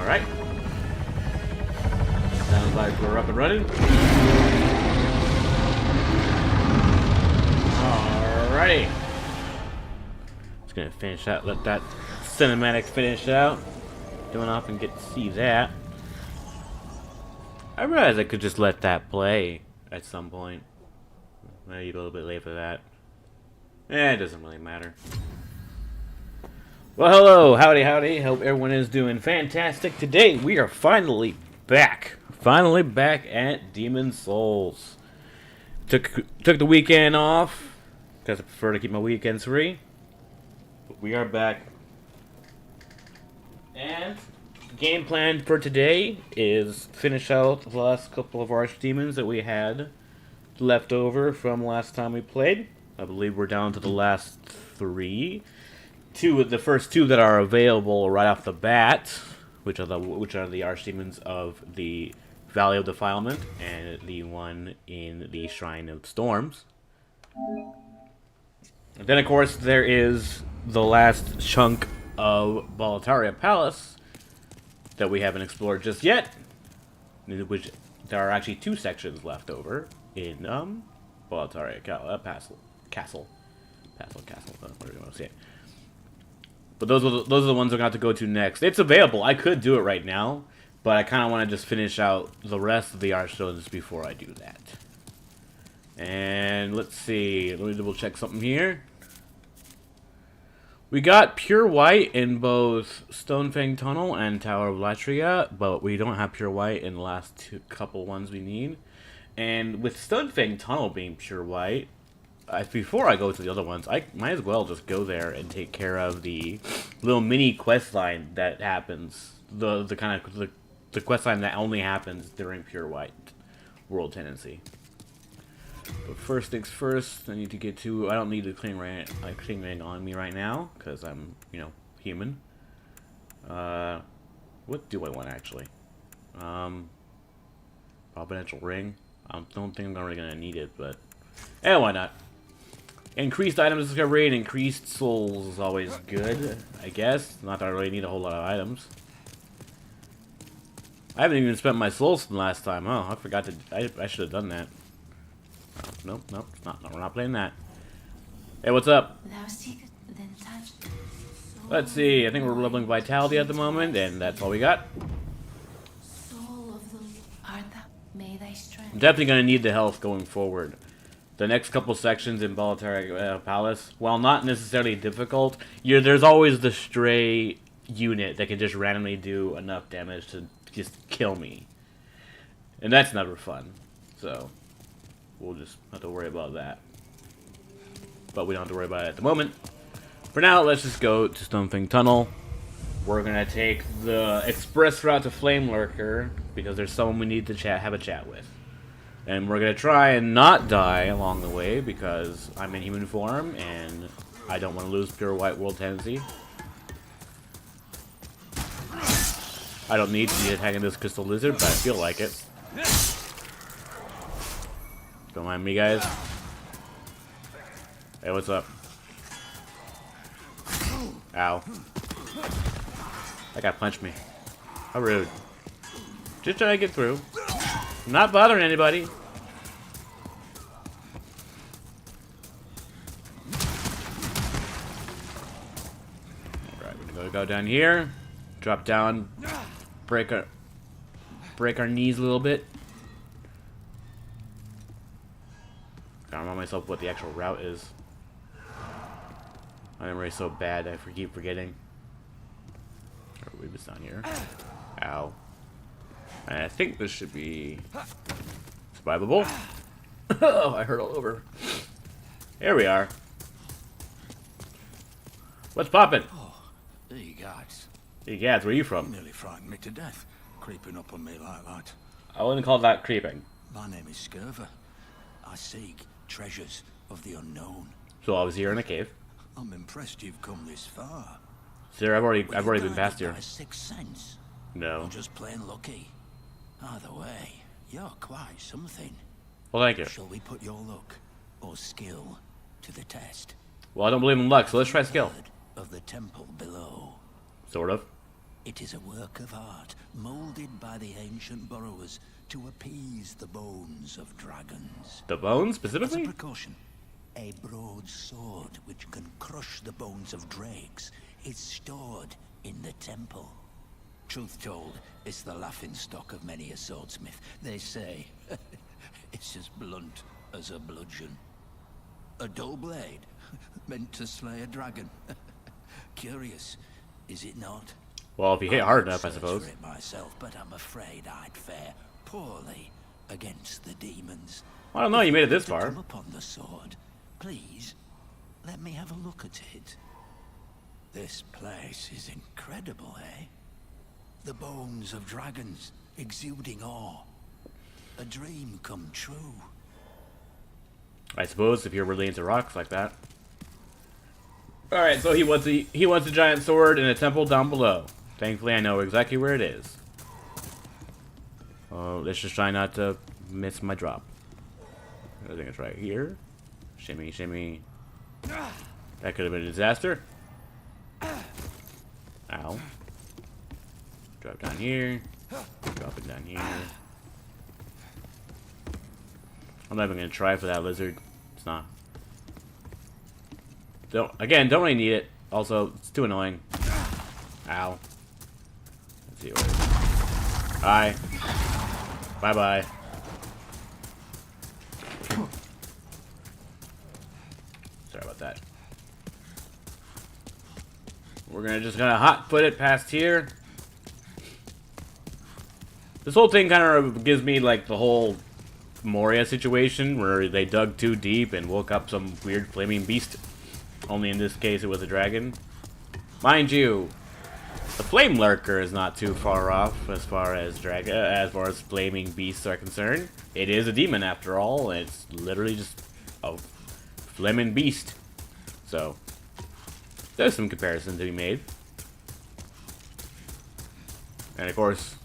Alright. Sounds like we're up and running. Alrighty. Just gonna finish that, let that cinematic finish out. Don't often get to see that. I realized I could just let that play at some point. Maybe a little bit late for that. It doesn't really matter. Well, hello, howdy, howdy. Hope everyone is doing fantastic. Today we are finally back. Finally back at Demon's Souls. Took the weekend off because I prefer to keep my weekends free. But we are back. And game plan for today is finish out the last couple of archdemons that we had left over from last time we played. I believe we're down to the last three. The first two that are available right off the bat, which are the archdemons of the Valley of Defilement and the one in the Shrine of Storms. And then, of course, there is the last chunk of Boletaria Palace that we haven't explored just yet, in which there are actually two sections left over in Boletaria Castle. Whatever you want to say it. But those are the ones we're going to have to go to next. It's available. I could do it right now, but I kind of want to just finish out the rest of the archstones before I do that. And let's see. Let me double check something here. We got Pure White in both Stonefang Tunnel and Tower of Latria, but we don't have Pure White in the last couple ones we need. And with Stonefang Tunnel being Pure White, before I go to the other ones, I might as well just go there and take care of the little mini quest line that happens. The quest line that only happens during Pure White World Tendency. But first things first, I need to get to. I don't need the cling ring on me right now because I'm, human. What do I want actually? Providential ring. I don't think I'm really gonna need it, but why not? Increased items discovery and increased souls is always good, I guess. Not that I really need a whole lot of items. I haven't even spent my souls from last time. Oh, I forgot to. I should have done that. Oh, nope, we're not playing that. Hey, what's up? Let's see. I think we're leveling vitality at the moment, and that's all we got. I'm definitely gonna need the health going forward. The next couple sections in Boletaria Palace, while not necessarily difficult, there's always the stray unit that can just randomly do enough damage to just kill me. And that's never fun. So, we'll just have to worry about that. But we don't have to worry about it at the moment. For now, let's just go to Stonefang Tunnel. We're going to take the express route to Flame Lurker, because there's someone we need to have a chat with. And we're going to try and not die along the way, because I'm in human form, and I don't want to lose Pure White World Tendency. I don't need to be attacking this Crystal Lizard, but I feel like it. Don't mind me, guys. Hey, what's up? Ow. That guy punched me. How rude. Just trying to get through. I'm not bothering anybody. Alright, we're gonna go down here. Drop down. Break our knees a little bit. Gotta remind myself what the actual route is. My memory's so bad I keep forgetting. Or we was down here. Ow. And I think this should be survivable. Oh, I hurt all over. Here we are. What's poppin'? Oh, there you guys. Hey, Gads, where are you from? Nearly frightened me to death, creeping up on me like that. I wouldn't call that creeping. My name is Scurver. I seek treasures of the unknown. So I was here in a cave. I'm impressed you've come this far. Sir, I've already been past here. Sixth sense. No. I'm just plain lucky. Either way, you're quite something. Well, thank you. Shall we put your luck or skill to the test? Well, I don't believe in luck, so let's try skill. Of the temple below. Sort of. It is a work of art, molded by the ancient burrowers to appease the bones of dragons. The bones, As a specifically? precaution, a broadsword which can crush the bones of drakes is stored in the temple. Truth told, it's the laughingstock of many a swordsmith. They say it's as blunt as a bludgeon. A dull blade, meant to slay a dragon. Curious, is it not? Well, if you hit hard enough, I I'd search suppose. for it myself, but I'm afraid I'd fare poorly against the demons. I don't know, you made it this If you far. come upon the sword, please let me have a look at it. This place is incredible, eh? The bones of dragons exuding awe. A dream come true. I suppose, if you're really into rocks like that. Alright, so he wants a giant sword in a temple down below. Thankfully, I know exactly where it is. Oh, let's just try not to miss my drop. I think it's right here. Shimmy, shimmy. That could have been a disaster. Ow. Drop down here. Drop it down here. I'm not even gonna try for that lizard. It's not. Don't really need it. Also, it's too annoying. Ow. Let's see what it is. Bye. Bye bye. Sorry about that. We're just gonna hot foot it past here. This whole thing kind of gives me like the whole Moria situation where they dug too deep and woke up some weird flaming beast. Only in this case it was a dragon. Mind you, the flame lurker is not too far off as far as flaming beasts are concerned. It is a demon after all, and it's literally just a flaming beast. So there's some comparison to be made. And of course,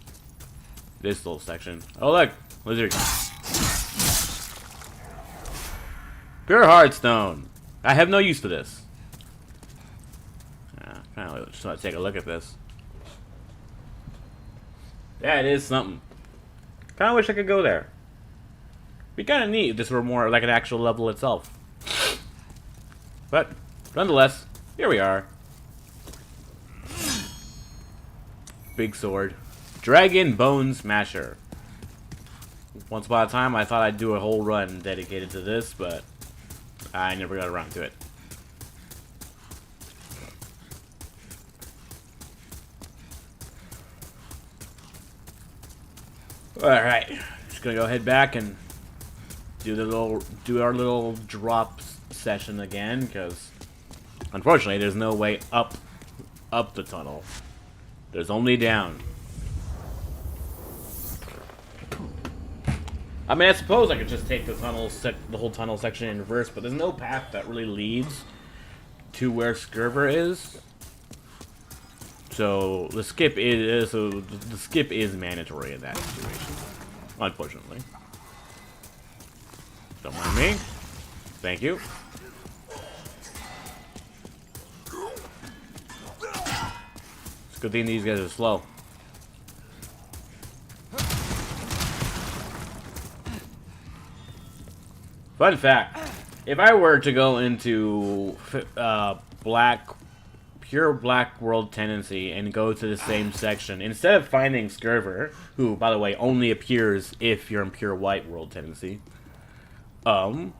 this little section. Oh look, lizard. Pure hardstone. I have no use for this. Kind of just want to take a look at this. Yeah, it is something. Kind of wish I could go there. Be kind of neat if this were more like an actual level itself. But nonetheless, here we are. Big sword. Dragon Bone Smasher. Once upon a time, I thought I'd do a whole run dedicated to this, but I never got around to it. Alright, just gonna go head back and do our little drop session again, because unfortunately there's no way up the tunnel. There's only down. I mean, I suppose I could just take the whole tunnel section in reverse, but there's no path that really leads to where Skirver is. So the skip is mandatory in that situation, unfortunately. Don't mind me. Thank you. It's a good thing these guys are slow. Fun fact: if I were to go into pure black world tendency and go to the same section, instead of finding Skirver, who, by the way, only appears if you're in pure white world tendency, I'll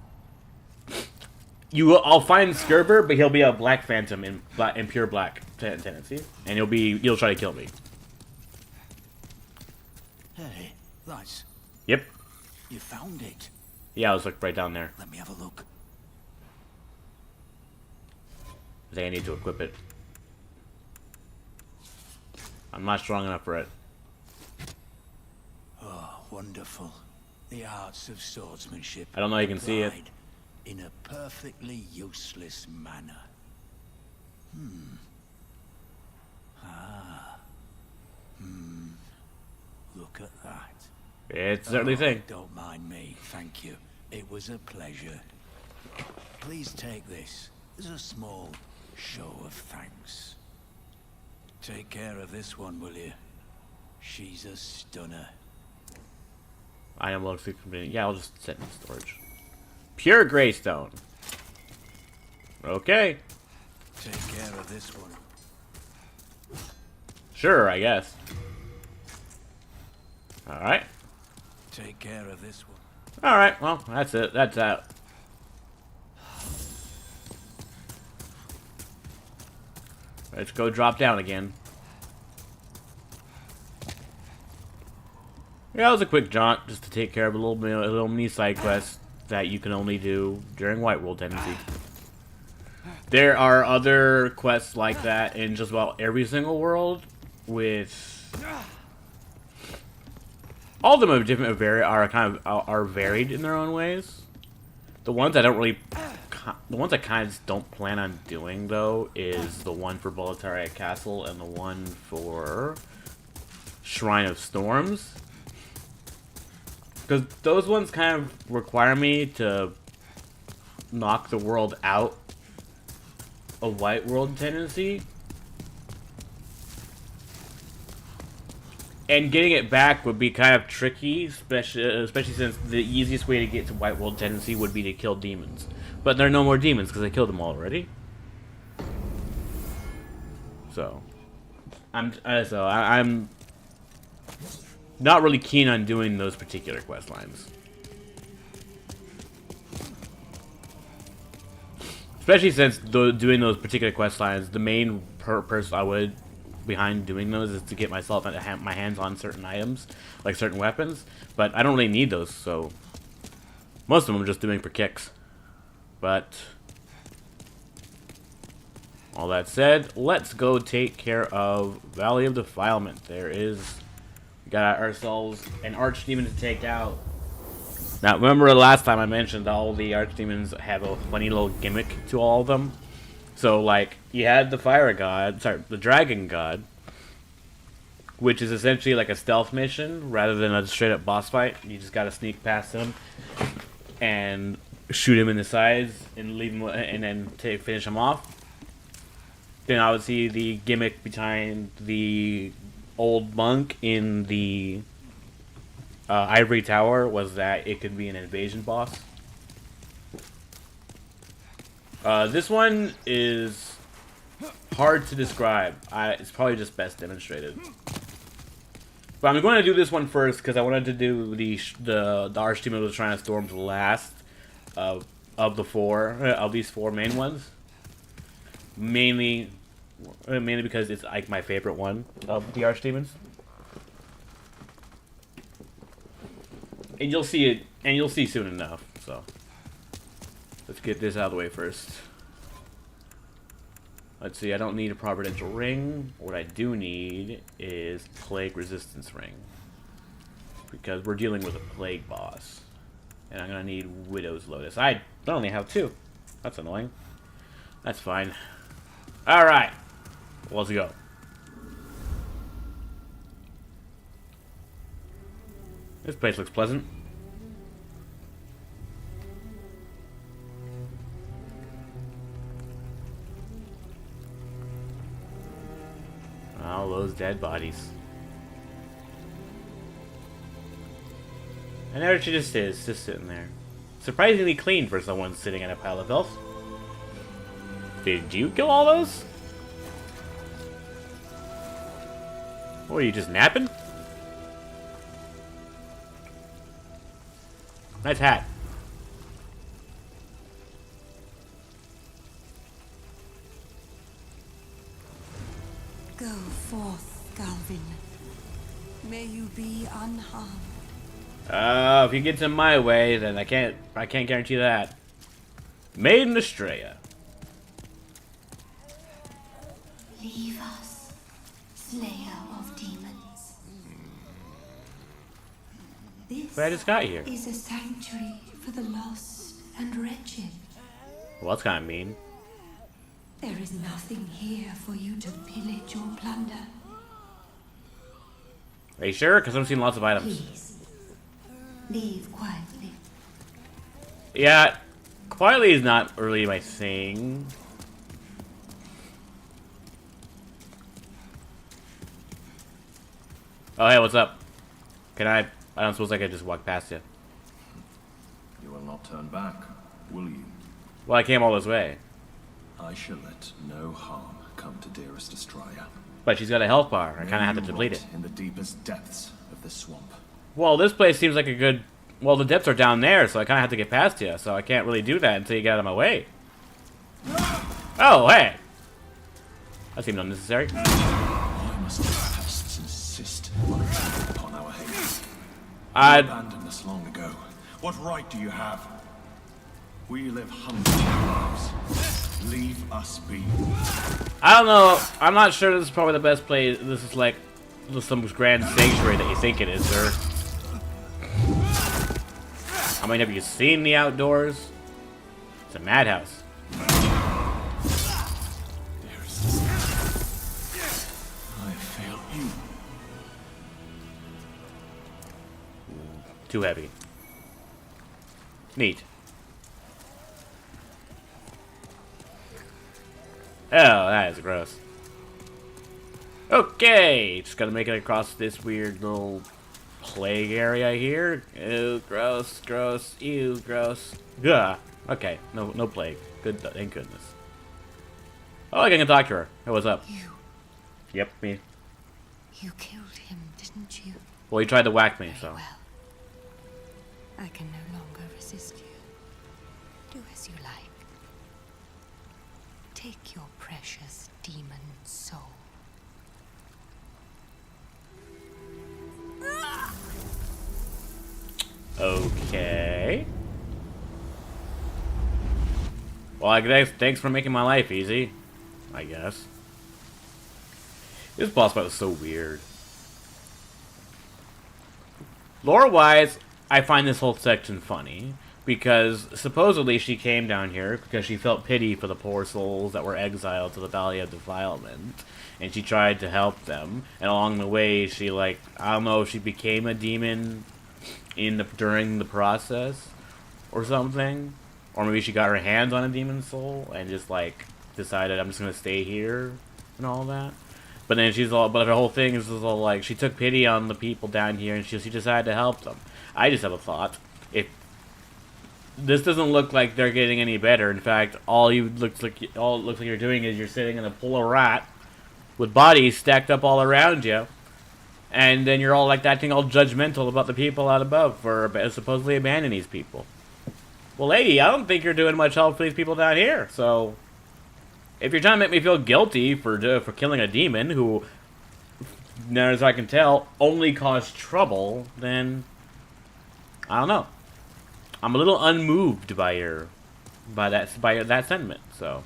find Skirver, but he'll be a black phantom in pure black tendency, and he'll try to kill me. Hey, lads. Yep. You found it. Yeah, I was like right down there. Let me have a look. I think I need to equip it. I'm not strong enough for it. Oh, wonderful. The arts of swordsmanship. I don't know if you can see it. applied in a perfectly useless manner. Look at that. It's a certainly thing. Don't mind me, thank you. It was a pleasure. Please take this as a small show of thanks. Take care of this one, will you? She's a stunner. I am looking convenient. Yeah, I'll just set in storage. Pure Greystone. Okay. Take care of this one. Sure, I guess. Alright. Take care of this one. Alright, well, that's it. That's that. Let's go drop down again. Yeah, that was a quick jaunt just to take care of a little mini side quest that you can only do during White World Tendency. There are other quests like that in just about every single world, with all of them are different, are varied in their own ways. The ones I kind of don't plan on doing though is the one for Boletaria Castle and the one for Shrine of Storms. Because those ones kind of require me to knock the world out of White World Tendency. And getting it back would be kind of tricky, especially since the easiest way to get to White World Tendency would be to kill demons. But there are no more demons because I killed them already. So, I'm not really keen on doing those particular quest lines. Especially since doing those particular quest lines, the main purpose behind doing those is to get myself my hands on certain items, like certain weapons. But I don't really need those, so most of them I'm just doing for kicks. But all that said, let's go take care of Valley of Defilement. We got ourselves an archdemon to take out. Now, remember the last time I mentioned all the archdemons have a funny little gimmick to all of them? So, like, you had the dragon god, which is essentially like a stealth mission rather than a straight up boss fight. You just gotta sneak past him and shoot him in the sides and leave him, and then finish him off. Then I would see the gimmick behind the old monk in the Ivory Tower was that it could be an invasion boss. This one is hard to describe. It's probably just best demonstrated. But I'm going to do this one first because I wanted to do the Archdemon of the Shrine of Storms last of these four main ones. Mainly because it's like my favorite one of the Archdemons. And you'll see it, and you'll see soon enough, so. Let's get this out of the way first. Let's see, I don't need a Providential Ring. What I do need is Plague Resistance Ring. Because we're dealing with a Plague boss. And I'm gonna need Widow's Lotus. I only have 2. That's annoying. That's fine. Alright. Let's go. This place looks pleasant. All those dead bodies. And there she just is, just sitting there. Surprisingly clean for someone sitting in a pile of health. Did you kill all those? Or are you just napping? Nice hat. Go forth, Galvin. May you be unharmed. If he gets in my way, then I can't guarantee that. Maiden Estrella. Leave us, Slayer of Demons. This But I just got here. is a sanctuary for the lost and wretched. Well, that's kind of mean. There is nothing here for you to pillage or plunder. Are you sure? Because I'm seeing lots of items. Please, leave quietly. Yeah, quietly is not really my thing. Oh, hey, what's up? Can I don't suppose I could just walk past you. You will not turn back, will you? Well, I came all this way. I shall let no harm come to dearest Estrella. But she's got a health bar. I kind of May have to you deplete rot it. in the deepest depths of this swamp. Well, this place seems like a good... Well, the depths are down there, so I kind of have to get past you. So I can't really do that until you get out of my way. Oh, hey! That seemed unnecessary. Why must the pests insist on trampling upon our haven? I... You abandoned us long ago. What right do you have? We live humble lives. Leave us be. I don't know. I'm not sure this is probably the best place. This is like some grand sanctuary that you think it is, sir. I mean, have you seen the outdoors? It's a madhouse. I fail you. Too heavy. Neat. Oh, that is gross. Okay, just gotta make it across this weird little plague area here. Ew, gross, gross, ew, gross. Gah. Okay, no plague. Good, thank goodness. Oh, I can talk to her. Hey, what's up? You Me. killed him, didn't you? Well, he tried to whack me, so. Well, I can no longer resist you. Do as you like. Take your precious demon soul. Okay. Well, I guess thanks for making my life easy. I guess. This boss fight was so weird. Lore-wise, I find this whole section funny because supposedly she came down here because she felt pity for the poor souls that were exiled to the Valley of Defilement, and she tried to help them. And along the way, she I don't know if she became a demon during the process or something, or maybe she got her hands on a demon soul and just decided I'm just gonna stay here and all that. But then but her whole thing is just all she took pity on the people down here and she decided to help them. I just have a thought. If this doesn't look like they're getting any better, in fact, all it looks like you're doing is you're sitting in a pool of rat with bodies stacked up all around you, and then you're all acting all judgmental about the people out above for supposedly abandoning these people. Well, lady, I don't think you're doing much help for these people down here. So, if you're trying to make me feel guilty for killing a demon who, as I can tell, only caused trouble, then I don't know. I'm a little unmoved by that sentiment. So,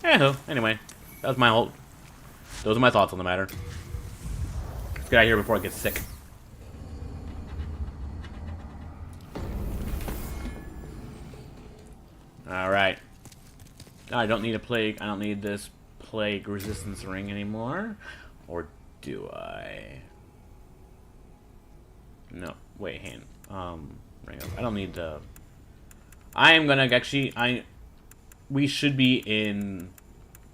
anyway, those are my thoughts on the matter. Let's get out of here before I get sick. Alright. I don't need I don't need this plague resistance ring anymore. Or do I? No. Wait, ring up. I don't need the... I am gonna we should be in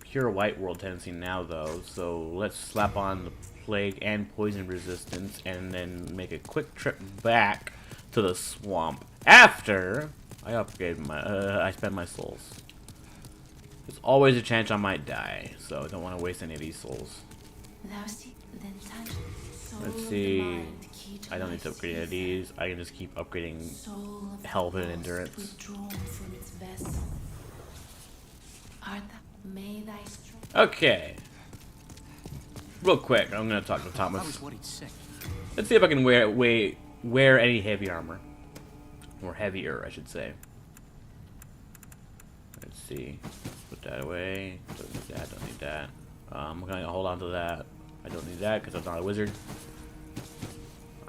pure white world tendency now, though. So let's slap on the plague and poison resistance and then make a quick trip back to the swamp after I upgrade I spend my souls. There's always a chance I might die, so I don't want to waste any of these souls. Let's see. I don't need to upgrade any of these. I can just keep upgrading health and endurance. Okay. Real quick, I'm gonna talk to Thomas. Let's see if I can wear any heavy armor. Or heavier, I should say. Let's see. Put that away. Don't need that. Don't need that. I'm gonna hold on to that. I don't need that because I'm not a wizard.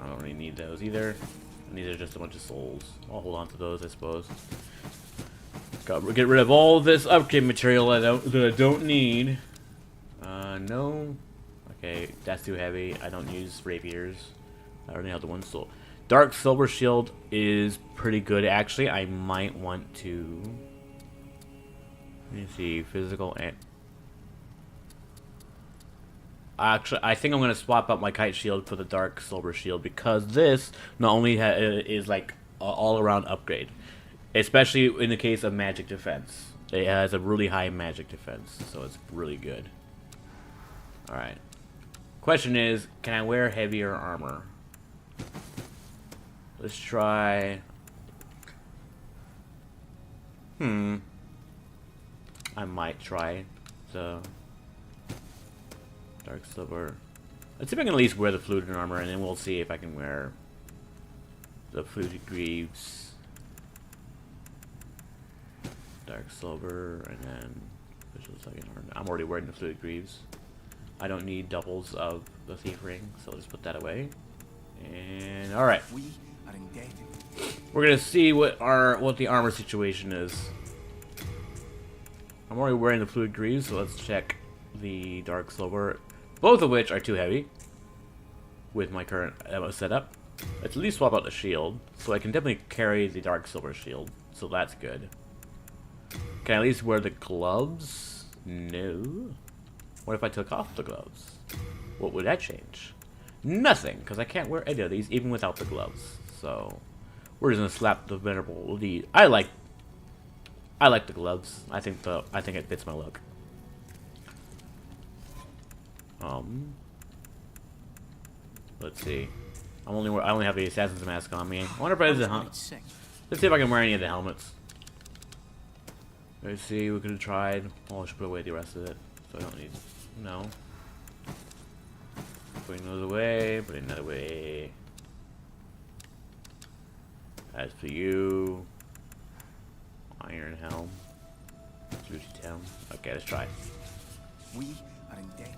I don't really need those either. And these are just a bunch of souls. I'll hold on to those, I suppose. Gotta get rid of all this upgrade material that I don't need. No. Okay, that's too heavy. I don't use rapiers. I already have the one soul. Dark Silver Shield is pretty good, actually. I might want to... Let me see. Physical and... Actually, I think I'm gonna swap out my kite shield for the dark silver shield because this not only is like an all-around upgrade, especially in the case of magic defense. It has a really high magic defense, so it's really good. All right. Question is, can I wear heavier armor? Let's try. I might try the dark silver. Let's see if I can at least wear the fluted armor, and then we'll see if I can wear the fluted greaves. Dark silver, and then I'm already wearing the fluted greaves. I don't need doubles of the thief ring, so let's put that away. And all right, we're gonna see what the armor situation is. I'm already wearing the fluid greaves, so let's check the dark silver, both of which are too heavy with my current ammo setup. Let's at least swap out the shield, so I can definitely carry the dark silver shield, so that's good. Can I at least wear the gloves? No. What if I took off the gloves? What would that change? Nothing, because I can't wear any of these even without the gloves. So we're just gonna slap the venerable lead. I like the gloves. I think it fits my look. Let's see. I only have the assassin's mask on me. I wonder if I have the helmet. Let's see if I can wear any of the helmets. Let's see. We could have tried. Oh, I should put away the rest of it, so I don't need. No. Putting those away. Putting that away. As for you, iron helm, Lucy Town. Okay, let's try. We are in debt.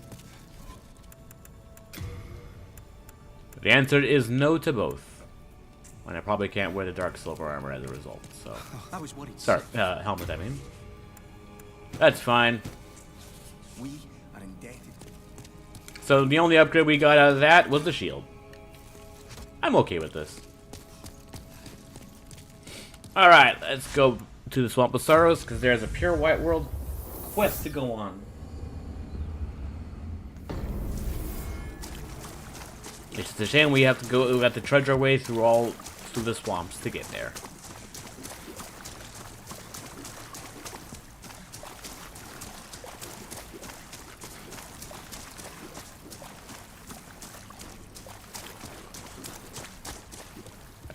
The answer is no to both, and I probably can't wear the dark silver armor as a result. So, sorry, helmet. I mean, that's fine. We are indebted. So the only upgrade we got out of that was the shield. I'm okay with this. Alright, let's go to the Swamp of Sorrows, because there's a Pure White World quest to go on. It's just a shame we have to trudge our way through the swamps to get there.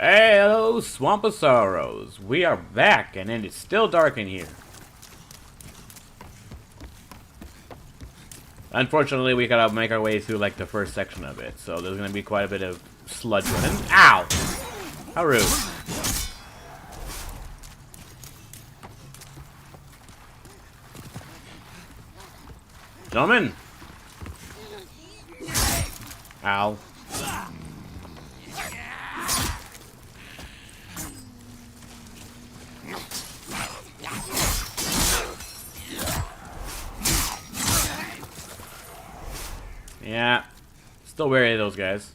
Hey, hello, Swamp of Sorrows. We are back, and it's still dark in here. Unfortunately, we gotta make our way through, like, the first section of it, so there's gonna be quite a bit of sludge running. Ow! How rude. Gentlemen! Ow. Yeah, still wary of those guys,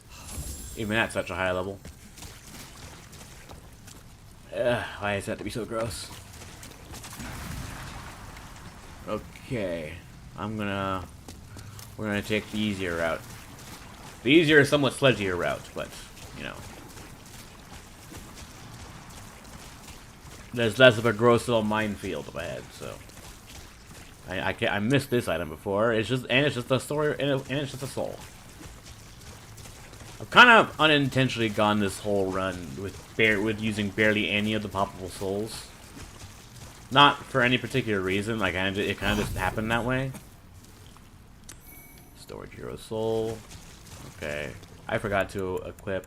even at such a high level. Why is that to be so gross? Okay, we're gonna take the easier route. The easier, somewhat sludgier route, but you know, there's less of a gross little minefield up ahead. So. I missed this item before. It's just a story, and it's just a soul. I've kind of unintentionally gone this whole run with using barely any of the poppable souls. Not for any particular reason. Like it kind of just happened that way. Storage hero soul. Okay, I forgot to equip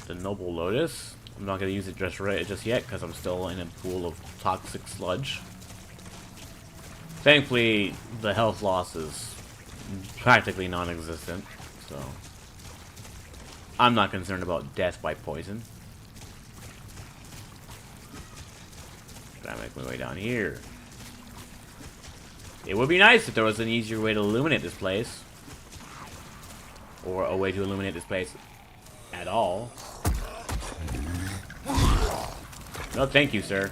the noble lotus. I'm not gonna use it just yet because I'm still in a pool of toxic sludge. Thankfully, the health loss is practically non-existent, so I'm not concerned about death by poison. Gotta make my way down here. It would be nice if there was an easier way to illuminate this place. Or a way to illuminate this place at all. No, thank you, sir.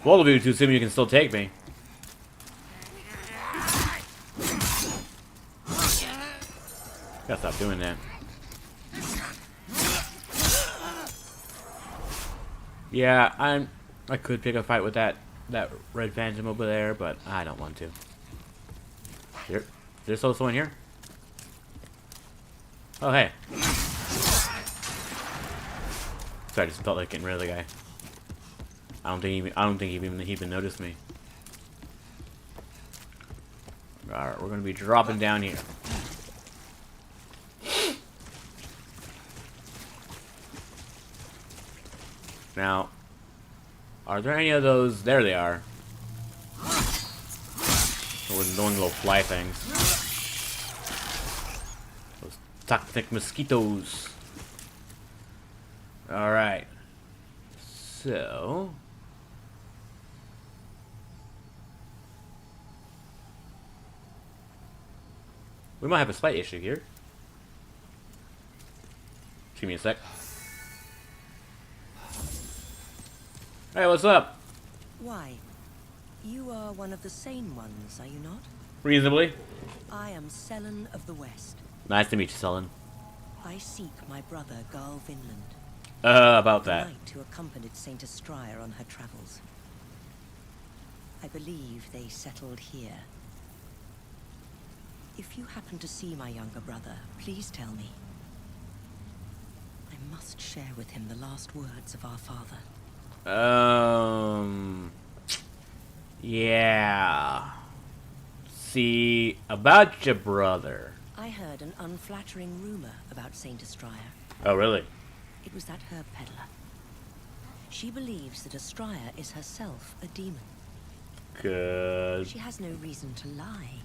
Well, if you too soon, you can still take me. Gotta stop doing that. Yeah, I could pick a fight with that red phantom over there, but I don't want to. There's still someone here? Oh hey. Sorry, I just felt like getting rid of the guy. I don't think he even noticed me. Alright, we're gonna be dropping down here. Now, are there any of those? There they are. Those annoying little fly things. Those toxic mosquitoes. Alright. So... we might have a slight issue here. Give me a sec. Hey, what's up? Why? You are one of the sane ones, are you not? Reasonably. I am Selen of the West. Nice to meet you, Selen. I seek my brother, Garl Vinland. About The that. knight who accompanied Saint Estraya on her travels. I believe they settled here. If you happen to see my younger brother, please tell me. I must share with him the last words of our father. Yeah. See, about your brother. I heard an unflattering rumor about Saint Estraya. Oh, really? It was that herb peddler. She believes that Estraya is herself a demon. Good. She has no reason to lie.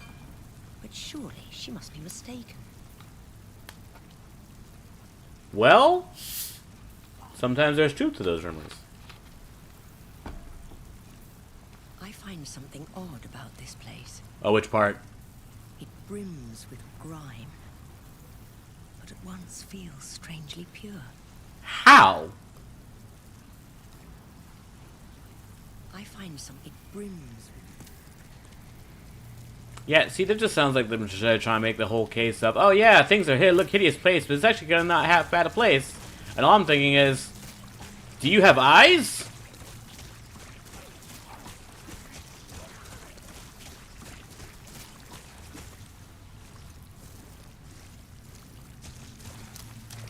But surely she must be mistaken. Well, sometimes there's truth to those rumors. I find something odd about this place. Oh, which part? It brims with grime, but at once feels strangely pure. How? I find it brims with... Yeah, see, that just sounds like them trying to make the whole case up. Oh yeah, things are here, look, hideous place, but it's actually gonna not half bad a place. And all I'm thinking is, do you have eyes?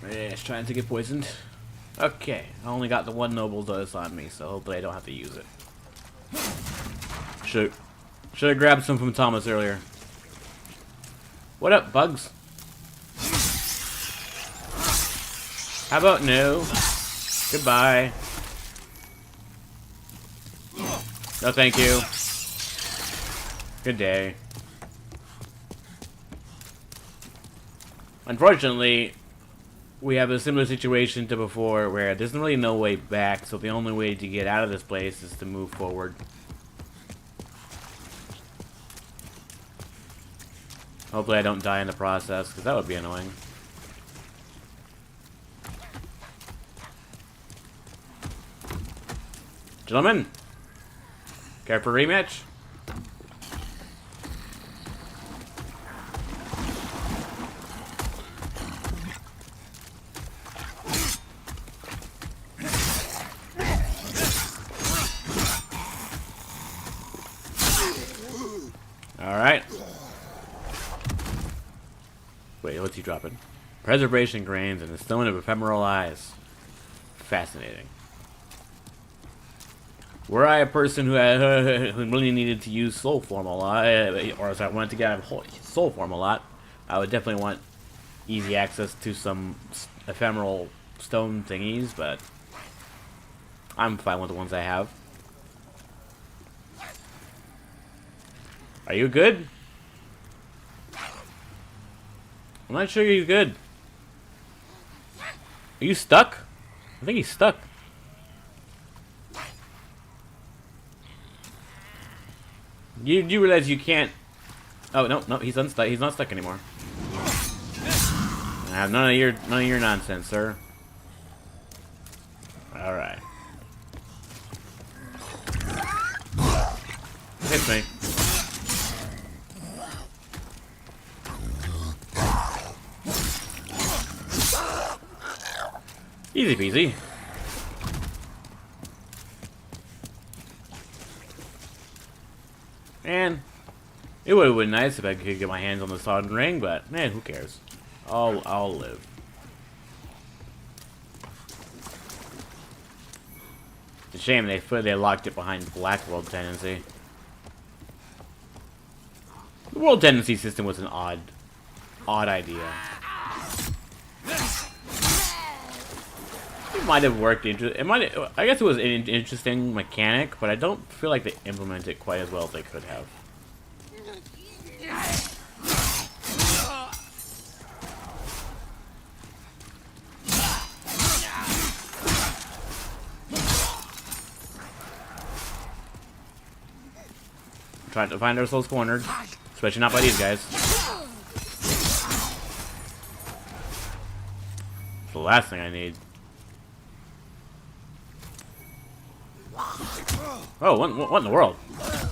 Yeah, it's trying to get poisoned. Okay, I only got the one noble dose on me, so hopefully I don't have to use it. Should have grabbed some from Thomas earlier. What up, bugs? How about no? Goodbye. No, thank you. Good day. Unfortunately, we have a similar situation to before where there's really no way back, so the only way to get out of this place is to move forward. Hopefully I don't die in the process, because that would be annoying. Gentlemen, care for a rematch? Alright. Wait, what's he dropping? Preservation grains and a stone of ephemeral eyes. Fascinating. Were I a person who really needed to use soul form a lot, or if I wanted to get out of soul form a lot, I would definitely want easy access to some ephemeral stone thingies, but I'm fine with the ones I have. Are you good? I'm not sure he's good. Are you stuck? I think he's stuck. You realize you can't... Oh, no, he's unstuck. He's not stuck anymore. I have none of your nonsense, sir. Alright. hits me. Easy peasy. And it would have been nice if I could get my hands on the Elden Ring, but man, who cares? I'll live. It's a shame they locked it behind Black World Tendency. The World Tendency system was an odd idea. It might have worked. I guess it was an interesting mechanic, but I don't feel like they implemented it quite as well as they could have. Trying to find ourselves cornered, especially not by these guys. It's the last thing I need. Oh, what in the world? Where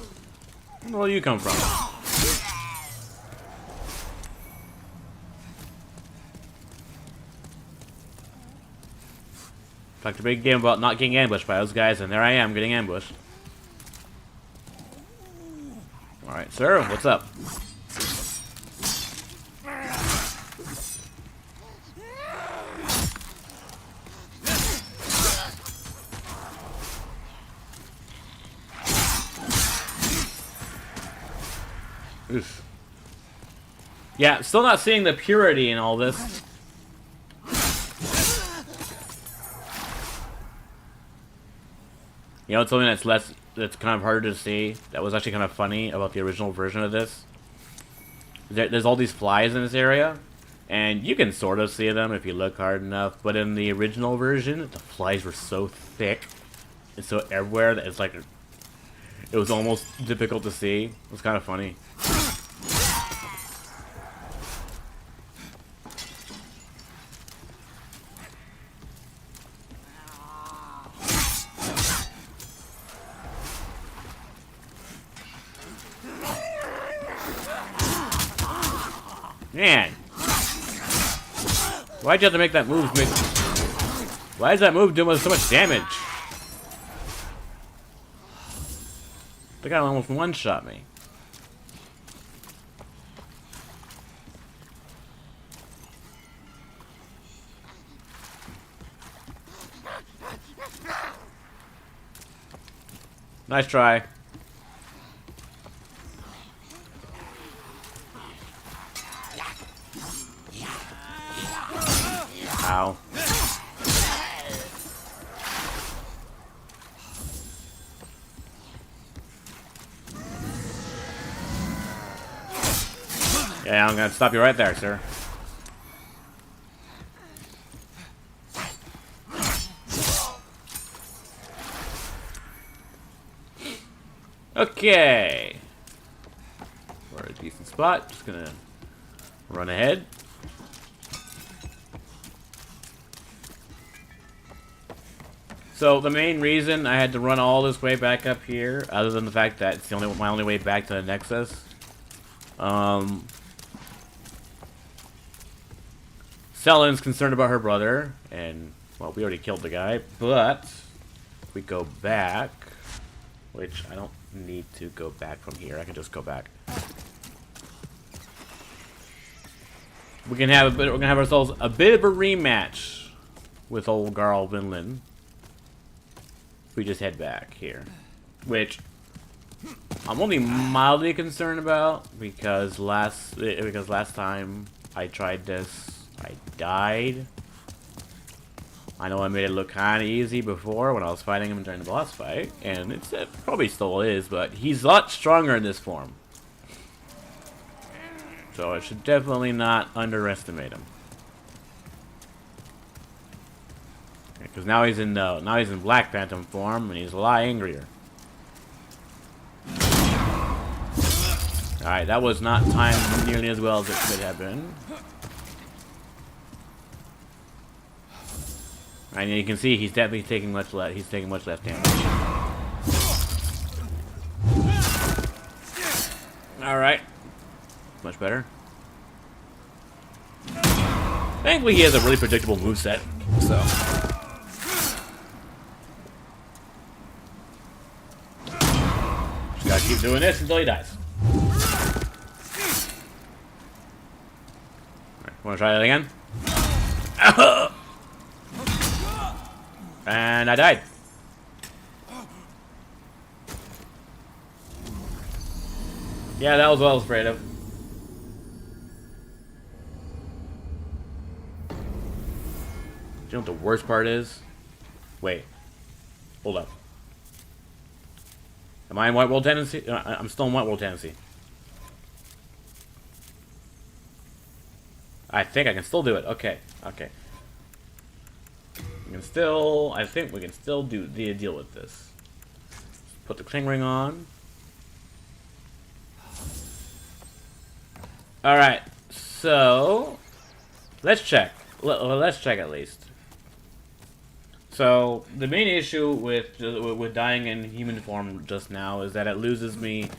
the world do you come from? Talked a big game about not getting ambushed by those guys, and there I am getting ambushed. Alright, sir, what's up? Oof. Yeah, still not seeing the purity in all this. You know, it's something that's kind of harder to see. That was actually kind of funny about the original version of this. There's all these flies in this area, and you can sort of see them if you look hard enough. But in the original version, the flies were so thick and so everywhere that it's like it was almost difficult to see. It was kind of funny. Man, why'd you have to make that move? Why is that move doing so much damage? The guy almost one-shot me. Nice try. Ow. Yeah, I'm gonna stop you right there, sir. Okay. We're at a decent spot. Just gonna run ahead. So the main reason I had to run all this way back up here, other than the fact that it's my only way back to the Nexus, Selen's concerned about her brother, and well, we already killed the guy. But if we go back, which I don't need to go back from here, I can just go back. We're gonna have ourselves a bit of a rematch with old Garl Vinland. We just head back here, which I'm only mildly concerned about because last time I tried this, I died. I know I made it look kind of easy before when I was fighting him during the boss fight, and it probably still is, but he's a lot stronger in this form, so I should definitely not underestimate him. Because now he's in Black Phantom form, and he's a lot angrier. All right, that was not timed nearly as well as it could have been. And you can see he's definitely taking much less. He's taking much less damage. much better. Thankfully, he has a really predictable moveset, so. Just gotta keep doing this until he dies. Alright, wanna try that again? And I died. Yeah, that was what I was afraid of. Do you know what the worst part is? Wait. Hold up. Am I in White World Tendency? I'm still in White World Tendency. I think I can still do it. Okay. Okay. We can still... I think we can still deal with this. Put the Kling Ring on. Alright. So... Let's check. Let's check at least. So the main issue with dying in human form just now is that it loses me.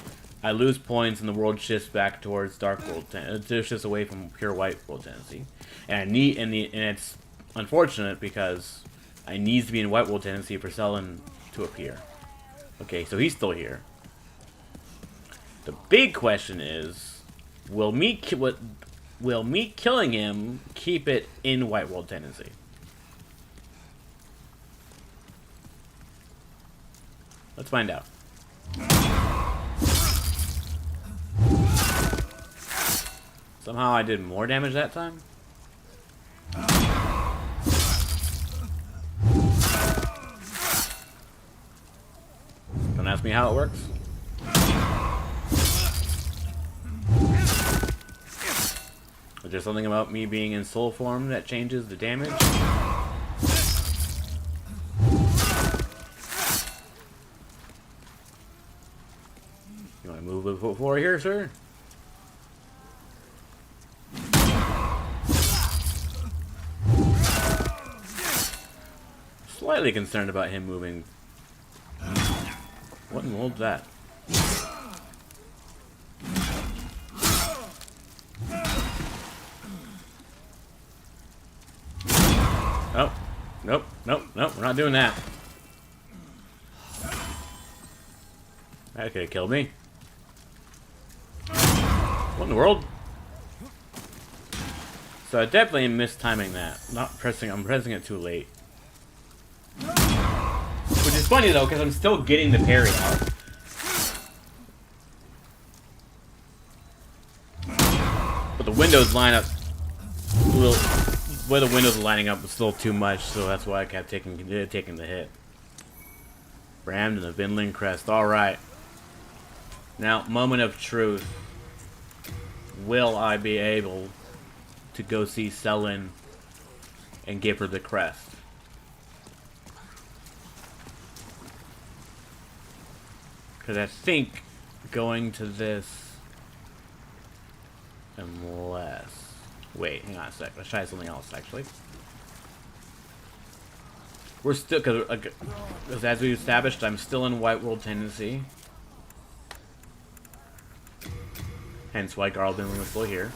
I lose points and the world shifts back towards Dark World. It shifts away from pure White World tendency, and I need and it's unfortunate because I need to be in White World tendency for Selen to appear. Okay, so he's still here. The big question is, will me killing him keep it in White World tendency? Let's find out. Somehow I did more damage that time. Don't ask me how it works. Is there something about me being in soul form that changes the damage? You want to move forward here, sir? Slightly concerned about him moving. What in the world's that? Oh, nope, nope, nope, we're not doing that. That could have killed me. What in the world? So I definitely missed timing that. I'm pressing it too late. Which is funny though, because I'm still getting the parry out. But the windows line up where the windows are lining up was still too much, so that's why I kept taking the hit. Rammed in the Vinland Crest. Alright. Now, moment of truth. Will I be able to go see Selen and give her the crest? Because I think going to this, unless... Wait, hang on a sec. Let's try something else, actually. We're still... Because as we established, I'm still in White World tendency. Hence why Garlden was still here.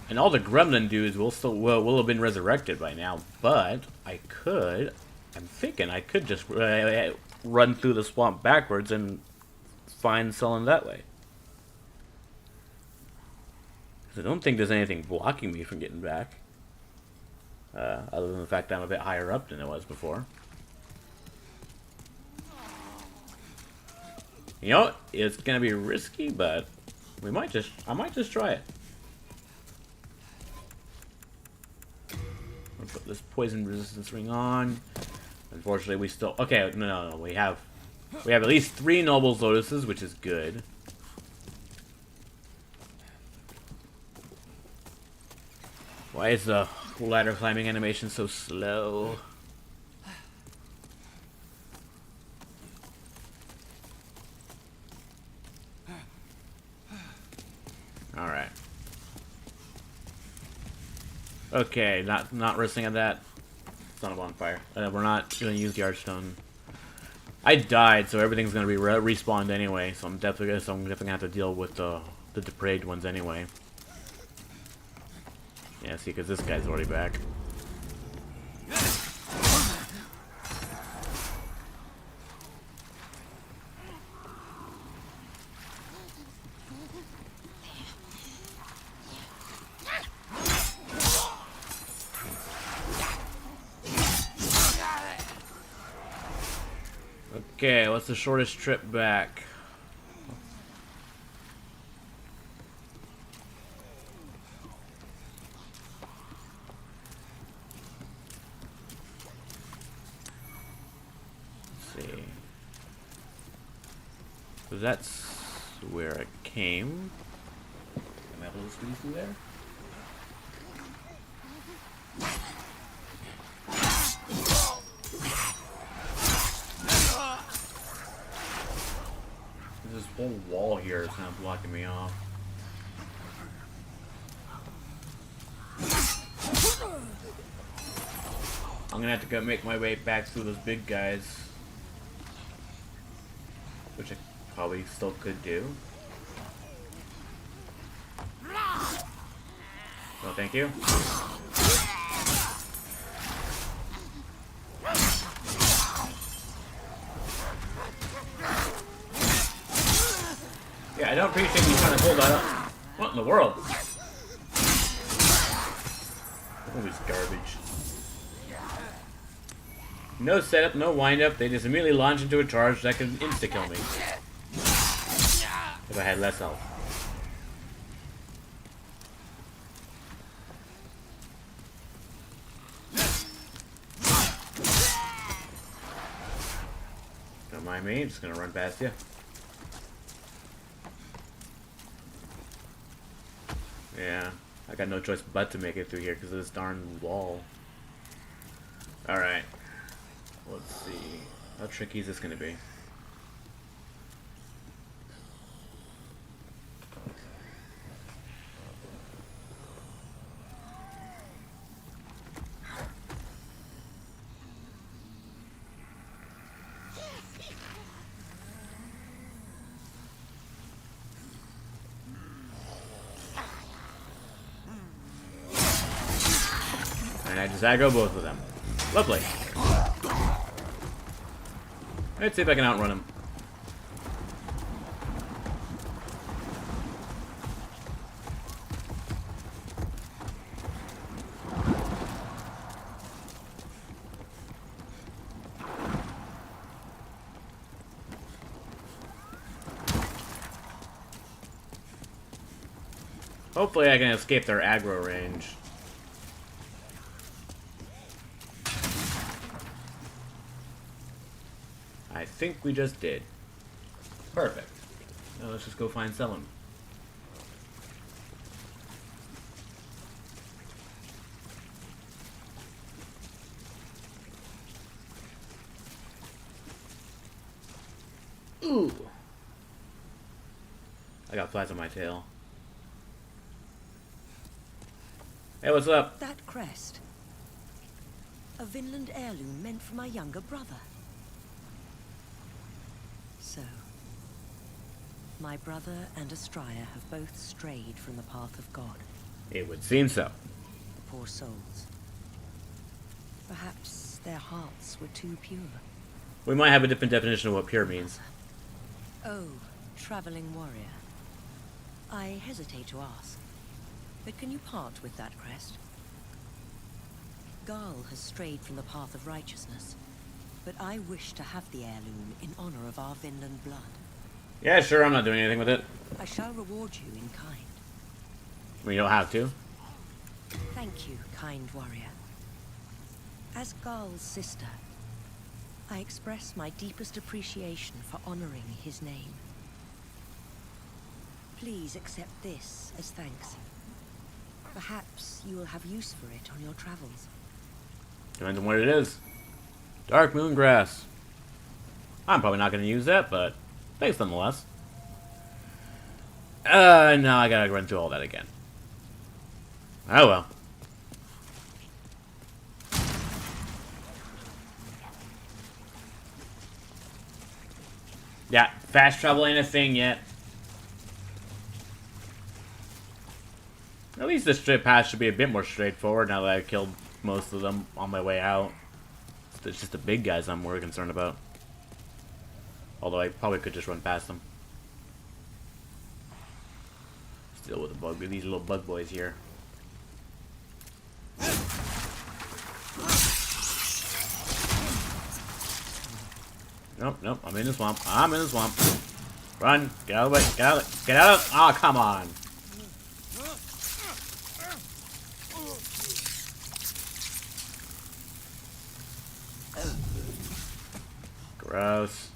And all the Gremlin dudes will have been resurrected by now. But I could... I'm thinking I could just run through the swamp backwards and find Selen that way. I don't think there's anything blocking me from getting back. Other than the fact that I'm a bit higher up than I was before. You know, it's gonna be risky, but I might just try it. I'll put this poison resistance ring on. Unfortunately, we still... Okay, no. We have at least 3 Nobles Lotuses, which is good. Why is the ladder climbing animation so slow? Alright. Okay, not risking at that. It's not a bonfire. We're not going to use the Archstone. I died, so everything's gonna be respawned anyway. So I'm definitely gonna have to deal with the depraved ones anyway. Yeah, see, because this guy's already back. Okay, what's the shortest trip back? Let's see. So that's where it came. Am I able to squeeze through there? This whole wall here is kind of blocking me off. I'm gonna have to go make my way back through those big guys, which I probably still could do. No, thank you. Yeah, I don't appreciate you trying to hold that up. What in the world? All this garbage. No setup, no windup. They just immediately launch into a charge that could insta-kill me. If I had less health. Don't mind me, I'm just gonna run past you. Yeah, I got no choice but to make it through here because of this darn wall. Alright. Let's see. How tricky is this going to be? And I just aggro both of them. Lovely. Let's see if I can outrun him. Hopefully I can escape their aggro range. I think we just did. Perfect. Now let's just go find Selim. Ooh. I got flies on my tail. Hey, what's up? That crest. A Vinland heirloom meant for my younger brother. So, my brother and Astraea have both strayed from the path of God. It would seem so. Poor souls. Perhaps their hearts were too pure. We might have a different definition of what pure means. Oh, traveling warrior. I hesitate to ask, but can you part with that crest? Garl has strayed from the path of righteousness, but I wish to have the heirloom in honor of our Vinland blood. Yeah, sure, I'm not doing anything with it. I shall reward you in kind. We don't have to. Thank you, kind warrior. As Garl's sister, I express my deepest appreciation for honoring his name. Please accept this as thanks. Perhaps you will have use for it on your travels. Depends on what it is. Dark moon grass. I'm probably not going to use that, but thanks nonetheless. Now I gotta run through all that again. Oh well. Yeah, fast travel ain't a thing yet. At least this strip path should be a bit more straightforward now that I've killed most of them on my way out. It's just the big guys I'm more concerned about. Although I probably could just run past them. Still with the bug, these little bug boys here. Nope, nope, I'm in the swamp. I'm in the swamp. Run! Get out of the way! Get out of it! Get out of it! Oh, come on! Gross.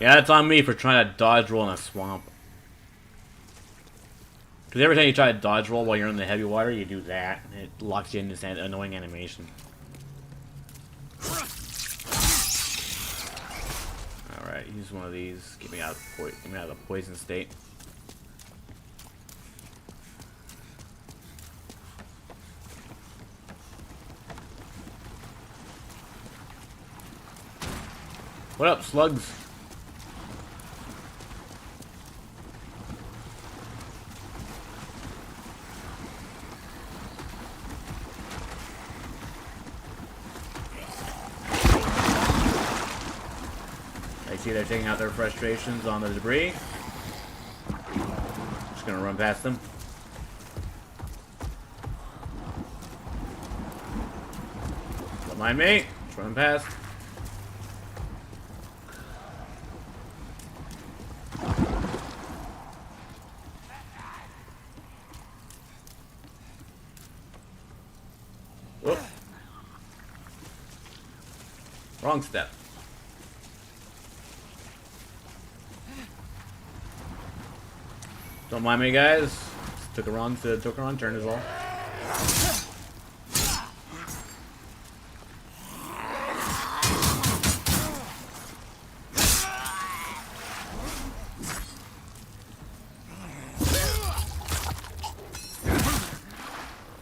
Yeah, it's on me for trying to dodge roll in a swamp. Because every time you try to dodge roll while you're in the heavy water, you do that. And it locks you in this annoying animation. Alright, use one of these. Get me out of the poison state. What up, slugs? I see they're taking out their frustrations on the debris. Just gonna run past them. Don't mind me. Just run past. Whoop. Wrong step. Don't mind me, guys. Took a wrong turn is all.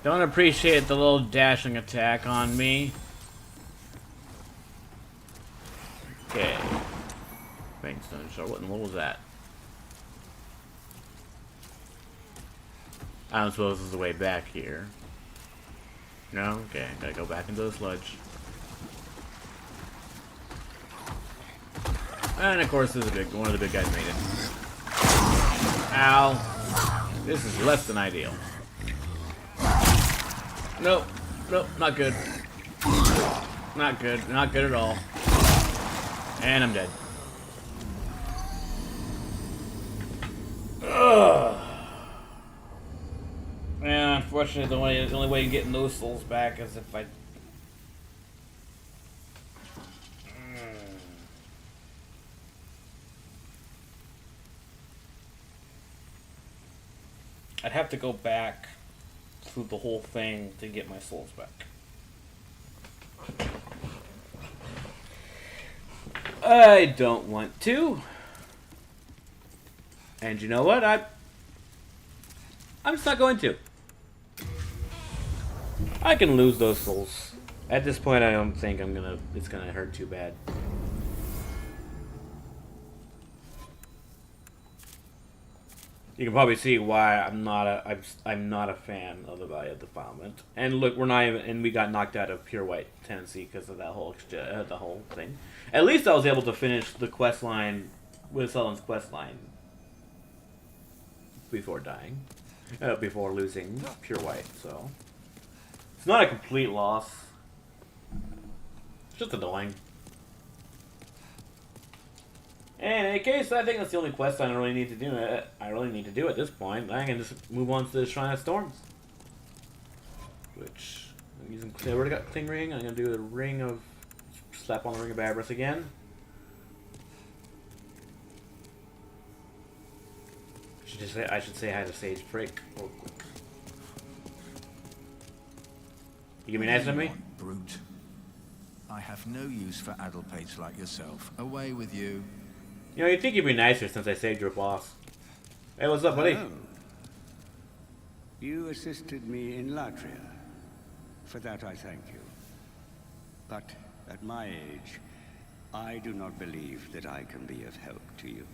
Don't appreciate the little dashing attack on me. Okay. Bankstone Shore. What was that? I don't suppose there's a way back here. No? Okay, gotta go back into the sludge. And of course, one of the big guys made it. Ow. This is less than ideal. Nope. Nope, not good. Not good. Not good at all. And I'm dead. Ugh. Yeah, unfortunately, the only way of getting those souls back is if I... I'd have to go back through the whole thing to get my souls back. I don't want to. And you know what? I'm just not going to. I can lose those souls. At this point, I don't think it's gonna hurt too bad. You can probably see why I'm not a fan of the Valley of Defilement. And look, we got knocked out of Pure White Tennessee because of that whole thing. At least I was able to finish the quest line with Sullen's quest line before dying, before losing Pure White. So it's not a complete loss. It's just annoying. And in any case, I think that's the only quest I really need to do. I really need to do at this point. I can just move on to the Shrine of Storms, which I'm using. I already got Cling Ring. I'm gonna do the Ring of slap on the Ring of Avarice again. I should say I had a Sage Break real quick. You gonna be nice to me? Brute. I have no use for addlepates like yourself. Away with you. You know, you'd think you'd be nicer since I saved your boss. Hey, what's up, buddy? Oh. You assisted me in Latria. For that I thank you. But at my age, I do not believe that I can be of help to you.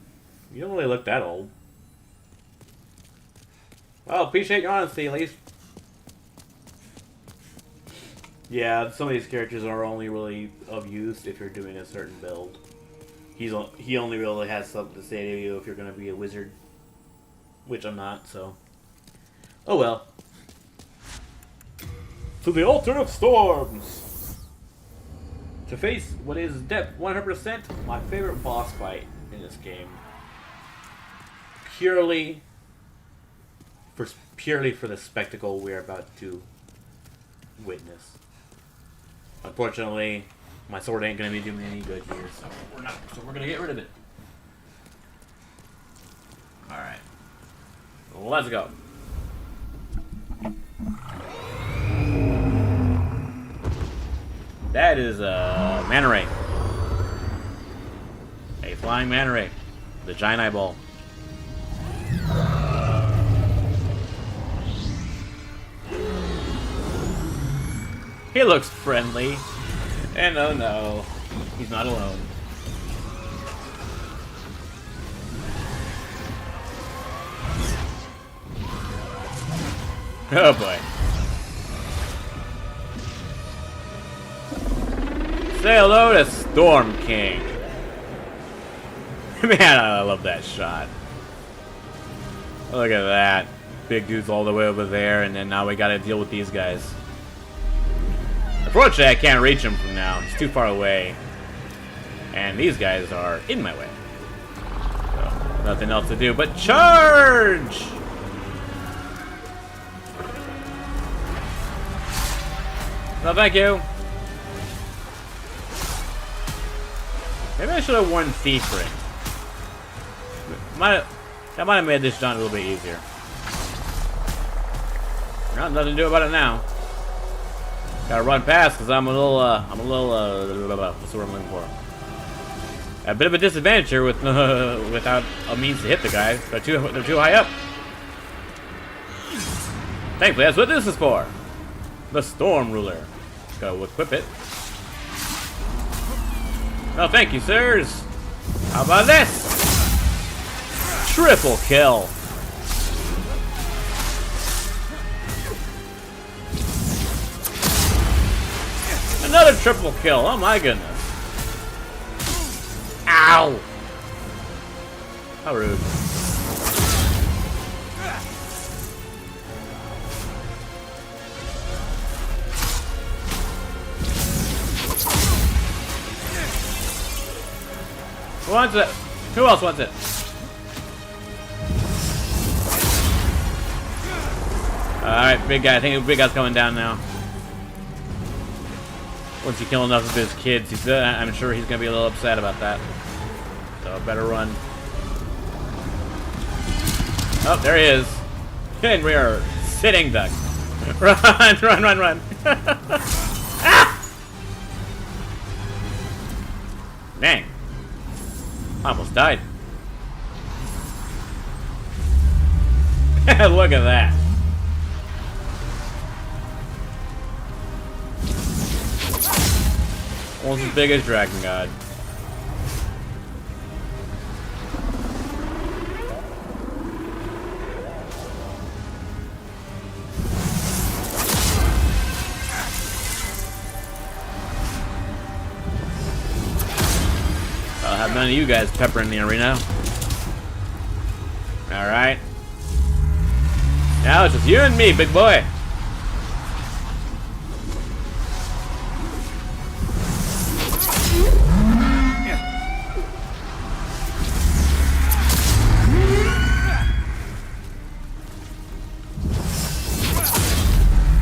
You don't really look that old. Well, appreciate your honesty, at least. Yeah, some of these characters are only really of use if you're doing a certain build. He only really has something to say to you if you're going to be a wizard. Which I'm not, so... Oh well. To the Altar of Storms! To face what is depth 100% my favorite boss fight in this game. Purely for the spectacle we're about to witness. Unfortunately, my sword ain't gonna be doing any good here, so we're gonna get rid of it. Alright. Let's go. That is a manta ray. A flying manta ray. The giant eyeball. He looks friendly. And oh no, he's not alone. Oh boy. Say hello to Storm King. Man, I love that shot. Look at that. Big dude's all the way over there, and then now we gotta deal with these guys. Unfortunately, I can't reach him from now. He's too far away. And these guys are in my way. So, nothing else to do but charge! No, thank you. Maybe I should have worn Thief Ring. That might have made this jaunt a little bit easier. Nothing to do about it now. Gotta run past because I'm a little, what's the word I'm looking for? A bit of a disadvantage here with without a means to hit the guys. They're too high up. Thankfully, that's what this is for. The Storm Ruler. Go equip it. No, thank you, sirs. How about this? Triple kill. Another triple kill. Oh my goodness. Ow. How rude. Who wants it? Who else wants it? Alright, big guy. I think the big guy's coming down now. Once you kill enough of his kids, I'm sure he's going to be a little upset about that. So, better run. Oh, there he is. And we are sitting duck. Run, run, run, run. Ah! Dang. I almost died. Look at that. Almost as big as Dragon God. I'll have none of you guys peppering the arena. Alright. Now it's just you and me, big boy.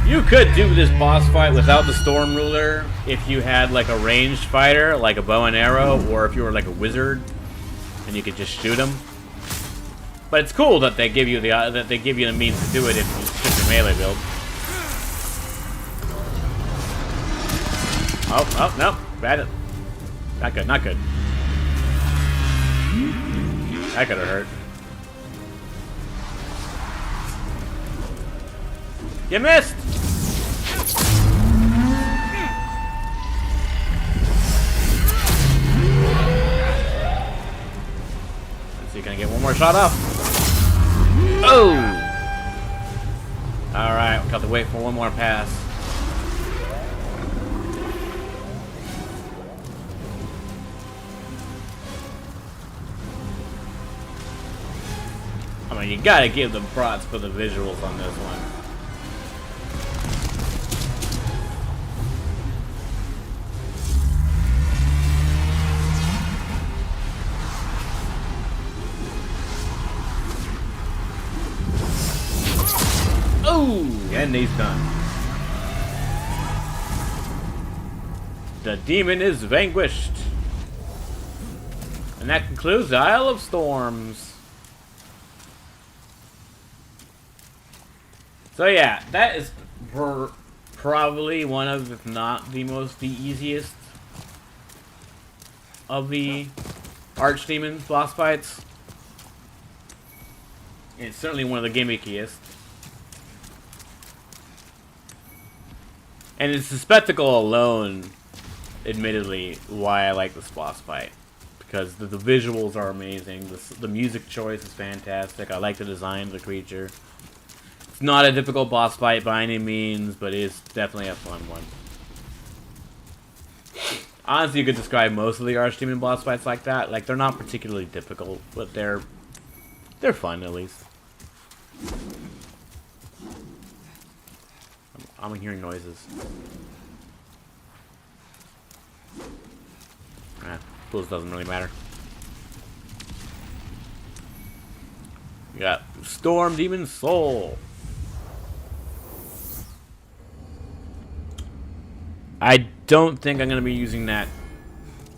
You could do this boss fight without the Storm Ruler if you had like a ranged fighter, like a bow and arrow, or if you were like a wizard and you could just shoot him. But it's cool that they give you the means to do it if you pick your melee build. Oh no, bad. Not good, not good. That could have hurt. You missed! So you can get one more shot off. Oh! Alright, we got to wait for one more pass. I mean, you gotta give them props for the visuals on this one. Oh, and he's done. The demon is vanquished. And that concludes the Isle of Storms. So yeah, that is probably one of, if not the easiest of the Archdemon boss fights. It's certainly one of the gimmickiest. And it's the spectacle alone, admittedly, why I like this boss fight. Because the visuals are amazing, the music choice is fantastic, I like the design of the creature. It's not a difficult boss fight by any means, but it is definitely a fun one. Honestly, you could describe most of the Archdemon boss fights like that. Like, they're not particularly difficult, but they're fun, at least. I'm hearing noises. Those doesn't really matter. We got Storm Demon Soul. I don't think I'm gonna be using that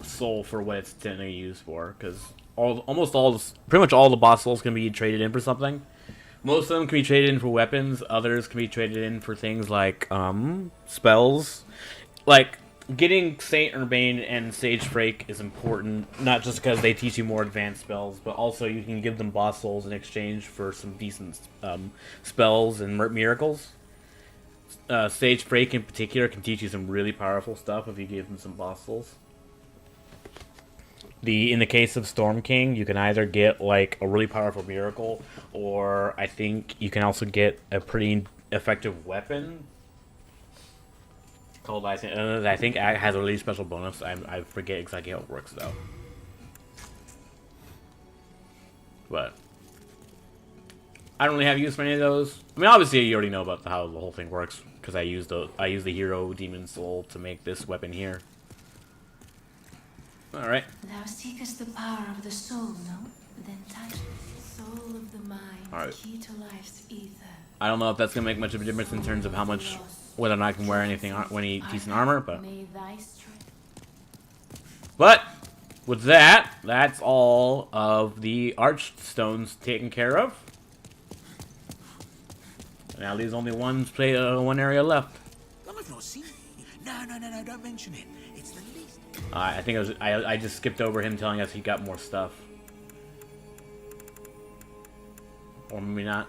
soul for what it's technically used for, because pretty much all the boss souls can be traded in for something. Most of them can be traded in for weapons. Others can be traded in for things like spells. Like getting Saint Urbane and Sage Frake is important, not just because they teach you more advanced spells, but also you can give them boss souls in exchange for some decent spells and miracles. Sage Frake in particular can teach you some really powerful stuff if you give them some boss souls. In the case of Storm King, you can either get like a really powerful miracle, or I think you can also get a pretty effective weapon called I think it has a really special bonus. I forget exactly how it works though. But I don't really have use for any of those. I mean, obviously you already know about how the whole thing works because I used the hero demon soul to make this weapon here. All right. Thou seekest the power of the soul, no? Then touch the soul of the mind, all right. Key to life's ether. I don't know if that's gonna make much of a difference in terms of how much, whether or not I can wear any decent armor, but with that, that's all of the Archstones taken care of. Now there's only one area left. I've not seen it. No, don't mention it. It's the least. I think I just skipped over him telling us he got more stuff. Or maybe not.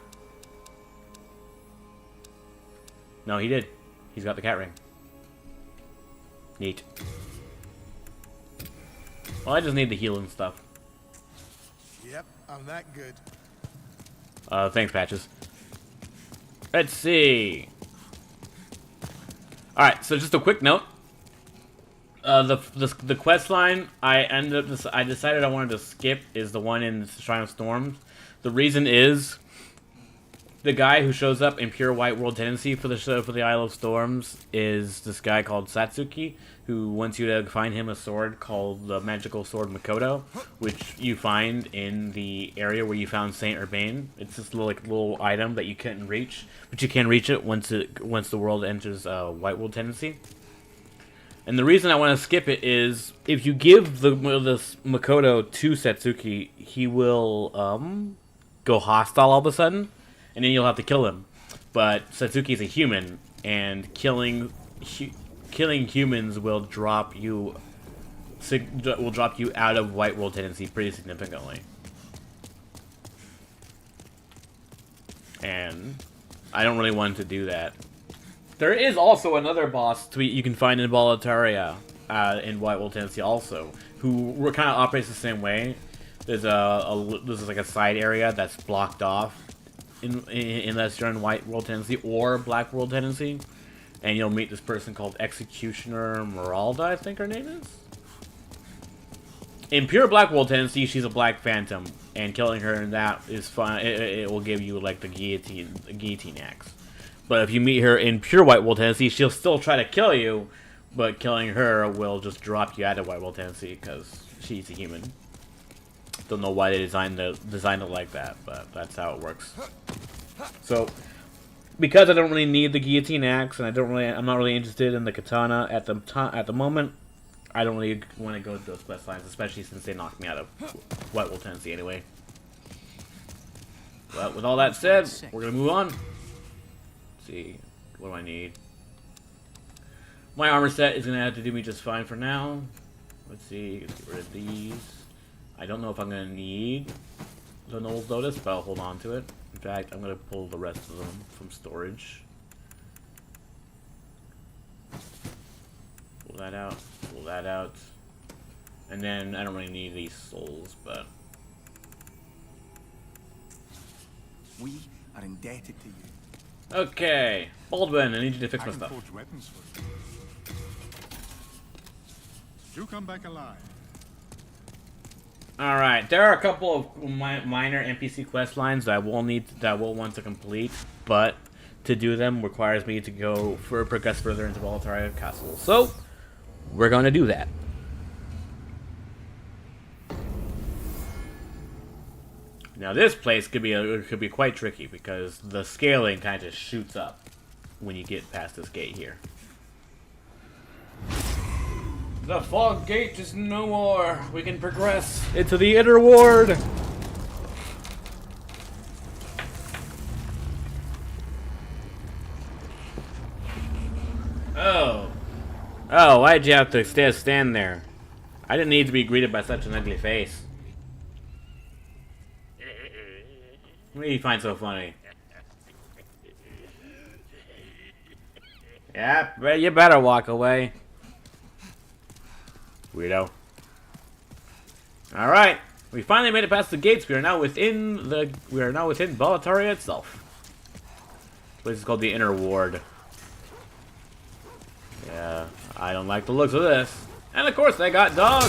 No, he did. He's got the cat ring. Neat. Well, I just need the healing stuff. Yep, I'm that good. Thanks, Patches. Let's see. Alright, so just a quick note. The quest line I decided I wanted to skip is the one in Shrine of Storms. The reason is the guy who shows up in Pure White World Tendency for the Isle of Storms is this guy called Satsuki, who wants you to find him a sword called the Magical Sword Makoto, which you find in the area where you found Saint Urbane. It's this little item that you couldn't reach, but you can reach it once the world enters White World Tendency. And the reason I want to skip it is if you give the Makoto to Satsuki, he will go hostile all of a sudden, and then you'll have to kill him. But Satsuki is a human, and killing humans will drop you out of White World Tendency pretty significantly. And I don't really want to do that. There is also another boss you can find in Boletaria in White World Tendency also, who kind of operates the same way. There's this is like a side area that's blocked off unless you're in White World Tendency or Black World Tendency, and you'll meet this person called Executioner Meralda, I think her name is. In pure Black World Tendency, she's a Black Phantom, and killing her in that is fun. It will give you like the guillotine axe. But if you meet her in pure White World Tendency, she'll still try to kill you, but killing her will just drop you out of White World Tendency because she's a human. Don't know why they designed it like that, but that's how it works. So, because I don't really need the guillotine axe, and I'm not really interested in the katana at the moment. I don't really want to go to those quest lines, especially since they knocked me out of White Wolf Tendency anyway. But with all that said, we're gonna move on. Let's see, what do I need? My armor set is gonna have to do me just fine for now. Let's see, get rid of these. I don't know if I'm gonna need the Noel's Lotus, but I'll hold on to it. In fact, I'm gonna pull the rest of them from storage. Pull that out, pull that out. And then I don't really need these souls, but We are indebted to you. okay. Baldwin, I need you to fix I my can stuff. forge weapons for you. You come back alive. Alright, there are a couple of minor NPC quest lines that I will want to complete, but to do them requires me to progress further into Volataria Castle. So, we're going to do that. Now this place could be quite tricky because the scaling kind of shoots up when you get past this gate here. The fog gate is no more. We can progress into the inner ward. Oh, why'd you have to stand there? I didn't need to be greeted by such an ugly face. What do you find so funny? Yeah, but you better walk away. Weirdo. Alright. We finally made it past the gates. We are now within Volataria itself. This place is called the Inner Ward. Yeah, I don't like the looks of this. And of course they got dogs.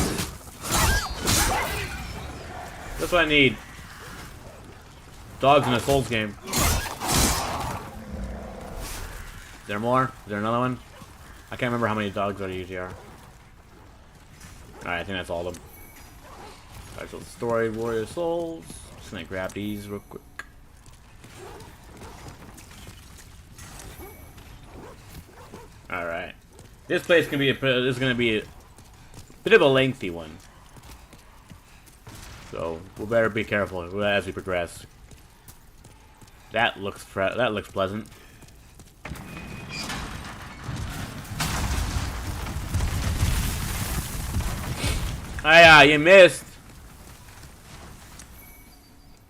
That's what I need. Dogs in a Souls game. Is there more? Is there another one? I can't remember how many dogs there usually are. Alright, I think that's all of them. Alright, so story warrior souls. Just gonna grab these real quick. Alright. This place can be is gonna be a bit of a lengthy one. So we better be careful as we progress. That looks pleasant. Ah, you missed.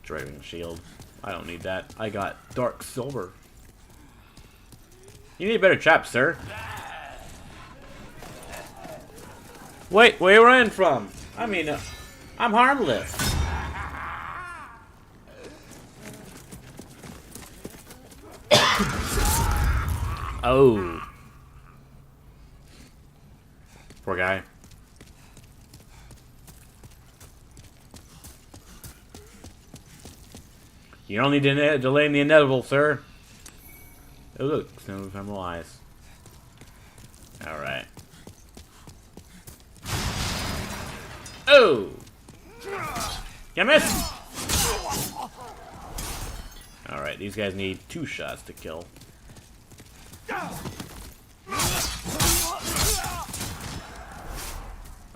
Dragon shield. I don't need that. I got dark silver. You need better traps, sir. Wait, where are you running from? I mean, I'm harmless. Oh. Poor guy. You don't need to delay the inevitable, sir. Oh, look, some ephemeral eyes. Alright. Oh! You missed! Alright, these guys need 2 shots to kill.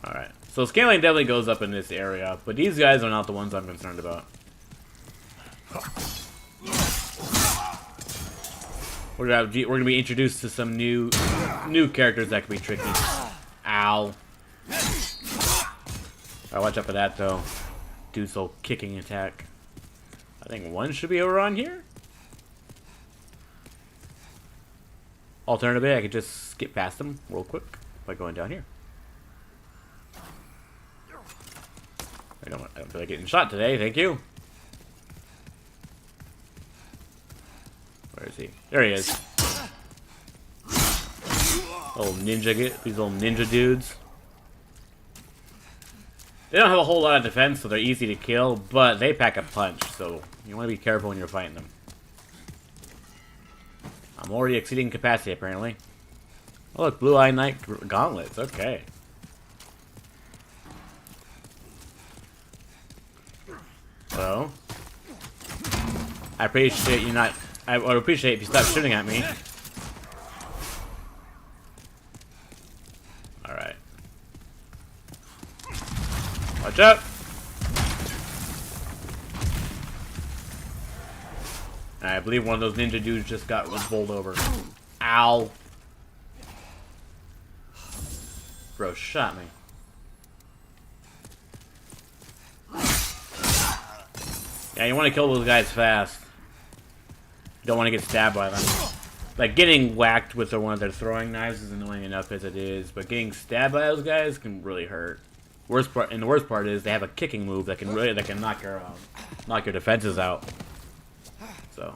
Alright, so scaling definitely goes up in this area, but these guys are not the ones I'm concerned about. We're gonna be introduced to some new characters that can be tricky. Ow. Alright, watch out for that though. Dude's little kicking attack. I think one should be over on here. Alternatively, I could just skip past them real quick by going down here. I don't feel like getting shot today, thank you. Where is he? There he is. These little ninja dudes. They don't have a whole lot of defense, so they're easy to kill, but they pack a punch, so you want to be careful when you're fighting them. I'm already exceeding capacity, apparently. Oh, look, Blue Eye Knight gauntlets. Okay. Well, I appreciate you not. I would appreciate if you stop shooting at me. All right. Watch out! I believe one of those ninja dudes just got bowled over. Ow! Bro shot me. Yeah, you want to kill those guys fast. You don't want to get stabbed by them. Like, getting whacked with one of their throwing knives is annoying enough as it is, but getting stabbed by those guys can really hurt. The worst part is they have a kicking move that can knock your defenses out. So,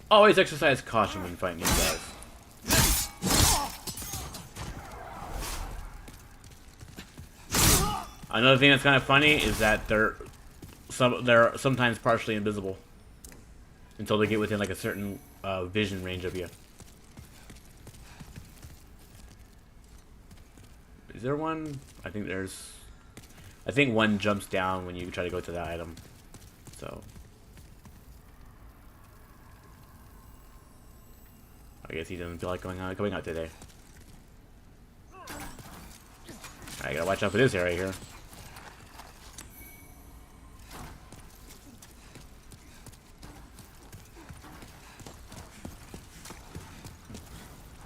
always exercise caution when fighting these guys. Another thing that's kind of funny is that they're sometimes partially invisible until they get within like a certain vision range of you. Is there one? I think one jumps down when you try to go to that item. So I guess he doesn't feel like coming out today. I gotta watch out for this area here.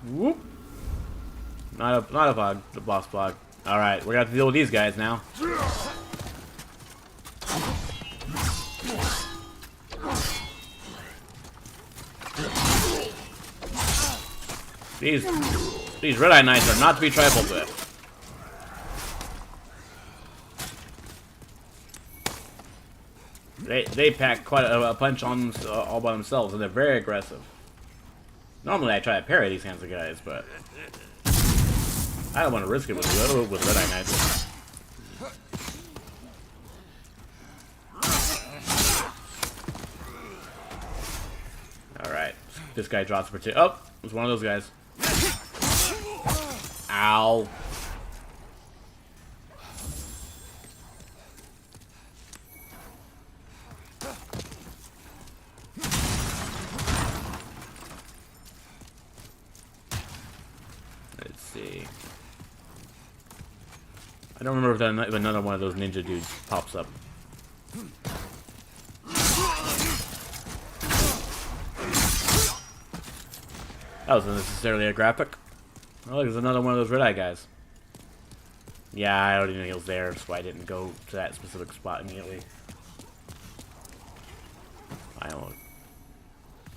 Whoop! Not a bug, the boss bug. All right, we're gonna have to deal with these guys now. These red-eye knights are not to be trifled with. They pack quite a punch on all by themselves, and they're very aggressive. Normally, I try to parry these kinds of guys, but I don't want to risk it with red-eye knights. All right, this guy drops for two. Oh, it was one of those guys. Ow. Let's see. I don't remember if another one of those ninja dudes pops up. That wasn't necessarily a graphic. Oh, there's another one of those red-eye guys. Yeah, I already knew he was there, so I didn't go to that specific spot immediately.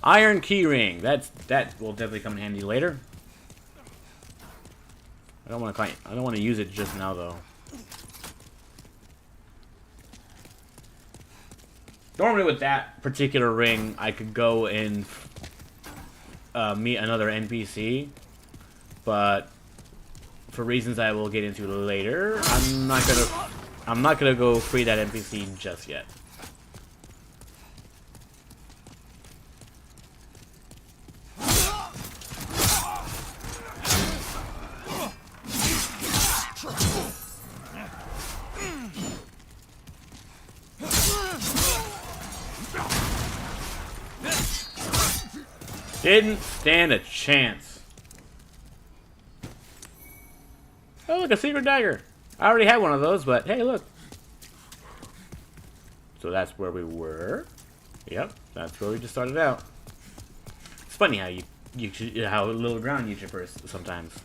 Iron keyring. That will definitely come in handy later. I don't want to use it just now though. Normally with that particular ring, I could go and meet another NPC, but for reasons I will get into later, I'm not gonna go free that NPC just yet. Didn't stand a chance. Oh, look, a secret dagger. I already had one of those, but hey, look. So that's where we were. Yep, that's where we just started out. It's funny how how little ground you traverse sometimes.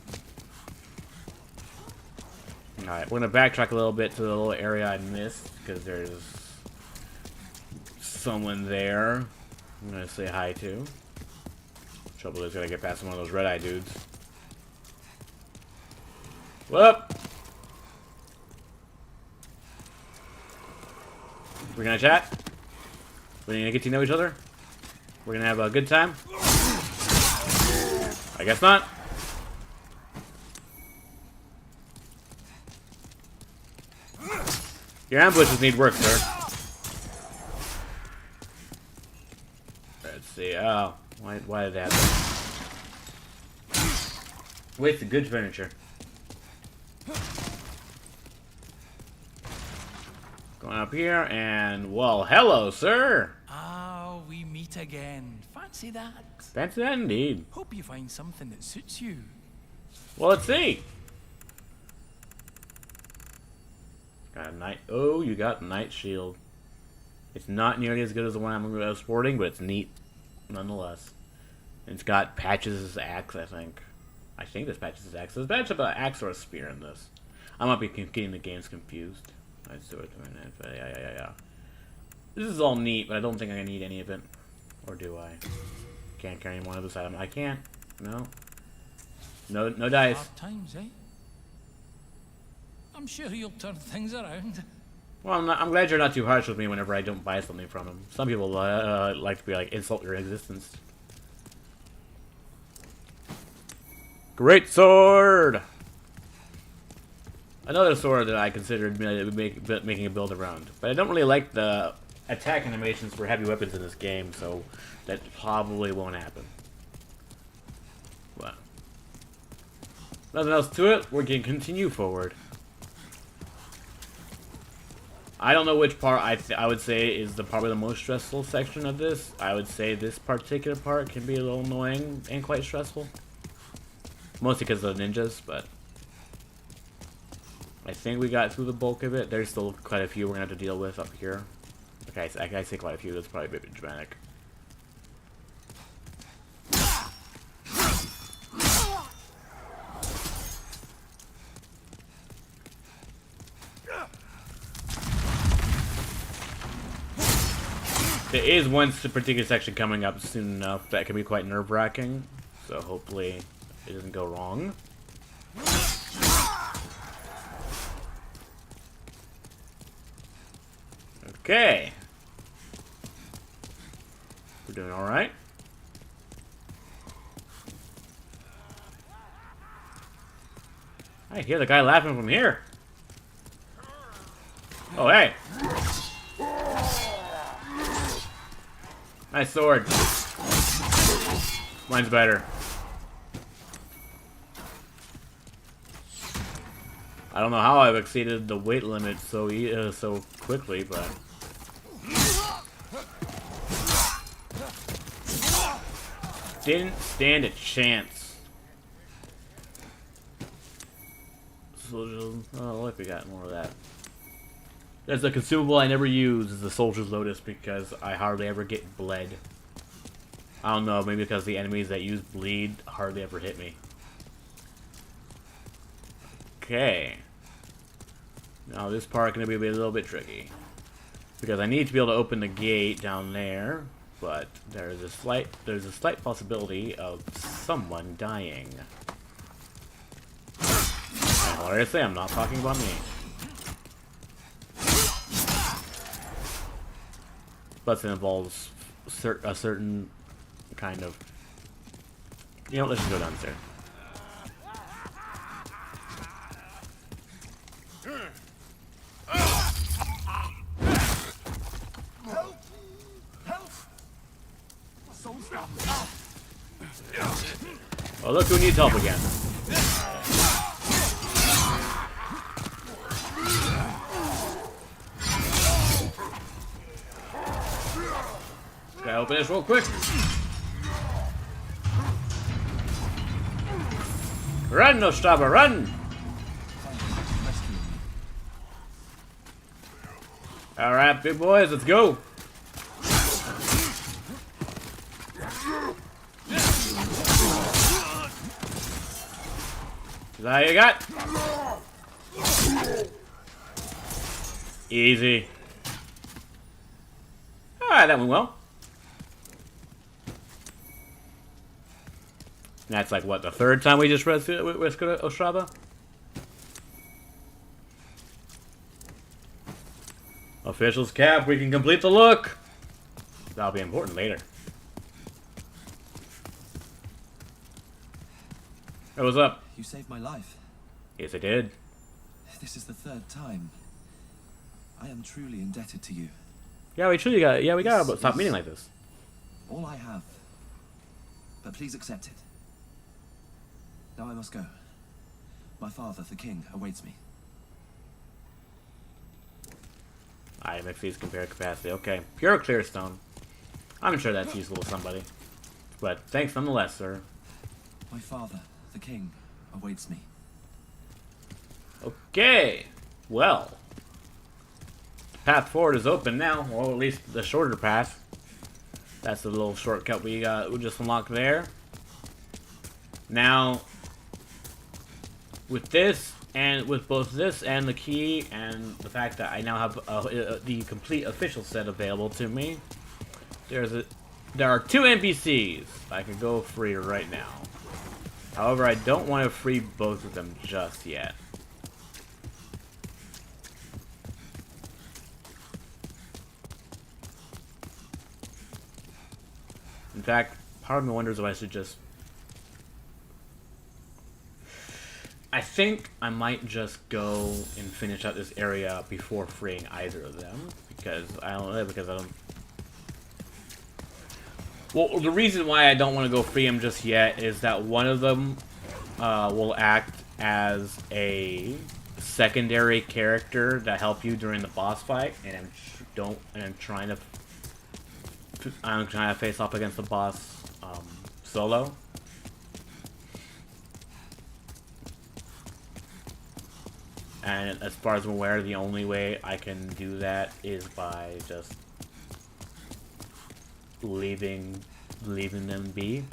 All right, we're gonna backtrack a little bit to the little area I missed because there's someone there I'm gonna say hi to. Trouble is, gotta get past one of those red-eye dudes. Whoop! We're gonna chat. We're gonna get to know each other. We're gonna have a good time. I guess not. Your ambushes need work, sir. Let's see. Oh, why did that happen? Wasted good furniture. Going up here, and well, hello, sir. Ah, we meet again. Fancy that. Fancy that indeed. Hope you find something that suits you. Well, let's see. Got a night. Oh, you got Night Shield. It's not nearly as good as the one I'm sporting, but it's neat nonetheless. And it's got Patches' axe, I think. I think this Patches' axe. There's a patch about axe or a spear in this. I might be getting the games confused. Let's do it. Yeah. This is all neat, but I don't think I'm gonna need any of it. Or do I? Can't carry one of this item. I can't. No. No dice. Hard times, eh? I'm sure you'll turn things around. Well, I'm glad you're not too harsh with me whenever I don't buy something from him. Some people like to be like, insult your existence. Great sword! Another sword that I considered making a build around. But I don't really like the attack animations for heavy weapons in this game, so that probably won't happen. But nothing else to it, we can continue forward. I don't know which part I would say is probably the most stressful section of this. I would say this particular part can be a little annoying and quite stressful. Mostly because of the ninjas, but I think we got through the bulk of it. There's still quite a few we're going to have to deal with up here. Okay, I say quite a few. That's probably a bit dramatic. There is one particular section coming up soon enough that can be quite nerve-wracking, so hopefully it doesn't go wrong. Okay. We're doing alright. I hear the guy laughing from here. Oh, hey. Nice sword. Mine's better. I don't know how I've exceeded the weight limit so quickly, but didn't stand a chance. Oh, look, we got more of that. That's a consumable I never use, is the Soldier's Lotus, because I hardly ever get bled. I don't know, maybe because the enemies that use bleed hardly ever hit me. Okay. Now this part is going to be a little bit tricky. Because I need to be able to open the gate down there, but there's a slight possibility of someone dying. And honestly, I'm not talking about me. Plus it involves a certain kind of... You know, let's just go downstairs. Oh, look who needs help again. Gotta open this real quick. Run, Nostaba, run! Alright, big boys, let's go! Is that all you got? Easy. Alright, that went well. That's like, what, the third time we just rescued Ostrava? A Officials cap, we can complete the look. That'll be important later. Hey, what's up? You saved my life. Yes, I did. This is the third time. I am truly indebted to you. Yeah, we truly got. Yeah, we got to stop meeting like this. All I have. But please accept it. Now I must go. My father, the king, awaits me. Item fees compare capacity. Okay, pure clear stone. I'm sure that's useful to somebody. But thanks nonetheless, sir. My father, the king, awaits me. Okay, well, the path forward is open now, or at least the shorter path. That's the little shortcut we just unlocked there. Now, with this, and with both this and the key, and the fact that I now have the complete official set available to me, there are 2 NPCs I can go free right now. However, I don't want to free both of them just yet. In fact, part of me wonders if I should just... I think I might just go and finish out this area before freeing either of them. Because I don't... Well, the reason why I don't want to go free them just yet is that one of them will act as a secondary character that help you during the boss fight, and I'm trying to face off against the boss solo. And as far as I'm aware, the only way I can do that is by just leaving them be.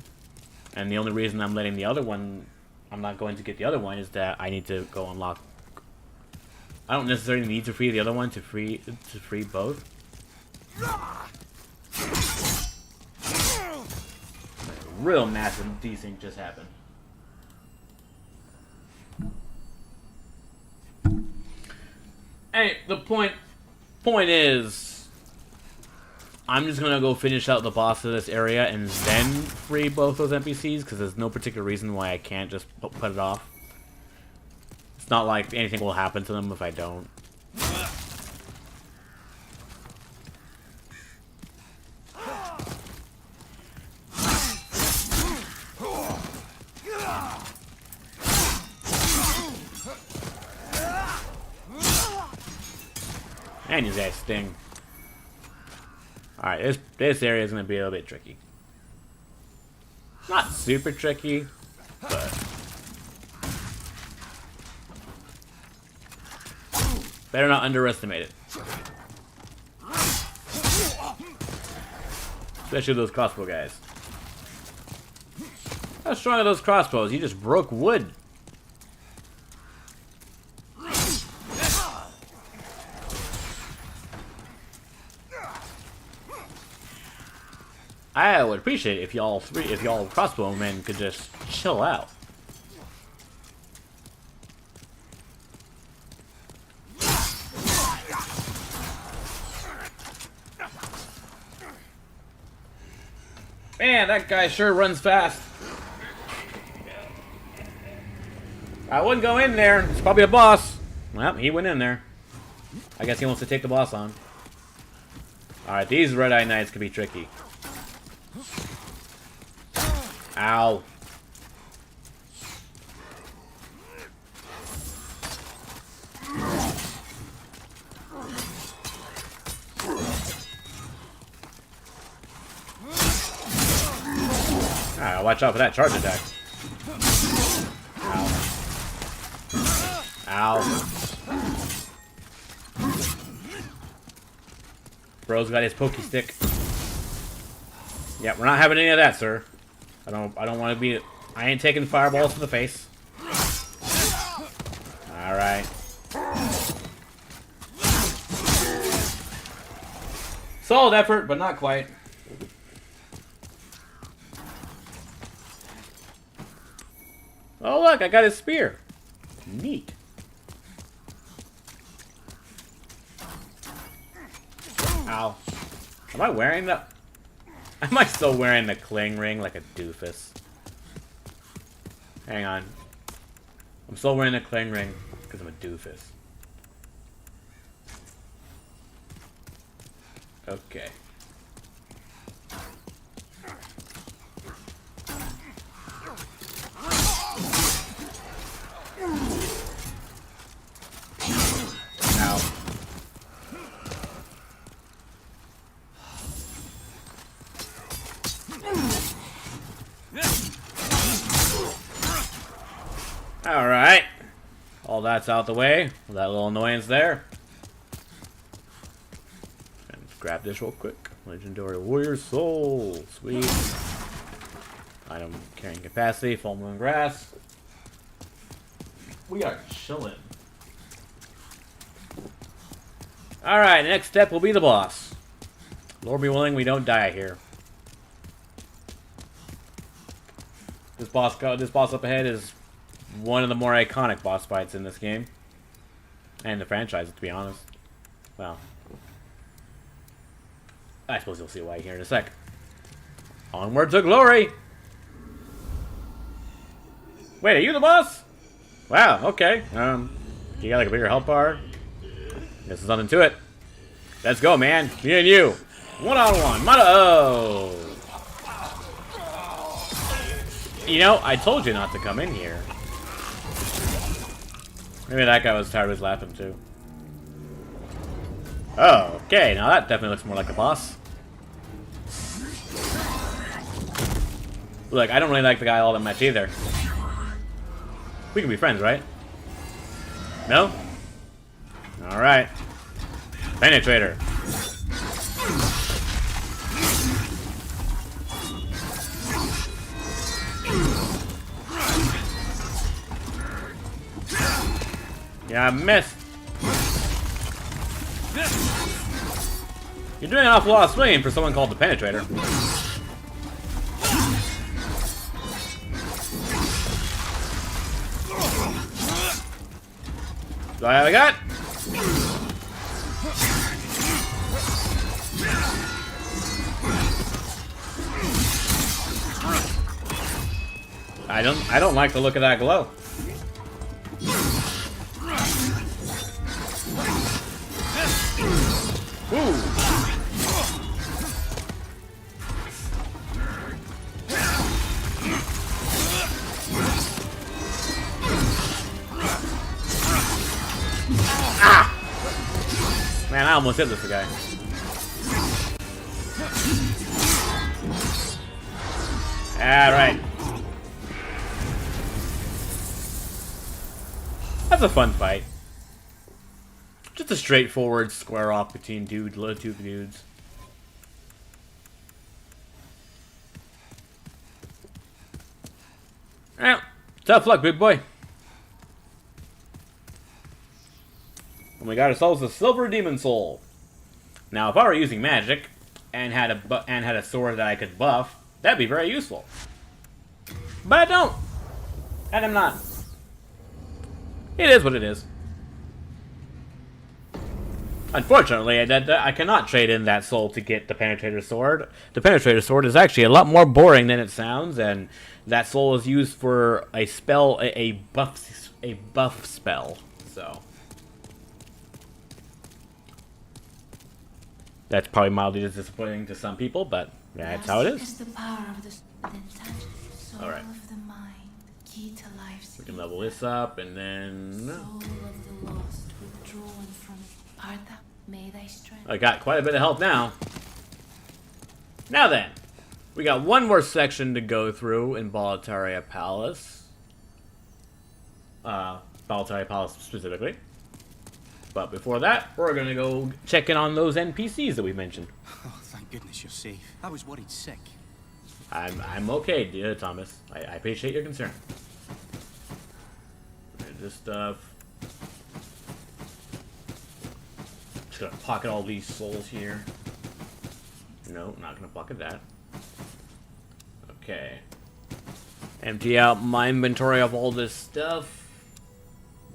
And the only reason I'm letting the other one, I'm not going to get the other one, is that I need to go unlock. I don't necessarily need to free the other one to free both. Real massive desync just happened. Hey, the point is, I'm just gonna go finish out the boss of this area and then free both those NPCs, because there's no particular reason why I can't just put it off. It's not like anything will happen to them if I don't. And you guys sting. Alright, this area is going to be a little bit tricky. Not super tricky, but... better not underestimate it. Especially those crossbow guys. How strong are those crossbows? You just broke wood. I would appreciate it if y'all crossbow men could just chill out. Man, that guy sure runs fast. I wouldn't go in there. It's probably a boss. Well, he went in there. I guess he wants to take the boss on. Alright, these red-eye knights could be tricky. Ow. Alright, watch out for that charge attack. Ow. Ow. Bro's got his pokey stick. Yeah, we're not having any of that, sir. I don't want to be... I ain't taking fireballs to the face. Alright. Solid effort, but not quite. Oh, look, I got his spear. Neat. Ow. Am I wearing the... Am I still wearing the cling ring like a doofus? Hang on. I'm still wearing the cling ring because I'm a doofus. Okay. Ow. Alright. All that's out the way. That little annoyance there. And grab this real quick. Legendary Warrior Soul. Sweet. Item carrying capacity. Full moon grass. We are chilling. Alright, next step will be the boss. Lord be willing, we don't die here. This boss up ahead is one of the more iconic boss fights in this game. And the franchise, to be honest. Well, I suppose you'll see why here in a sec. Onward to glory! Wait, are you the boss? Wow, okay. You got like a bigger health bar? Guess there's nothing to it. Let's go, man. Me and you. One-on-one. Oh! You know, I told you not to come in here. Maybe that guy was tired of his laughing too. Oh, okay. Now that definitely looks more like a boss. Look, I don't really like the guy all that much either. We can be friends, right? No? Alright. Penetrator. Yeah, I missed. You're doing an awful lot of swinging for someone called the Penetrator. Do I have a gun? I don't like the look of that glow. Ooh. Ah! Man, I almost hit this guy. Alright. That's a fun fight. Just a straightforward square off between two dudes. Well, tough luck, big boy. And we got ourselves a silver demon soul. Now, if I were using magic and had a sword that I could buff, that'd be very useful. But I don't, and I'm not. It is what it is. Unfortunately, I cannot trade in that soul to get the Penetrator Sword. The Penetrator Sword is actually a lot more boring than it sounds, and that soul is used for a spell, a buff spell. So that's probably mildly disappointing to some people, but that's how it is. The power of the soul All right. of the mind, key to life's We can level this up, and then soul of the lost withdrawn from Artha. May thy strength. I got quite a bit of health now. Now then, we got one more section to go through in Boletaria Palace. Boletaria Palace specifically. But before that, we're gonna go check in on those NPCs that we mentioned. Oh, thank goodness you're safe. I was worried sick. I'm okay, dear Thomas. I appreciate your concern. There's this stuff. Just gonna pocket all these souls here. No, not gonna pocket that. Okay. Empty out my inventory of all this stuff.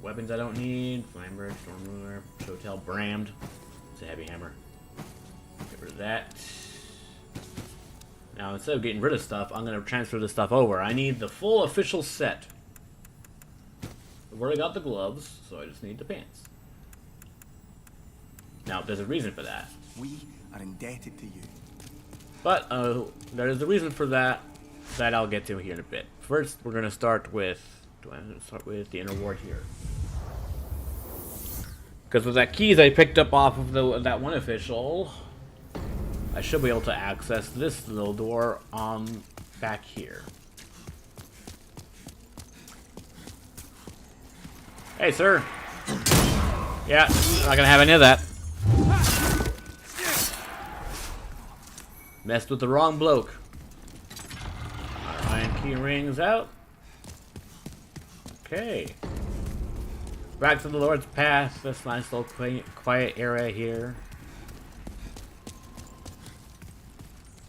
Weapons I don't need. Flamberg, Storm Ruler, Shotel, Brammed. It's a heavy hammer. Get rid of that. Now, instead of getting rid of stuff, I'm going to transfer this stuff over. I need the full official set. I've already got the gloves, so I just need the pants. Now, there's a reason for that. We are indebted to you. But, there is a reason for that I'll get to here in a bit. First, we're going to start with... Do I want to start with the inner ward here? Because with that keys I picked up off of that one official, I should be able to access this little door on back here. Hey, sir. Yeah, not gonna have any of that. Messed with the wrong bloke. Iron key rings out. Okay. Back to the Lord's Path. This nice little quiet area here.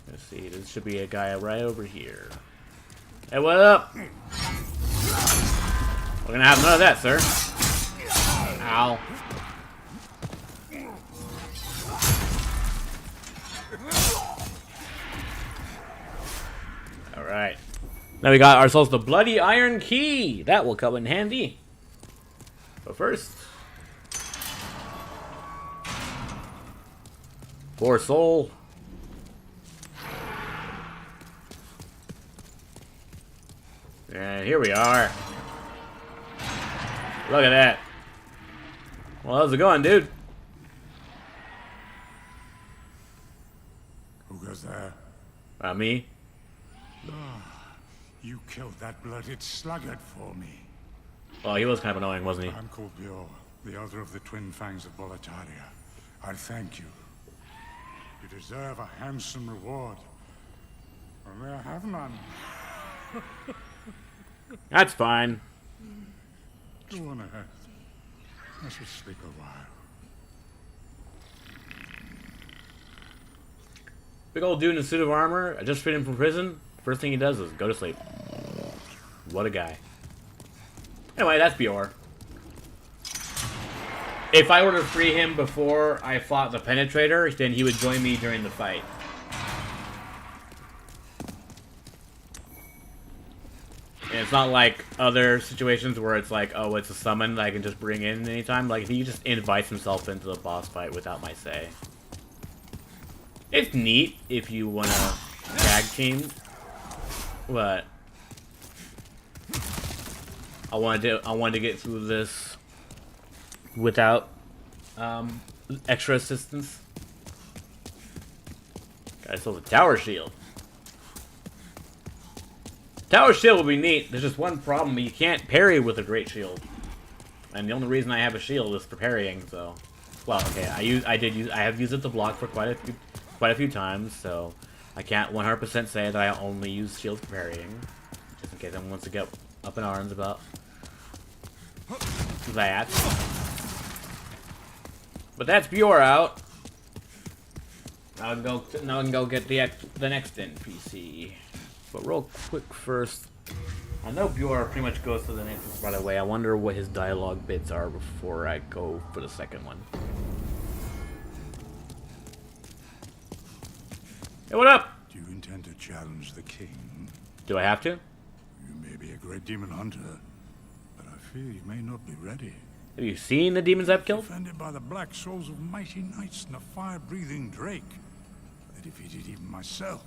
Let's see. There should be a guy right over here. Hey, what up? We're gonna have none of that, sir. Ow. Alright. Now we got ourselves the Bloody Iron Key. That will come in handy. But first... Poor soul. And here we are. Look at that. Well, how's it going, dude? Who goes there? Me? You killed that blooded sluggard for me. Oh, he was kind of annoying, wasn't he? I'm called Bjor, the other of the twin fangs of Boletaria. I thank you. You deserve a handsome reward. Only I have none. That's fine. Go on ahead. I shall sleep a while. Big old dude in a suit of armor. I just freed him from prison. First thing he does is go to sleep. What a guy. Anyway, that's Bjor. If I were to free him before I fought the Penetrator, then he would join me during the fight. And it's not like other situations where it's like, oh, it's a summon that I can just bring in anytime. Like, he just invites himself into the boss fight without my say. It's neat if you want to tag team, but I wanted to get through this without extra assistance. Got still the tower shield. Tower shield would be neat. There's just one problem: you can't parry with a great shield, and the only reason I have a shield is for parrying. So, well, okay, I have used it to block for quite a few times, so I can't 100% say that I only use shield for parrying, just in case anyone wants to get up in arms about that. But that's Bjor out. Now I can go get the next NPC. But real quick first, I know Bjor pretty much goes to the next right away. I wonder what his dialogue bits are before I go for the second one. Hey, what up? Do you intend to challenge the king? Do I have to? You may be a great demon hunter, but I fear you may not be ready. Have you seen the demons I've killed? Defended by the black souls of mighty knights and a fire-breathing drake. I defeated even myself.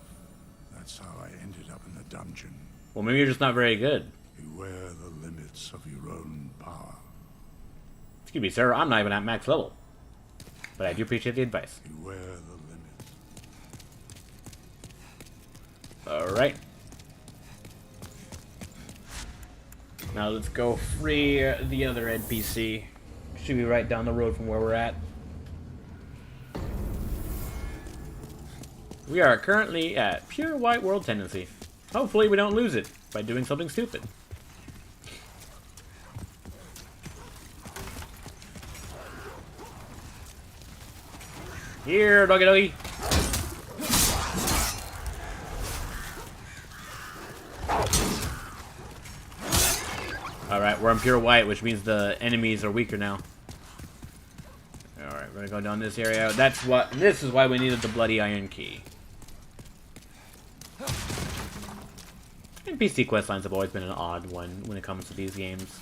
That's how I ended up in the dungeon. Well, maybe you're just not very good. Beware the limits of your own power. Excuse me, sir. I'm not even at max level. But I do appreciate the advice. Beware the limits. Alright. Now let's go free the other NPC. Should be right down the road from where we're at. We are currently at pure white world tendency. Hopefully we don't lose it by doing something stupid. Here, doggy doggy. Alright, we're on pure white, which means the enemies are weaker now. Alright, Alright, we're gonna go down this area. This is why we needed the bloody iron key. NPC questlines have always been an odd one when it comes to these games.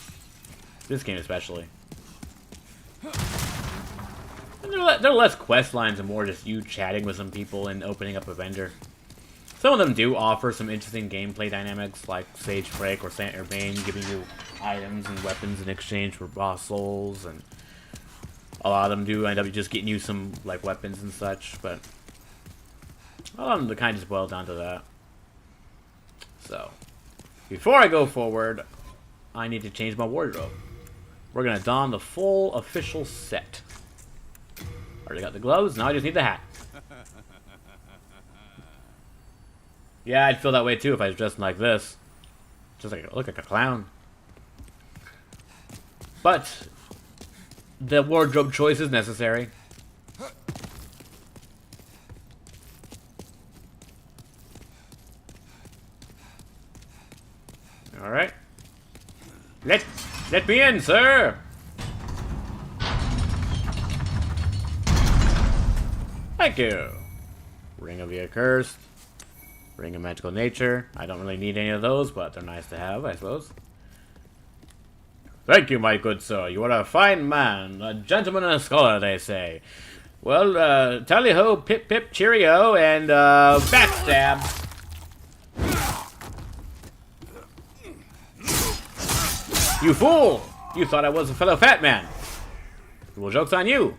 This game especially. And they're less questlines and more just you chatting with some people and opening up a vendor. Some of them do offer some interesting gameplay dynamics, like Sage Break or Saint Urbane giving you items and weapons in exchange for boss souls, and a lot of them do end up just getting you some like weapons and such, but a lot of them kind of just boil down to that. So, before I go forward, I need to change my wardrobe. We're gonna don the full official set. Already got the gloves, now I just need the hat. Yeah, I'd feel that way too if I was dressed like this. Just like look like a clown. But the wardrobe choice is necessary. All right. Let me in, sir. Thank you. Ring of the Accursed. Ring of Magical Nature. I don't really need any of those, but they're nice to have, I suppose. Thank you, my good sir. You are a fine man. A gentleman and a scholar, they say. Well, tally-ho, pip-pip, cheerio, and, backstab. You fool! You thought I was a fellow fat man. Well, joke's on you.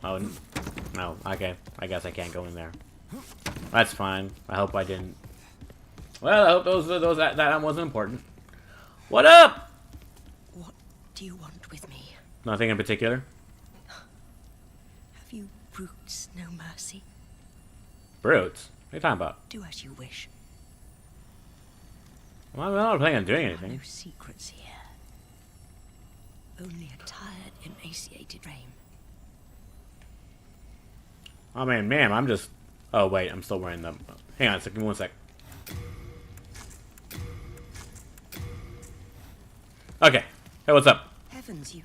Oh, no, okay. I guess I can't go in there. That's fine. I hope I didn't. Well, I hope that wasn't important. What up? What do you want with me? Nothing in particular. Have you brutes no mercy? Brutes? What are you talking about? Do as you wish. Well, I'm not planning on doing There are anything. no secrets here. Only a tired, emaciated Rame. I mean, ma'am, I'm just... Oh, wait, I'm still wearing them. Hang on a second, 1 sec. Okay. Hey, what's up? Heavens, you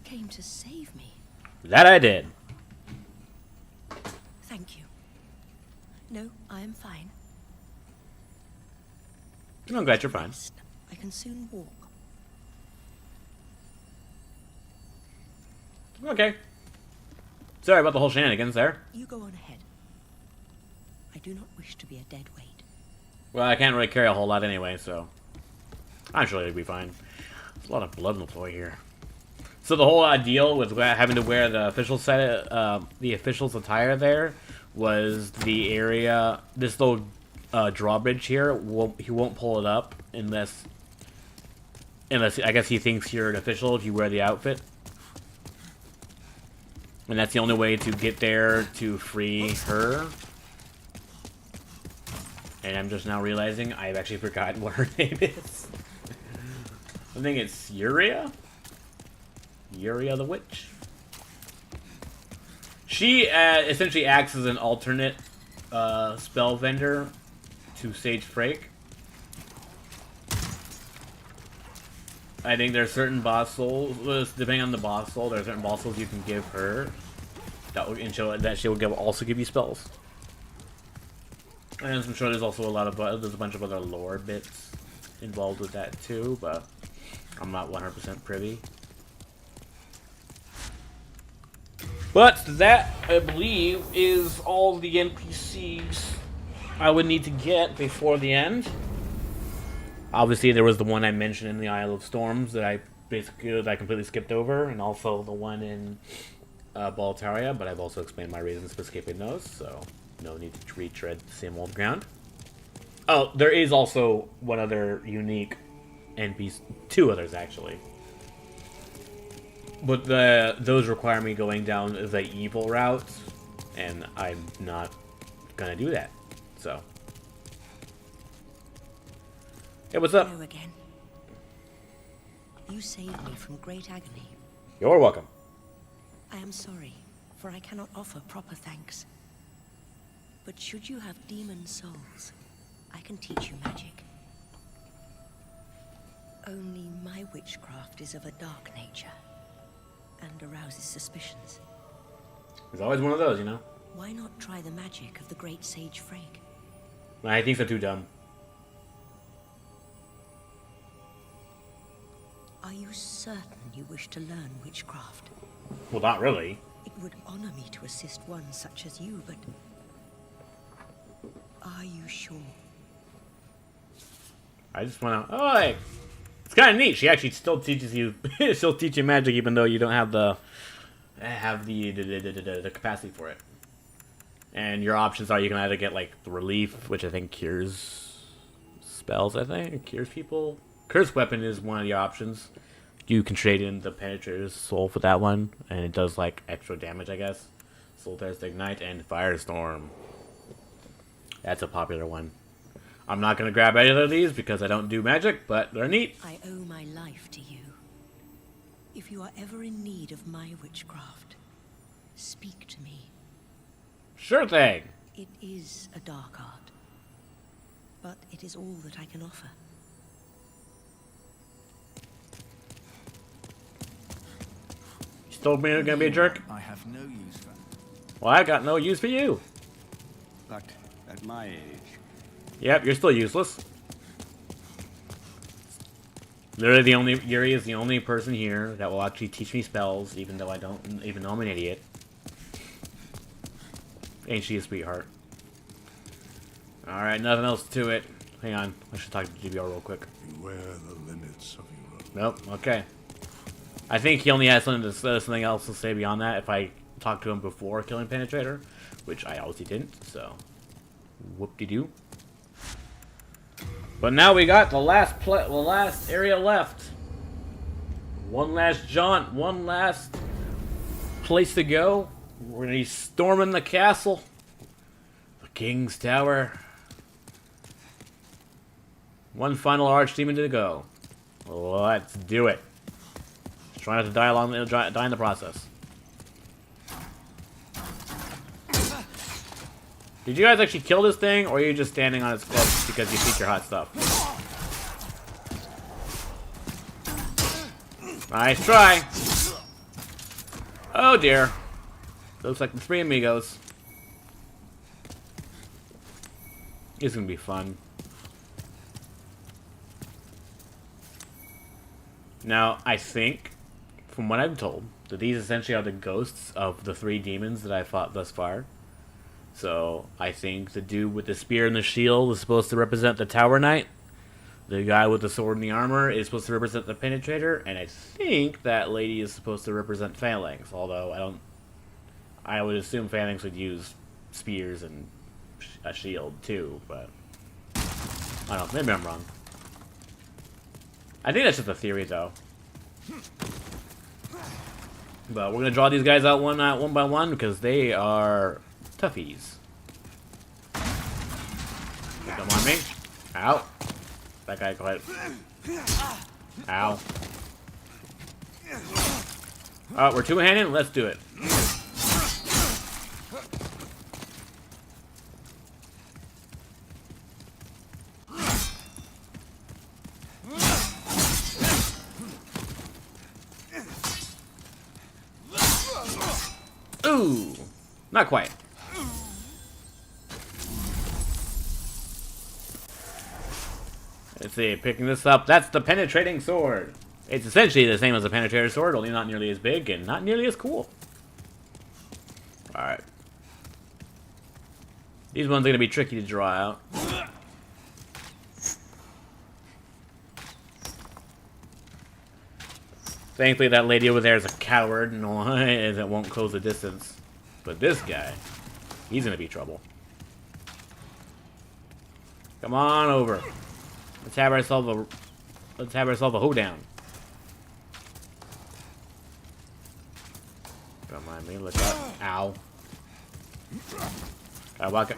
came to save me. That I did. Thank you. No, I am fine. I'm glad you're fine. I can soon walk. Okay. Sorry about the whole shenanigans there. You go on ahead. I do not wish to be a dead weight. Well, I can't really carry a whole lot anyway, so... I'm sure it'll be fine. There's a lot of blood on the floor here. So the whole deal with having to wear the official set, the official's attire there, was the area, this little drawbridge here, he won't pull it up unless I guess he thinks you're an official if you wear the outfit. And that's the only way to get there to free her. And I'm just now realizing I've actually forgotten what her name is. I think it's Yuria? Yuria the Witch? She essentially acts as an alternate spell vendor to Sage Frake. I think there's certain boss souls, depending on the boss soul, there are certain boss souls you can give her that she will also give you spells. And I'm sure there's also there's a bunch of other lore bits involved with that too, but I'm not 100% privy. But that, I believe, is all the NPCs I would need to get before the end. Obviously, there was the one I mentioned in the Isle of Storms that I completely skipped over, and also the one in Boletaria, but I've also explained my reasons for skipping those, so no need to retread the same old ground. Oh, there is also one other unique NPC, 2 others actually. But those require me going down the evil route, and I'm not gonna do that, so. Hey, what's up? Hello again. You saved me from great agony. You're welcome. I am sorry, for I cannot offer proper thanks. But should you have demon souls, I can teach you magic. Only my witchcraft is of a dark nature and arouses suspicions. There's always one of those, you know? Why not try the magic of the great sage Frigg? I think they're too dumb. Are you certain you wish to learn witchcraft? Well, not really. It would honor me to assist one such as you, but... Are you sure? I just want to... Oh, hey. It's kind of neat. She actually still teaches you... still teach you magic even though you don't have the... the capacity for it. And your options are you can either get, like, the relief, which I think cures spells, I think. It cures people. Curse weapon is one of the options. You can trade in the Penetrator's Soul for that one, and it does, like, extra damage, I guess. Soul Test Ignite and Firestorm. That's a popular one. I'm not going to grab any of these because I don't do magic, but they're neat. I owe my life to you. If you are ever in need of my witchcraft, speak to me. Sure thing. It is a dark art, but it is all that I can offer. You told me you're going to be a jerk? I have no use for it. Well, I got no use for you. But at my age, Yep, you're still useless. Literally, Yuri is the only person here that will actually teach me spells, even though I'm an idiot. Ain't she a sweetheart? Alright, nothing else to it. Hang on, I should talk to GBR real quick. Beware the limits of your own. Nope, okay. I think he only has something else to say beyond that if I talk to him before killing Penetrator, which I obviously didn't, so... Whoop-de-doo. But now we got the last area left. One last jaunt, one last place to go. We're gonna be storming the castle. The King's Tower. One final archdemon to go. Let's do it. Just try not to die in the process. Did you guys actually kill this thing, or are you just standing on its clubs because you think you're hot stuff? Nice try. Oh dear. Looks like the three amigos. This is gonna be fun. Now, I think, from what I'm told, that these essentially are the ghosts of the three demons that I fought thus far. So, I think the dude with the spear and the shield is supposed to represent the Tower Knight. The guy with the sword and the armor is supposed to represent the Penetrator. And I think that lady is supposed to represent Phalanx. Although, I would assume Phalanx would use spears and a shield too. But, I don't know. Maybe I'm wrong. I think that's just a theory though. But we're going to draw these guys out one by one because they are... toughies. Come on me. Ow. That guy go ahead. Ow. We're two-handed? Let's do it. Ooh. Not quite. Let's see, picking this up. That's the Penetrating Sword. It's essentially the same as the Penetrator Sword, only not nearly as big and not nearly as cool. Alright. These ones are going to be tricky to draw out. Thankfully, that lady over there is a coward and it won't close the distance. But this guy, he's going to be trouble. Come on over. Let's have ourselves a hoedown. Don't mind me. Look up. Ow. Gotta walk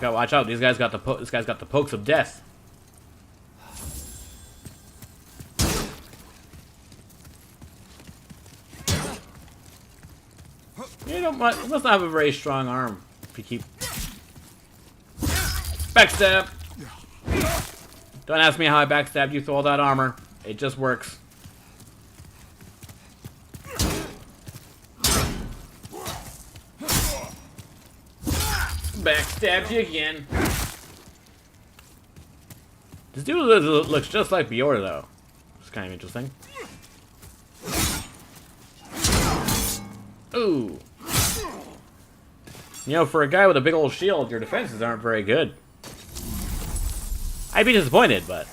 out. Watch out. These guys got this guy's got the pokes of death. You must not have a very strong arm if you keep backstab. Don't ask me how I backstabbed you through all that armor. It just works. Backstabbed you again. This dude looks just like Bjorn, though. It's kind of interesting. Ooh. You know, for a guy with a big old shield, your defenses aren't very good. I'd be disappointed, but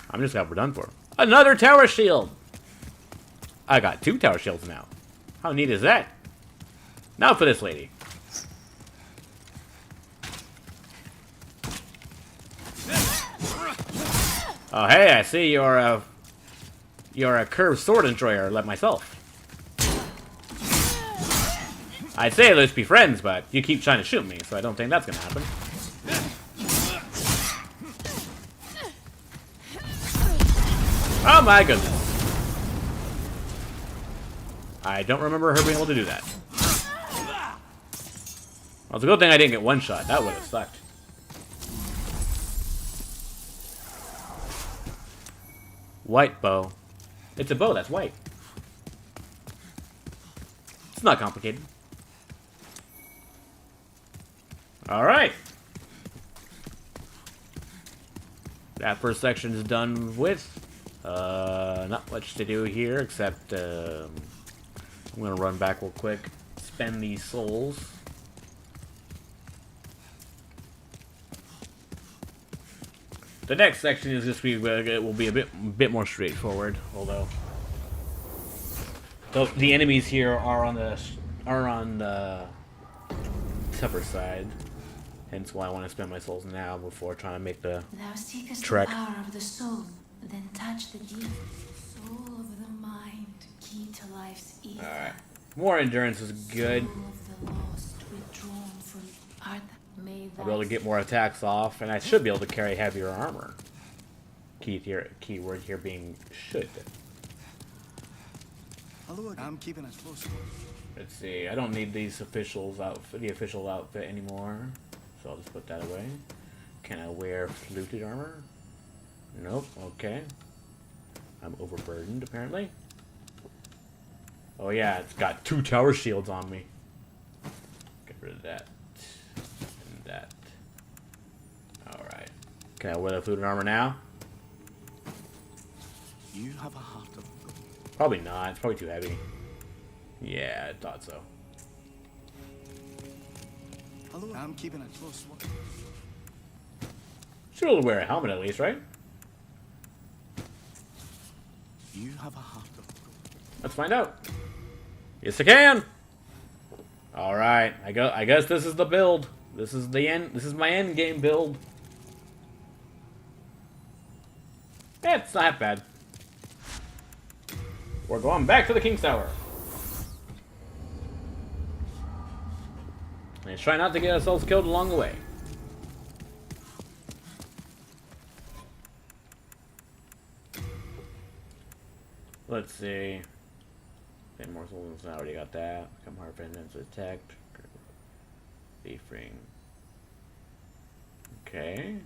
I'm just glad we're done for. Another tower shield! I got 2 tower shields now. How neat is that? Now for this lady. Oh, hey, I see you're a curved sword enjoyer like myself. I'd say let's be friends, but you keep trying to shoot me, so I don't think that's gonna happen. Oh my goodness. I don't remember her being able to do that. Well, it's a good thing I didn't get one shot. That would have sucked. White bow. It's a bow that's white. It's not complicated. Alright. That first section is done with. Not much to do here, except I'm gonna run back real quick. Spend these souls. The next section is just it will be a bit more straightforward, although the enemies here are on the tougher side. Hence why I want to spend my souls now before trying to make the Thou seekest trek. the power of the soul, then touch the deep. Soul of the mind, key to life's ether. Alright. More endurance is good. Soul of the lost, withdrawn from art. May I'll be able to get more attacks off, and I should be able to carry heavier armor. Keyword here being should. Hello, I'm keeping it close. Let's see. I don't need the official outfit anymore, so I'll just put that away. Can I wear fluted armor? Nope. Okay. I'm overburdened apparently. Oh yeah, it's got 2 tower shields on me. Get rid of that. And that. Alright. Can I wear the fluted armor now? You have a heart of gold. Probably not. It's probably too heavy. Yeah, I thought so. Hello, I'm keeping it close. Should be able to wear a helmet at least, right? You have a heart of gold. Let's find out. Yes, I can. All right. I guess this is the build. This is the end. This is my end game build. Yeah, it's not bad. We're going back to the King's Tower. Let's try not to get ourselves killed along the way. Let's see. 10 more souls. I already got that. Come hard vengeance detect. Thief ring. Okay.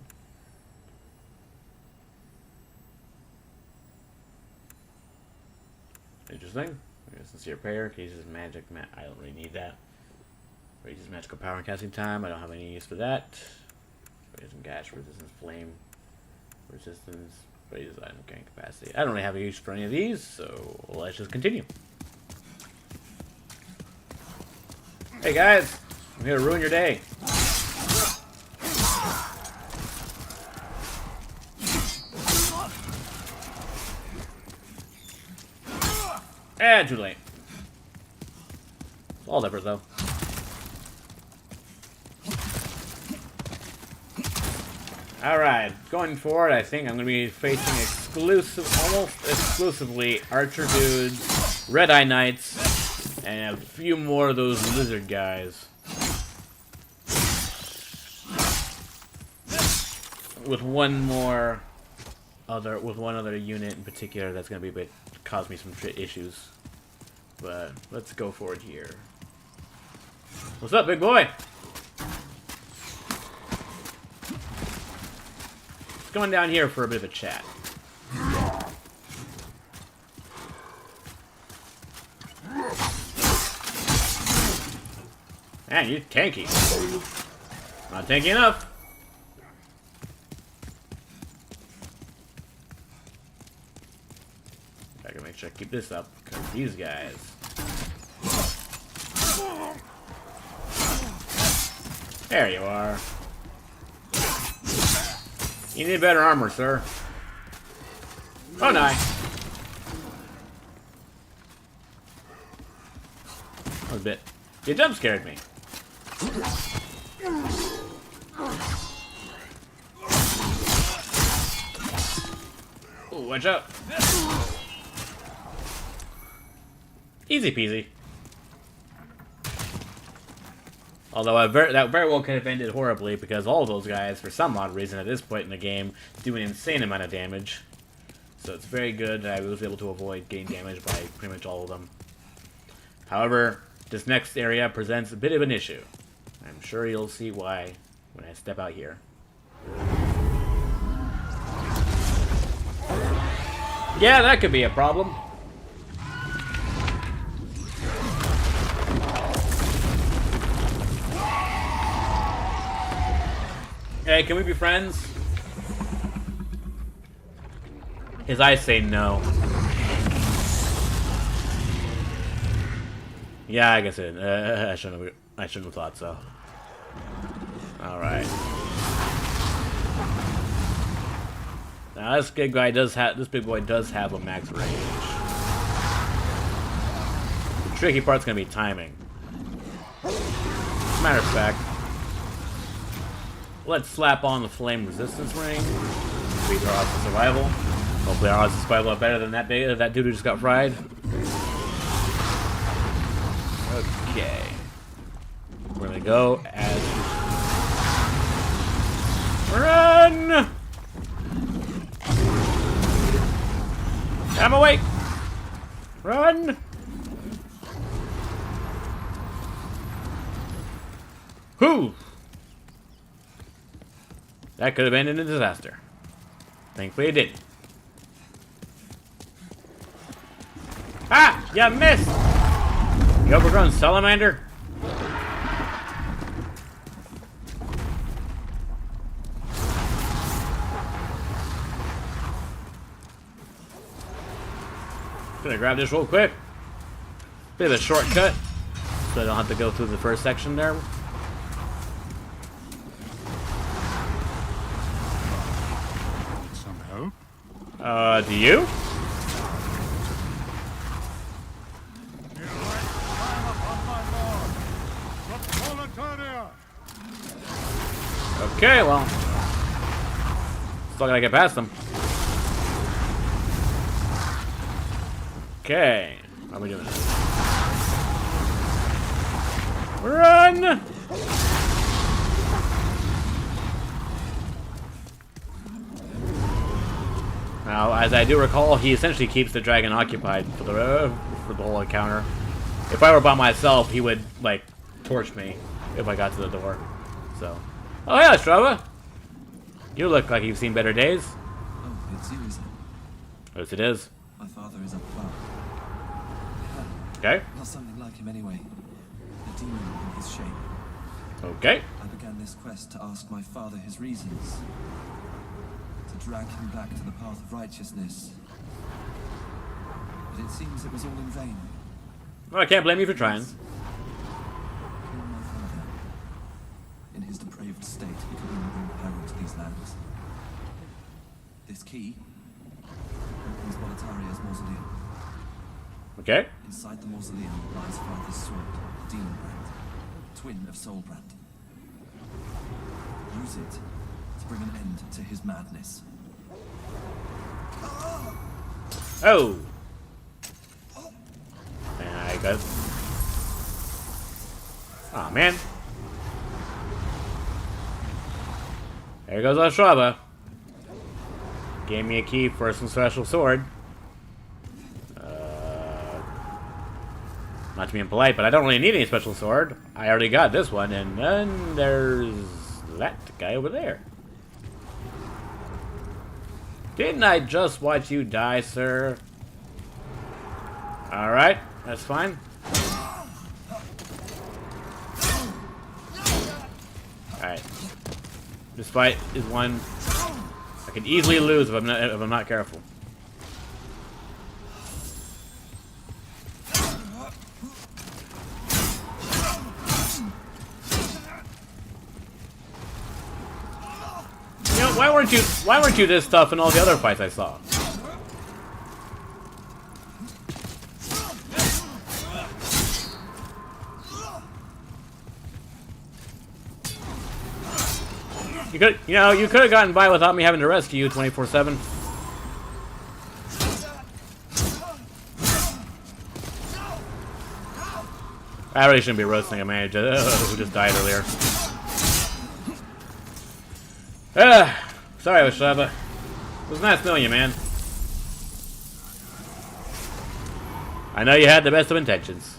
Interesting. Sincere prayer. Cases magic. I don't really need that. Raises magical power and casting time. I don't have any use for that. Raises gas resistance, flame resistance. Raises item carrying capacity. I don't really have a use for any of these, so let's just continue. Hey guys, I'm here to ruin your day. Too late. All effort though. Alright, going forward, I think I'm going to be facing almost exclusively Archer dudes, Red Eye Knights, and a few more of those lizard guys. With one other unit in particular that's going to cause me some issues. But let's go forward here. What's up, big boy? going down here for a bit of a chat. Man, you're tanky. Not tanky enough. I gotta make sure I keep this up, because these guys. There you are. You need better armor, sir. Oh, no. That was a bit. You jump scared me. Ooh, watch out. Easy peasy. Although that very well could have ended horribly because all of those guys, for some odd reason at this point in the game, do an insane amount of damage. So it's very good that I was able to avoid getting damaged by pretty much all of them. However, this next area presents a bit of an issue. I'm sure you'll see why when I step out here. Yeah, that could be a problem. Hey, can we be friends? His eyes say no. Yeah, I guess it. I shouldn't have thought so. All right. Now this big guy does have. This big boy does have a max range. The tricky part's gonna be timing. Matter of fact, let's slap on the flame resistance ring. Beat our odds of survival. Hopefully our odds of survival are better than that dude who just got fried. Okay. We're gonna go as... Run! I'm awake! Run! Whew! That could have ended in a disaster. Thankfully it didn't. Ah! You missed! You overgrown salamander? Gonna grab this real quick. Bit of a shortcut, so I don't have to go through the first section there. Some help? Do you? Okay, well. Still gotta get past them. Okay. How are we doing? Run! Now, as I do recall, he essentially keeps the dragon occupied for the whole encounter. If I were by myself, he would, like, torch me if I got to the door. So. Oh yeah, Strava! You look like you've seen better days. Oh, it's you, is it? Yes, it is. My father is a plug. Okay. Not something like him anyway. A demon in his shape. Okay. I began this quest to ask my father his reasons. To drag him back to the path of righteousness. But it seems it was all in vain. Well, I can't blame you for trying. Kill my father. In his depraved state, he could only bring peril to these lands. This key opens Bolitaria's mausoleum. Okay. Inside the mausoleum lies Father's sword, Demon Brand, twin of Soul Brand. Use it to bring an end to his madness. Oh. And I got. Aw, man. There goes our Strava. Gave me a key for some special sword. Not to be impolite, but I don't really need any special sword. I already got this one, and then there's that guy over there. Didn't I just watch you die, sir? Alright, that's fine. Alright. This fight is one I can easily lose if I'm not careful. You know, why weren't you this tough in all the other fights I saw? You could have gotten by without me having to rescue you 24/7. I really shouldn't be roasting a man who just died earlier. Sorry, Washaba. It was nice knowing you, man. I know you had the best of intentions.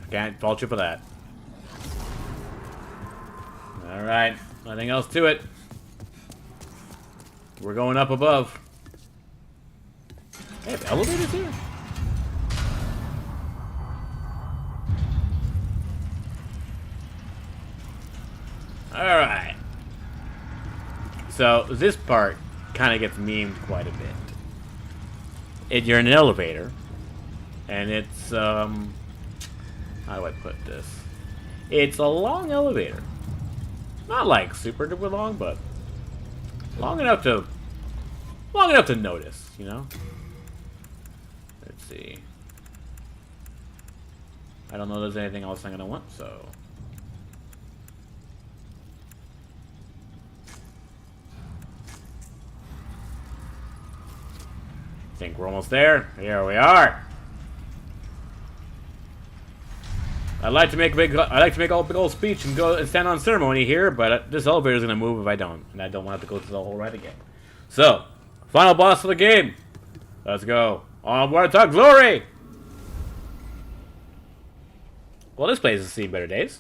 I can't fault you for that. Alright, nothing else to it. We're going up above. They have elevators here? Alright. So, this part kind of gets memed quite a bit. You're in an elevator. And it's, how do I put this? It's a long elevator. Not like super duper long, but long enough to notice, you know? Let's see. I don't know if there's anything else I'm gonna want, so. I think we're almost there. Here we are. I like to make a big old speech and go and stand on ceremony here, but this elevator is gonna move if I don't, and I don't want to go through the whole ride again. So, final boss of the game. Let's go. Onward to glory. Well, this place has seen better days.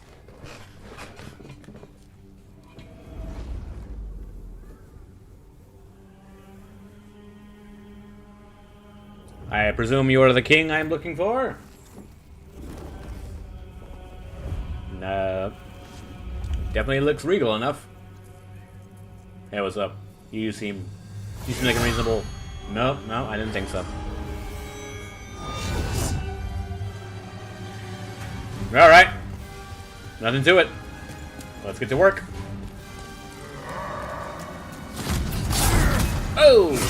I presume you are the king I'm looking for? No. Definitely looks regal enough. Hey, what's up? You seem like a reasonable... No, I didn't think so. Alright. Nothing to it. Let's get to work. Oh!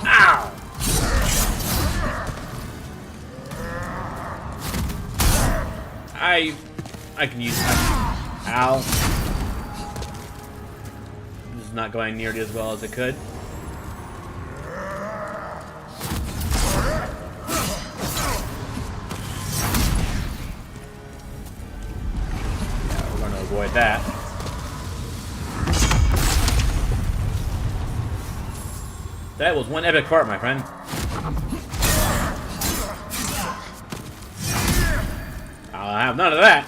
Ow! I can use that. Ow. This is not going nearly as well as it could. Yeah, we're gonna avoid that. That was one epic part, my friend. I'll have none of that.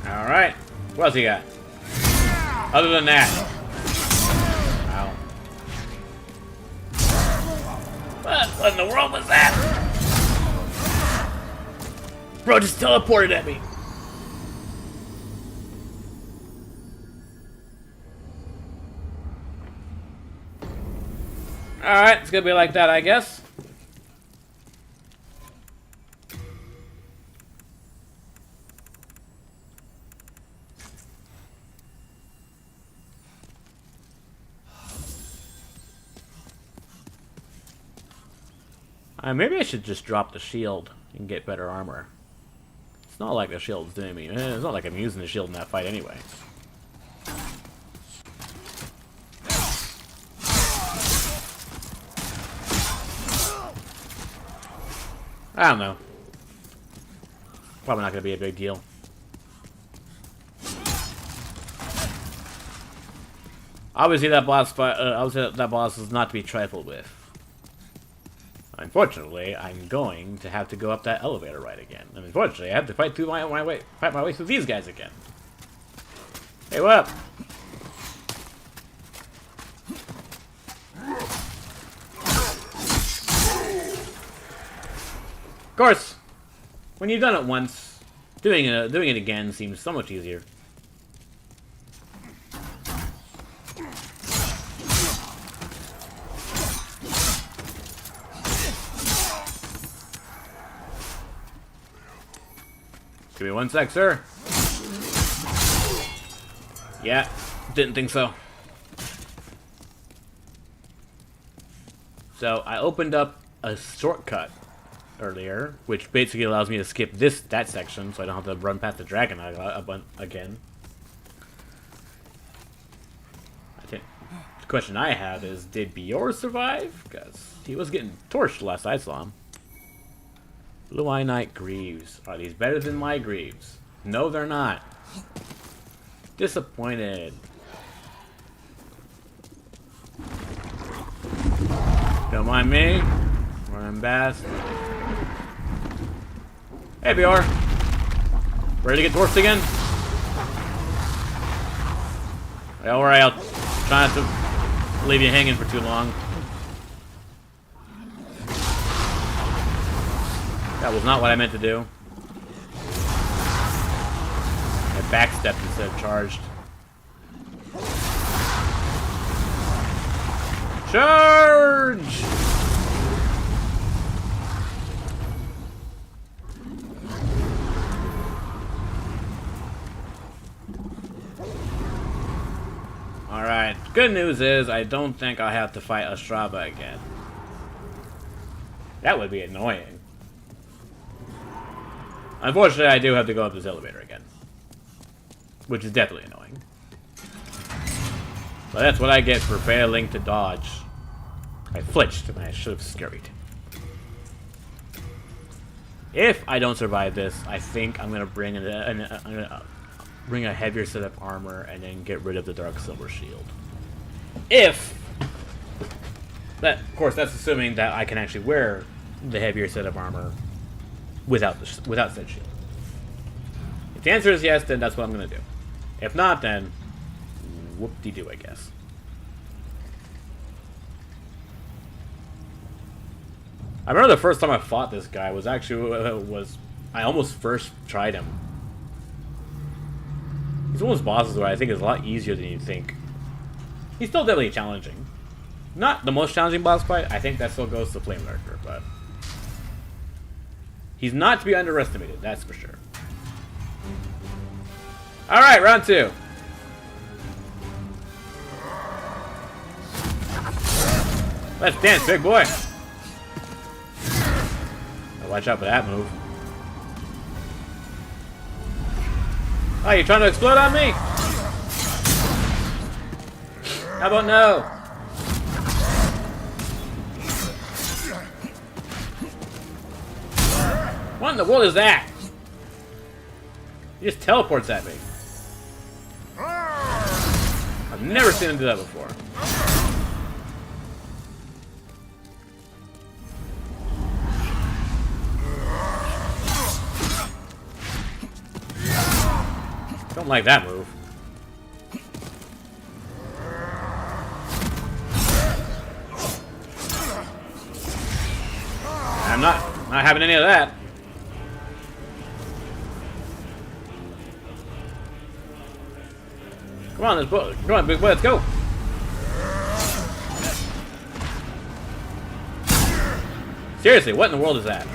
Alright. What else you got? Other than that. Ow. What in the world was that? Bro just teleported at me. Alright, it's gonna be like that, I guess. Maybe I should just drop the shield and get better armor. It's not like the shield's doing me. It's not like I'm using the shield in that fight anyway. I don't know. Probably not going to be a big deal. Obviously, that boss is not to be trifled with. Unfortunately, I'm going to have to go up that elevator ride again. And unfortunately, I have to fight my way through these guys again. Hey, what up? Of course, when you've done it once, doing it again seems so much easier. Give me 1 sec, sir. Yeah, didn't think so. So I opened up a shortcut earlier, which basically allows me to skip that section, so I don't have to run past the dragon again. I think the question I have is, did Bior survive? Because he was getting torched last I saw him. Blue Eye Knight Greaves. Are these better than my Greaves? No, they're not. Disappointed. Don't mind me. Running best. Hey, BR. Ready to get torched again? Alright, I'll try not to leave you hanging for too long. That was not what I meant to do. I backstepped instead of charged. Charge! Alright, good news is I don't think I'll have to fight Ostrava again. That would be annoying. Unfortunately, I do have to go up this elevator again. Which is definitely annoying. But that's what I get for failing to dodge. I flinched and I should have scurried. If I don't survive this, I think I'm gonna bring bring a heavier set of armor and then get rid of the Dark Silver Shield. If that, of course, that's assuming that I can actually wear the heavier set of armor without said shield. If the answer is yes, then that's what I'm gonna do. If not, then whoop-de-doo, I guess. I remember the first time I fought this guy was actually I almost first tried him. He's one of those bosses where I think is a lot easier than you think. He's still definitely challenging. Not the most challenging boss fight. I think that still goes to Flame Lurker, but he's not to be underestimated, that's for sure. Alright, round 2. Let's dance, big boy. Watch out for that move. Oh, you trying to explode on me? How about no? What in the world is that? He just teleports at me. I've never seen him do that before. Don't like that move. I'm not having any of that. Come on, come on, big boy, let's go. Seriously, what in the world is that?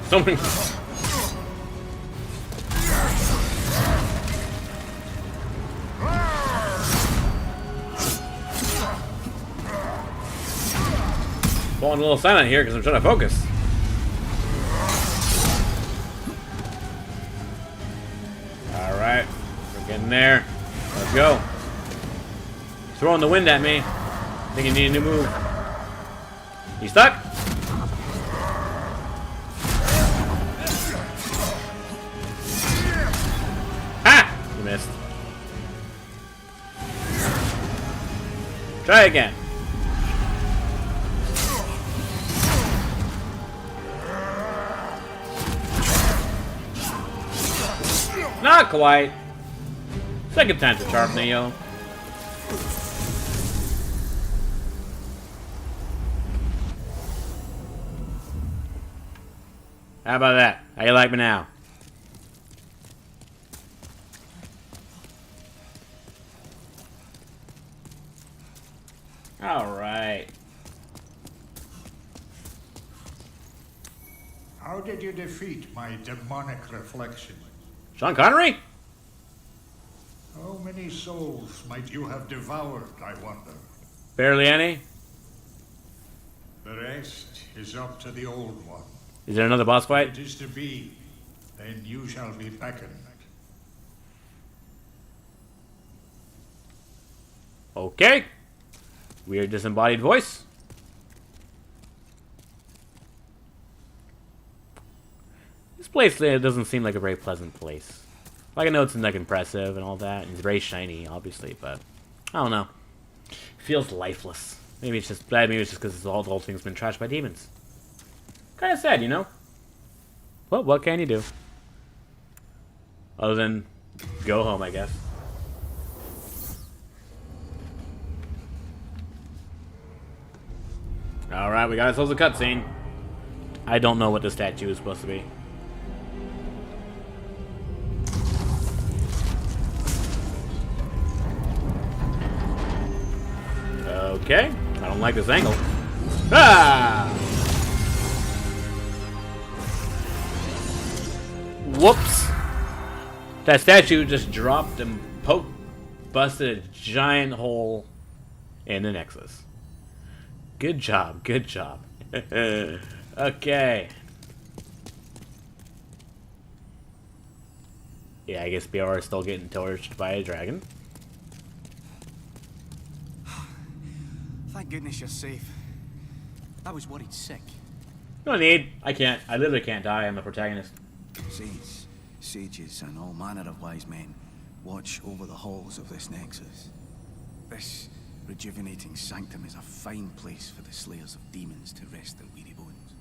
Something. Falling a little silent here because I'm trying to focus. Get in there. Let's go. Throwing the wind at me. I think you need a new move. You stuck? Ha! You missed. Try again. Not quite. Second time's a charm, Neo. How about that? How you like me now? Alright. How did you defeat my demonic reflection? Sean Connery? How many souls might you have devoured, I wonder? Barely any. The rest is up to the old one. Is there another boss fight? If it is to be, then you shall be beckoned. Okay. Weird disembodied voice. This place doesn't seem like a very pleasant place. Like, I know it's like impressive and all that, and it's very shiny, obviously, but I don't know. It feels lifeless. Maybe it's just because the whole thing's been trashed by demons. Kind of sad, you know. Well, what can you do? Other than go home, I guess. Alright, we got ourselves a cutscene. I don't know what the statue is supposed to be. Okay, I don't like this angle. Ah! Whoops! That statue just dropped and busted a giant hole in the Nexus. Good job, good job. Okay. Yeah, I guess BR is still getting torched by a dragon. Thank goodness you're safe. I was worried sick. No need. I can't. I literally can't die. I'm the protagonist. Sages, and all manner of wise men watch over the halls of this nexus. This rejuvenating sanctum is a fine place for the slayers of demons to rest their weary bones.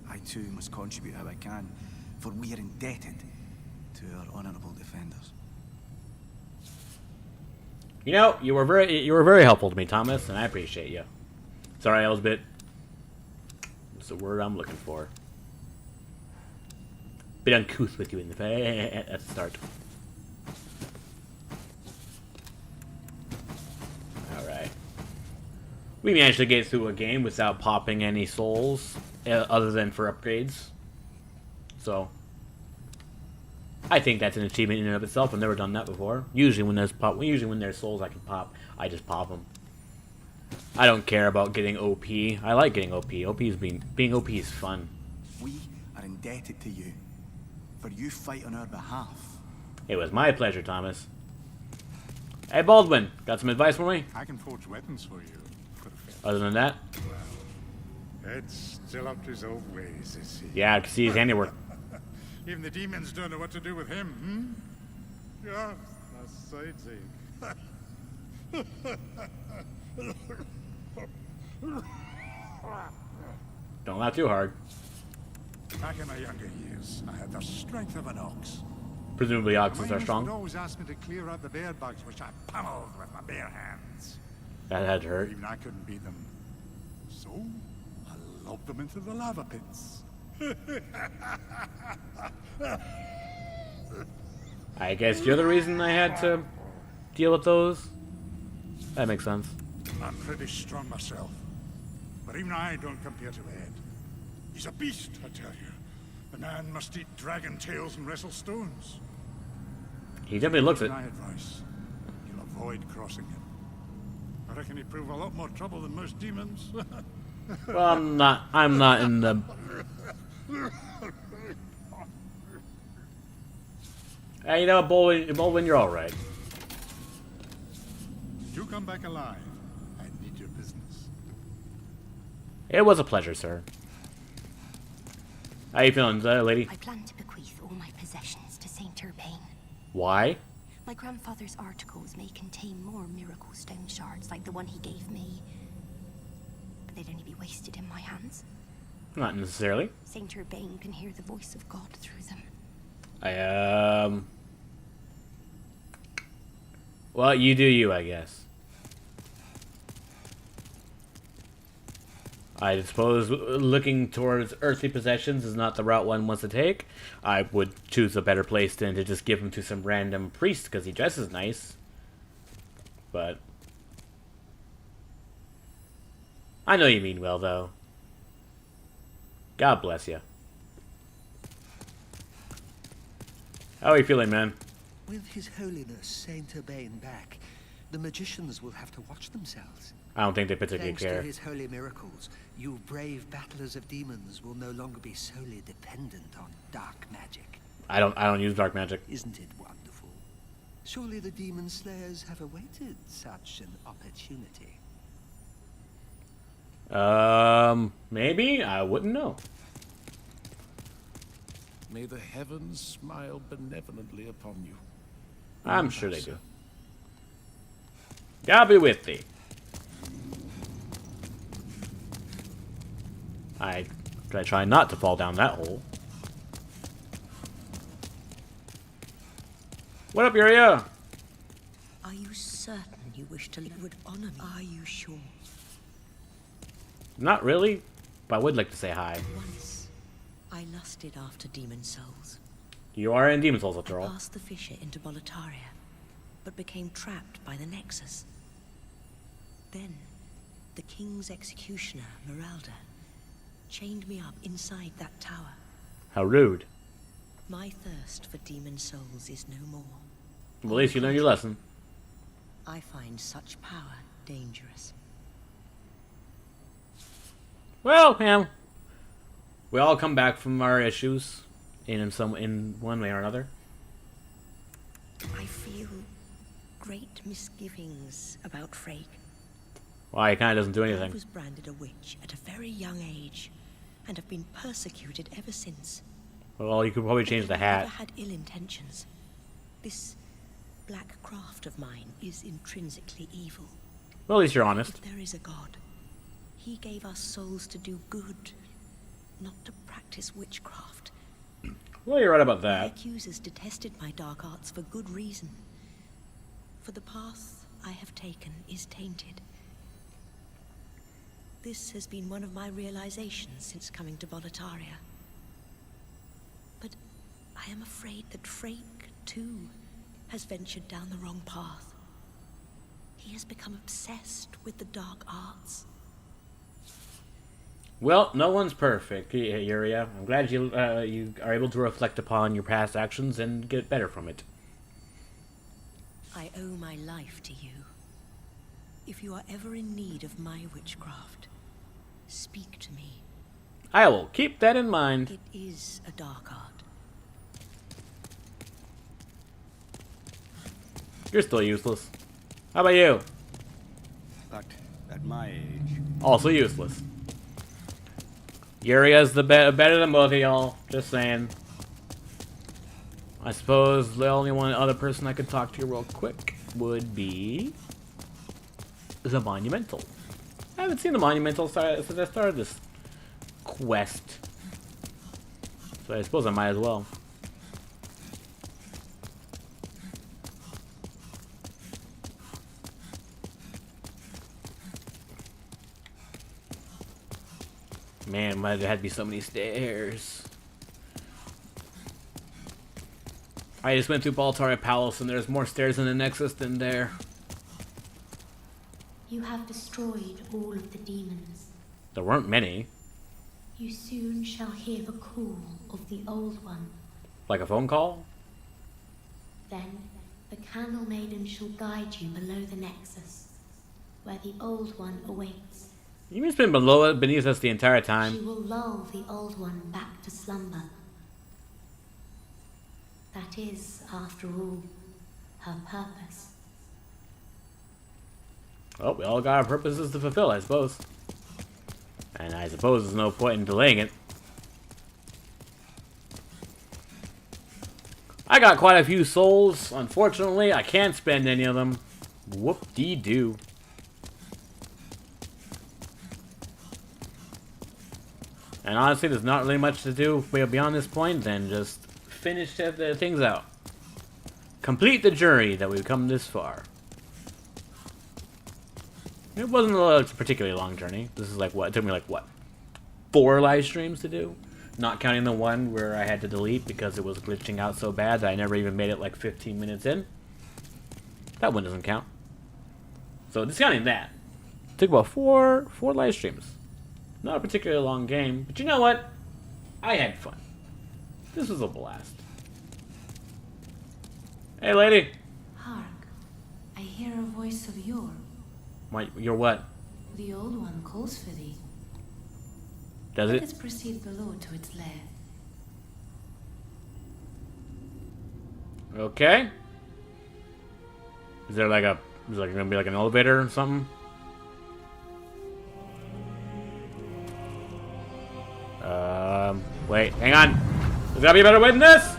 I too must contribute how I can, for we are indebted to our honorable defenders. You know, you were very helpful to me, Thomas, and I appreciate you. Sorry, I was a bit. What's the word I'm looking for? Bit uncouth with you in the at the start. All right. We managed to get through a game without popping any souls, other than for upgrades. So, I think that's an achievement in and of itself. I've never done that before. Usually when there's souls I can pop, I just pop them. I don't care about getting OP. I like getting OP. Being OP is fun. We are indebted to you, for you fight on our behalf. It was my pleasure, Thomas. Hey, Baldwin, got some advice for me? I can forge weapons for you. Other than that? Well, Ed's still up to his old ways, is he? Yeah, I can see his handiwork. Even the demons don't know what to do with him, hmm? Yeah, that's sightseeing. Don't laugh too hard. Back in my younger years, I had the strength of an ox. Presumably oxes are Would strong. always ask me to clear out the bear bugs, which I pummeled with my bare hands. That had to hurt. Even I couldn't beat them. So, I lobbed them into the lava pits. I guess you're the reason I had to deal with those. That makes sense. I'm pretty strong myself, but even I don't compare to Ed. He's a beast, I tell you. The man must eat dragon tails and wrestle stones. He definitely looks it. My advice: you'll avoid crossing him. I reckon he'd prove a lot more trouble than most demons. Well, I'm not in the. Hey, you know, Bolwin, you're all right. Did you come back alive? I need your business. It was a pleasure, sir. How you feeling, lady? I plan to bequeath all my possessions to Saint Urbain. Why? My grandfather's articles may contain more miracle stone shards like the one he gave me. But they'd only be wasted in my hands. Not necessarily. Saint Urbain can hear the voice of God through them. Well, you do you, I guess. I suppose looking towards earthly possessions is not the route one wants to take. I would choose a better place than to just give him to some random priest because he dresses nice. But I know you mean well, though. God bless you. How are you feeling, man? With His Holiness Saint Urbain back, the magicians will have to watch themselves. I don't think they particularly Thanks care. to His holy miracles, you brave battlers of demons will no longer be solely dependent on dark magic. I don't use dark magic. Isn't it wonderful? Surely the demon slayers have awaited such an opportunity. Maybe? I wouldn't know. May the heavens smile benevolently upon you. I'm sure they do. God be with thee. I try not to fall down that hole. What up, Yuria? Are you certain you wish to live would honor me? Are you sure? Not really, but I would like to say hi. Once, I lusted after demon souls. You are in Demon Souls, after I all. passed the fissure into Boletaria, but became trapped by the Nexus. Then, the King's executioner, Meralda, chained me up inside that tower. How rude. My thirst for demon souls is no more. Well, at least you learned your lesson. I find such power dangerous. Well, yeah. We all come back from our issues in one way or another. I feel great misgivings about Freyg. Why, he kind of doesn't do I anything. was branded a witch at a very young age, and have been persecuted ever since. Well, you could probably change the I hat. never had ill intentions. This black craft of mine is intrinsically evil. Well, at least you're honest. If there is a God, He gave us souls to do good, not to practice witchcraft. Well, you're right about My that. accusers detested my dark arts for good reason. For the path I have taken is tainted. This has been one of my realizations since coming to Boletaria. But I am afraid that Freyg, too, has ventured down the wrong path. He has become obsessed with the dark arts. Well, no one's perfect, Yuria. I'm glad you are able to reflect upon your past actions and get better from it. I owe my life to you. If you are ever in need of my witchcraft, speak to me. I will keep that in mind. It is a dark art. You're still useless. How about you? But at my age, Also useless. Yuria's better than both of y'all. Just saying. I suppose the only one other person I could talk to real quick would be the Monumental. I haven't seen the Monumental since I started this quest, so I suppose I might as well. Man, why there had to be so many stairs? I just went through Boletaria Palace and there's more stairs in the Nexus than there. You have destroyed all of the demons. There weren't many. You soon shall hear the call of the Old One. Like a phone call? Then the Candle Maiden shall guide you below the Nexus, where the Old One awaits. You mean it's been beneath us the entire time? She will lull the Old One back to slumber. That is, after all, her purpose. Well, we all got our purposes to fulfill, I suppose. And I suppose there's no point in delaying it. I got quite a few souls. Unfortunately, I can't spend any of them. Whoop-dee-doo. And honestly, there's not really much to do beyond this point than just finish the things out. Complete the journey that we've come this far. It wasn't a particularly long journey. This is like what? It took me like what? 4 live streams to do? Not counting the one where I had to delete because it was glitching out so bad that I never even made it like 15 minutes in. That one doesn't count. So discounting that, it took about four live streams. Not a particularly long game, but you know what? I had fun. This was a blast. Hey, lady. Hark, I hear a voice of yore. Your what? The old one calls for thee. Does Let it? us proceed below to its lair. Okay. Is there like a... Is there gonna be like an elevator or something? Wait, hang on. There's gotta be a better way than this!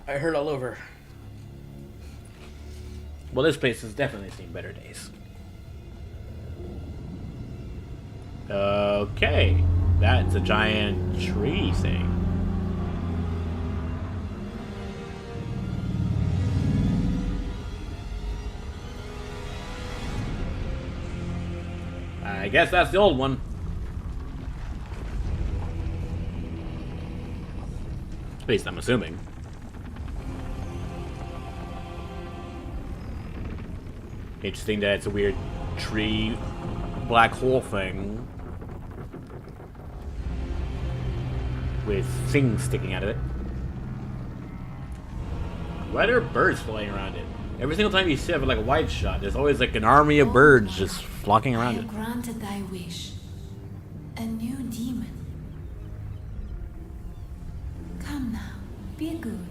I hurt all over. Well, this place has definitely seen better days. Okay. That's a giant tree thing. I guess that's the old one. At least I'm assuming. Interesting that it's a weird tree black hole thing with things sticking out of it. Why are there birds flying around it? Every single time you see it with like a wide shot, there's always like an army of birds just flocking around it. Granted thy wish. A new demon. Come now, be good.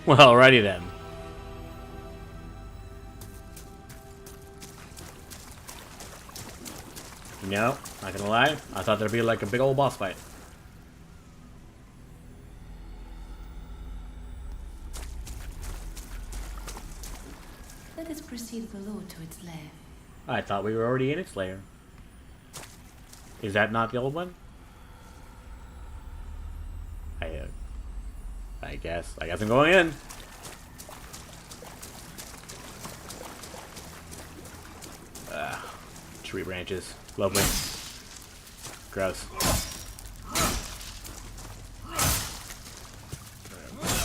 Well, alrighty then. No, not gonna lie. I thought there'd be like a big old boss fight. Let us proceed below to its lair. I thought we were already in its lair. Is that not the old one? I guess I'm going in. Tree branches. Lovely. Gross.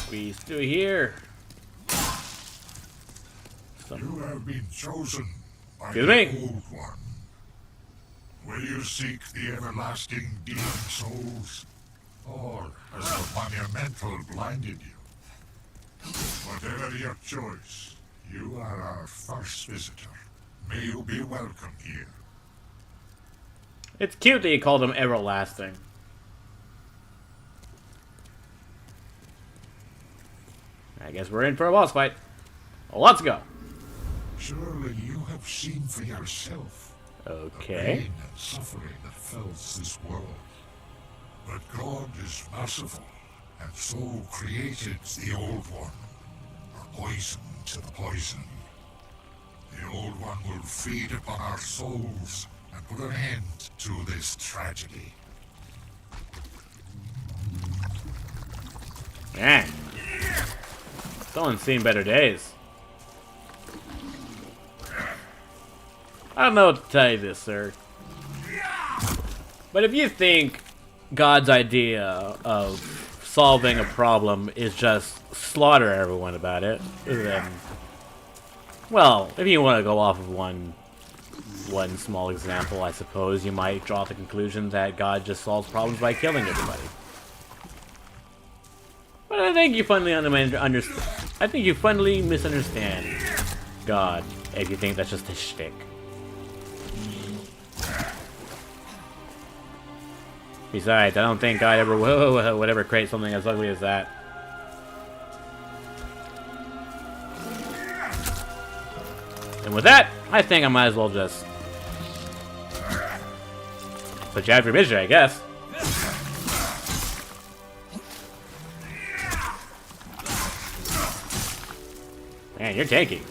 Squeeze through here. You have been chosen by Excuse the me? Old One. Will you seek the everlasting demon souls? Or has the monumental blinded you? Whatever your choice, you are our first visitor. May you be welcome here. It's cute that you called him everlasting. I guess we're in for a boss fight. Well, let's go. Surely you have seen for yourself Okay. the pain and suffering that fills this world. But God is merciful and so created the Old One, or poison to the poison. The Old One will feed upon our souls and put an end to this tragedy. Man, someone's seen better days. I don't know what to tell you this, sir. But if you think God's idea of solving a problem is just slaughter everyone about it, then, well, if you want to go off of one small example, I suppose you might draw the conclusion that God just solves problems by killing everybody. But I think you finally I think you finally misunderstand God if you think that's just a shtick. Besides, I don't think God ever would ever create something as ugly as that. And with that, I think I might as well just put you out of your misery, I guess. Man, you're tanky.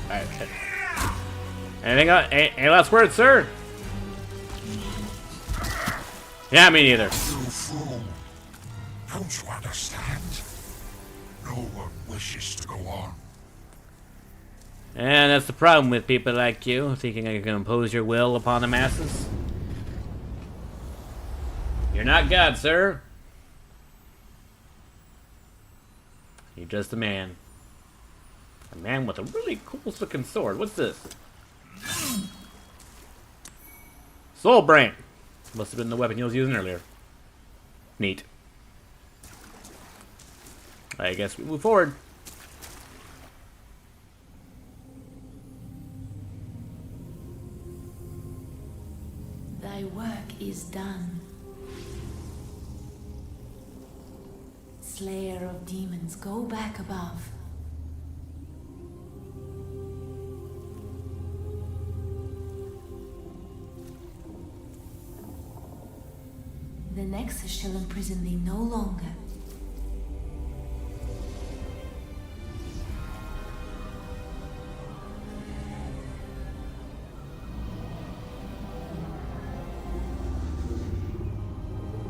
Okay. Anything else? Any last words, sir? Yeah, me neither. You fool. Don't you understand? No one wishes to go on. And that's the problem with people like you, thinking you can impose your will upon the masses. You're not God, sir. You're just a man. A man with a really cool looking sword. What's this? Soul Brain. Must have been the weapon he was using earlier. Neat. I guess we move forward. Thy work is done. Slayer of demons, go back above. The Nexus shall imprison thee no longer.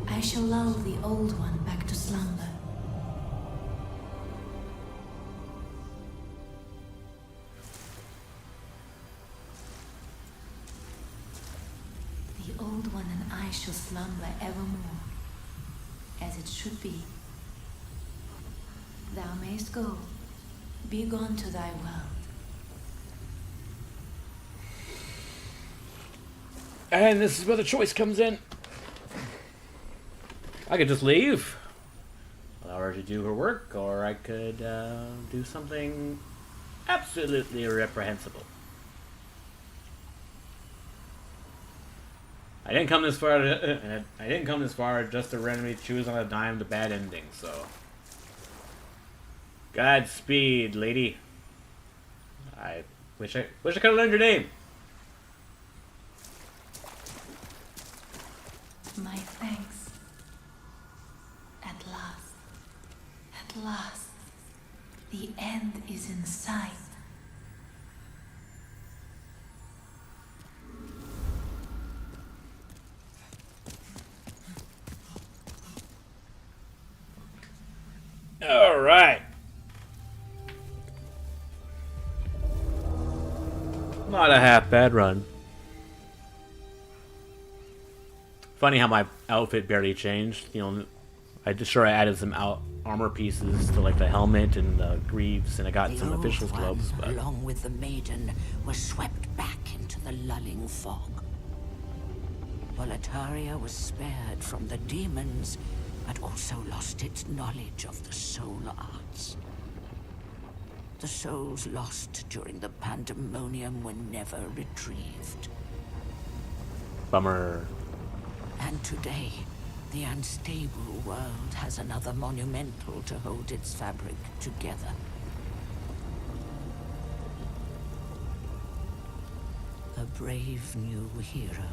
I shall lull the Old One back to slumber. The Old One and I shall slumber evermore, as it should be. Thou mayst go, be gone to thy world. And this is where the choice comes in. I could just leave, allow her to do her work, or I could do something absolutely reprehensible. I didn't come this far just to randomly choose on a dime the bad ending. So, Godspeed, lady. I wish I could have learned your name. My thanks. At last, the end is in sight. All right. Not a half bad run. Funny how my outfit barely changed. You know, I added some armor pieces to like the helmet and the greaves, and I got some official's gloves. But along with the maiden, were swept back into the lulling fog. Boletaria was spared from the demons, but also lost its knowledge of the soul arts. The souls lost during the pandemonium were never retrieved. Bummer. And today, the unstable world has another monumental to hold its fabric together. A brave new hero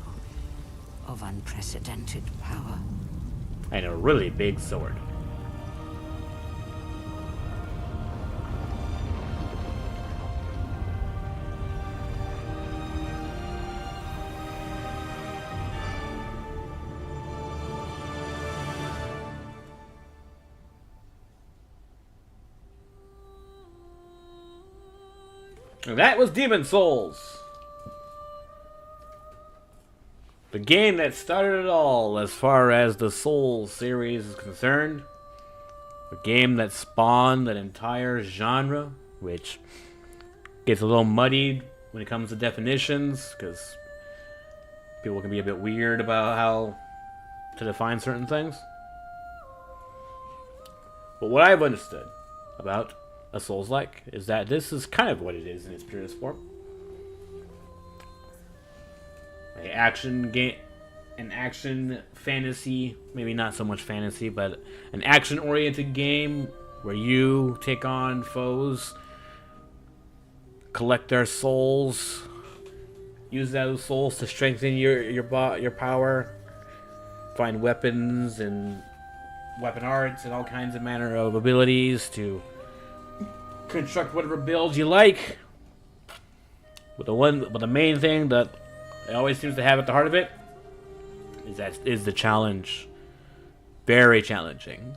of unprecedented power. And a really big sword. And that was Demon Souls. The game that started it all as far as the Souls series is concerned. A game that spawned an entire genre, which gets a little muddied when it comes to definitions, because people can be a bit weird about how to define certain things. But what I've understood about a Souls-like is that this is kind of what it is in its purest form. An action fantasy, maybe not so much fantasy, but an action-oriented game where you take on foes, collect their souls, use those souls to strengthen your power, find weapons and weapon arts and all kinds of manner of abilities to construct whatever build you like. But the main thing that it always seems to have at the heart of it is the challenge. Very challenging.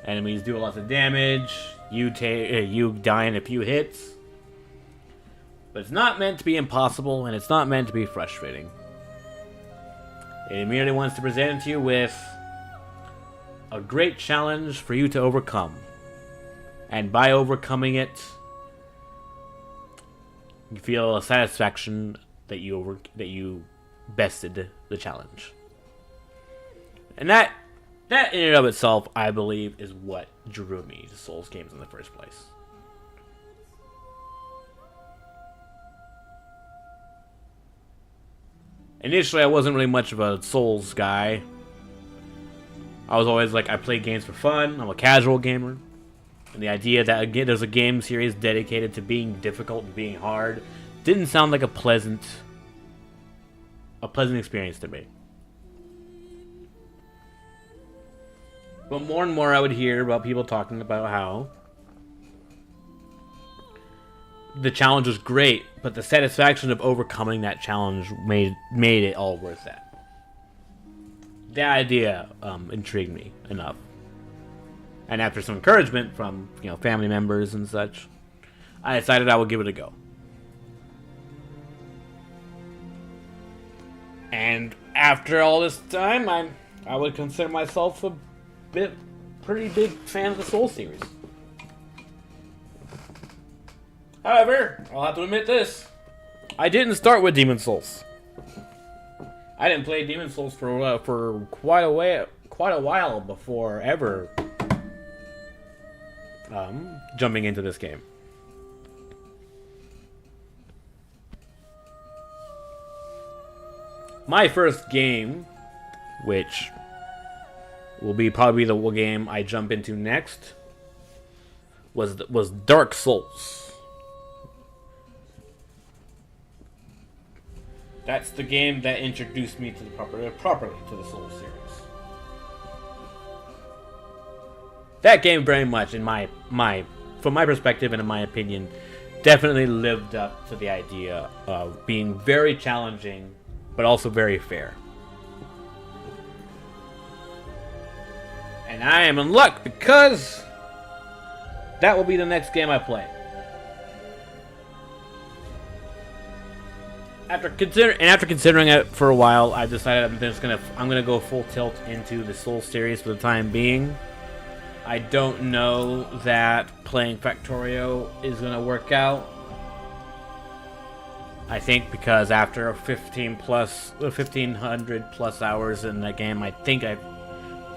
Enemies do a lot of damage. You die in a few hits. But it's not meant to be impossible, and it's not meant to be frustrating. It merely wants to present you with a great challenge for you to overcome. And by overcoming it, you feel a satisfaction that you bested the challenge. And that in and of itself, I believe, is what drew me to Souls games in the first place. Initially, I wasn't really much of a Souls guy. I was always like, I play games for fun. I'm a casual gamer. And the idea that again there's a game series dedicated to being difficult and being hard didn't sound like a pleasant experience to me. But more and more I would hear about people talking about how the challenge was great, but the satisfaction of overcoming that challenge made it all worth that. The idea intrigued me enough. And after some encouragement from family members and such, I decided I would give it a go. And after all this time, I would consider myself a pretty big fan of the Souls series. However, I'll have to admit this: I didn't start with Demon Souls. I didn't play Demon Souls for quite a while before ever jumping into this game. My first game, which will be probably the game I jump into next, was Dark Souls. That's the game that introduced me to the properly to the Souls series. That game very much, from my perspective and in my opinion, definitely lived up to the idea of being very challenging, but also very fair. And I am in luck because that will be the next game I play. After considering it for a while, I decided I'm gonna go full tilt into the Souls series for the time being. I don't know that playing Factorio is gonna work out. I think because after 1,500 plus hours in that game, I think I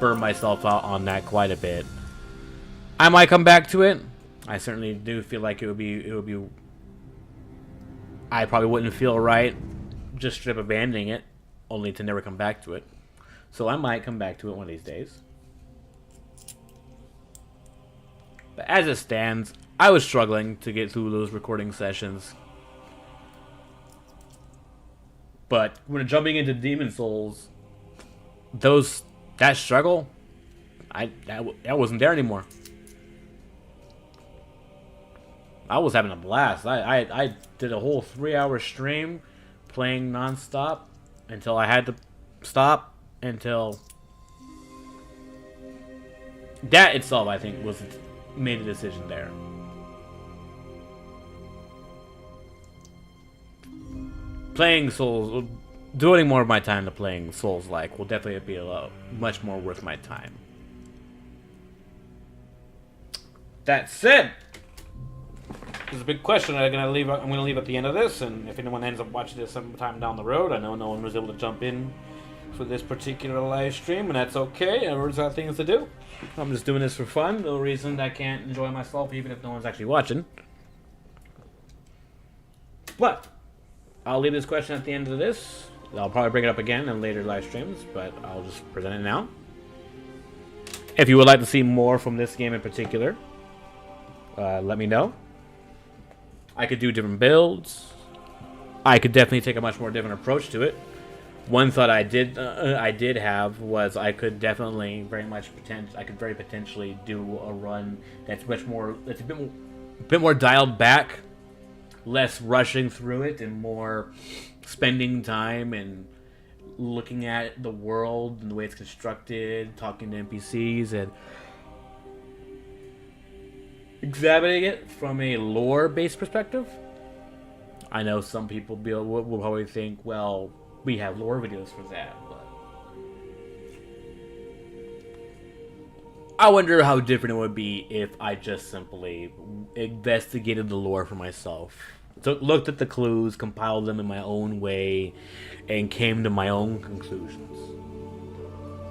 burned myself out on that quite a bit. I might come back to it. I certainly do feel like it would be. I probably wouldn't feel right just straight up abandoning it, only to never come back to it. So I might come back to it one of these days. But as it stands, I was struggling to get through those recording sessions. But when jumping into Demon Souls, that struggle, that wasn't there anymore. I was having a blast. I did a whole 3-hour stream playing non-stop until I had to stop, until that itself, I think, made a decision there. Playing Souls, devoting more of my time to playing Souls-like will definitely be much more worth my time. That said, there's a big question I'm gonna leave at the end of this, and if anyone ends up watching this sometime down the road, I know no one was able to jump in for this particular live stream, and that's okay. Everyone's got things to do. I'm just doing this for fun. No reason I can't enjoy myself, even if no one's actually watching. But I'll leave this question at the end of this. I'll probably bring it up again in later live streams, but I'll just present it now. If you would like to see more from this game in particular, let me know. I could do different builds. I could definitely take a much more different approach to it. One thought I did have was I could definitely very potentially do a run that's a bit more dialed back, less rushing through it, and more spending time and looking at the world and the way it's constructed, talking to NPCs, and examining it from a lore-based perspective. I know some people will probably think, well, we have lore videos for that, but I wonder how different it would be if I just simply investigated the lore for myself. Looked at the clues, compiled them in my own way, and came to my own conclusions.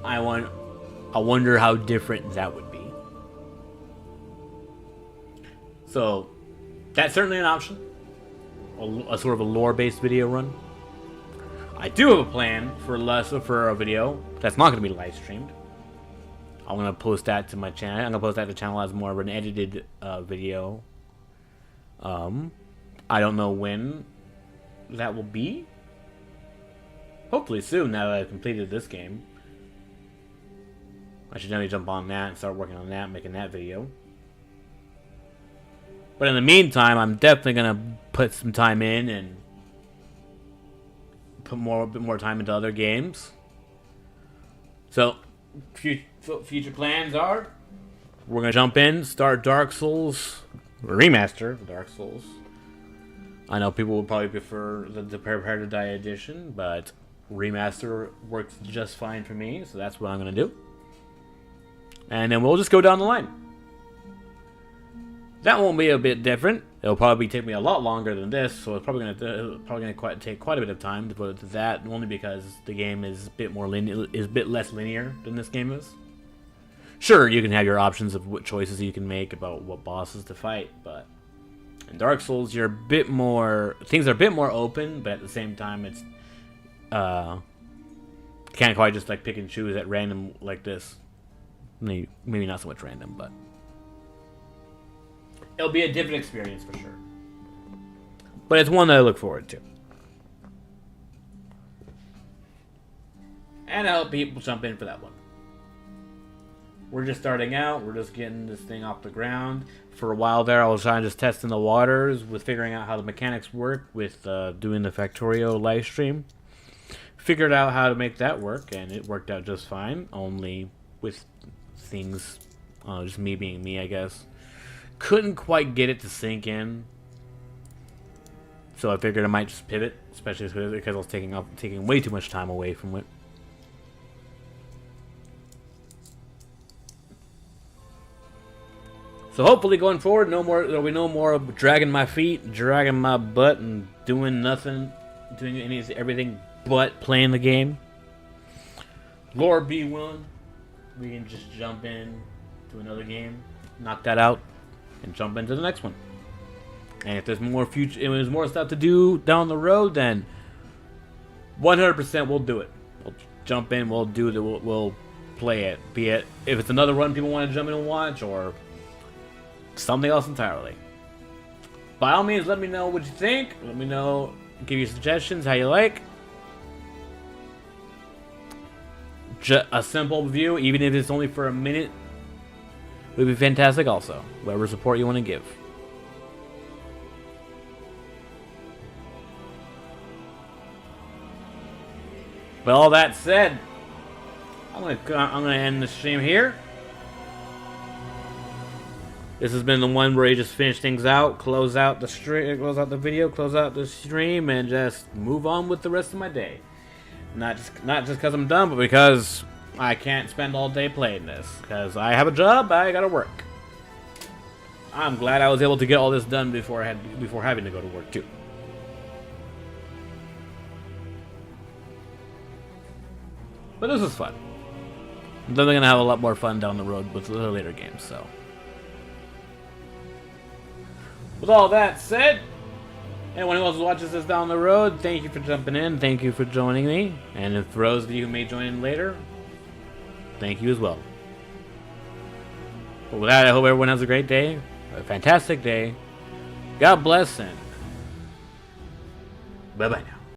I wonder how different that would be. So, that's certainly an option. A sort of a lore-based video run. I do have a plan for a video that's not going to be live streamed. I'm going to post that to my channel. I'm going to post that to the channel as more of an edited video. I don't know when that will be. Hopefully soon, now that I've completed this game. I should definitely jump on that and start working on that, making that video. But in the meantime, I'm definitely going to put some time in and put a bit more time into other games. So, future plans are, we're going to jump in, start Dark Souls, remaster of Dark Souls. I know people would probably prefer the Prepare to Die edition, but remaster works just fine for me, so that's what I'm going to do. And then we'll just go down the line. That won't be a bit different. It'll probably take me a lot longer than this, so it's probably going to take quite a bit of time to devote to that, only because the game is a bit less linear than this game is. Sure, you can have your options of what choices you can make about what bosses to fight, but in Dark Souls, things are a bit more open, but at the same time, it's can't quite just like pick and choose at random like this. Maybe not so much random, but it'll be a different experience for sure. But it's one that I look forward to. And I hope people jump in for that one. We're just starting out. We're just getting this thing off the ground. For a while there, I was trying to just testing the waters with figuring out how the mechanics work with doing the Factorio live stream. Figured out how to make that work, and it worked out just fine. Only with things, just me being me, I guess. Couldn't quite get it to sink in. So I figured I might just pivot, especially because I was taking way too much time away from it. So hopefully going forward, there'll be no more of dragging my feet, dragging my butt, and doing nothing, doing everything but playing the game. Lord be willing, we can just jump in to another game, knock that out, and jump into the next one. And if there's more stuff to do down the road, then 100% we'll do it. We'll jump in, we'll do it, we'll play it. Be it if it's another run people want to jump in and watch, or something else entirely. By all means, let me know what you think. Let me know, give you suggestions, how you like. A simple review, even if it's only for a minute, would be fantastic also. Whatever support you want to give. With all that said, I'm gonna end the stream here. This has been the one where you just finish things out, close out the stream, close out the video, close out the stream, and just move on with the rest of my day. Not just because I'm done, but because I can't spend all day playing this. Because I have a job, I gotta work. I'm glad I was able to get all this done before having to go to work too. But this was fun. I'm definitely gonna have a lot more fun down the road with the later games. So, with all that said, anyone who else watches this down the road, thank you for jumping in. Thank you for joining me. And for those of you who may join in later, thank you as well. But with that, I hope everyone has a great day, a fantastic day. God bless, and bye-bye now.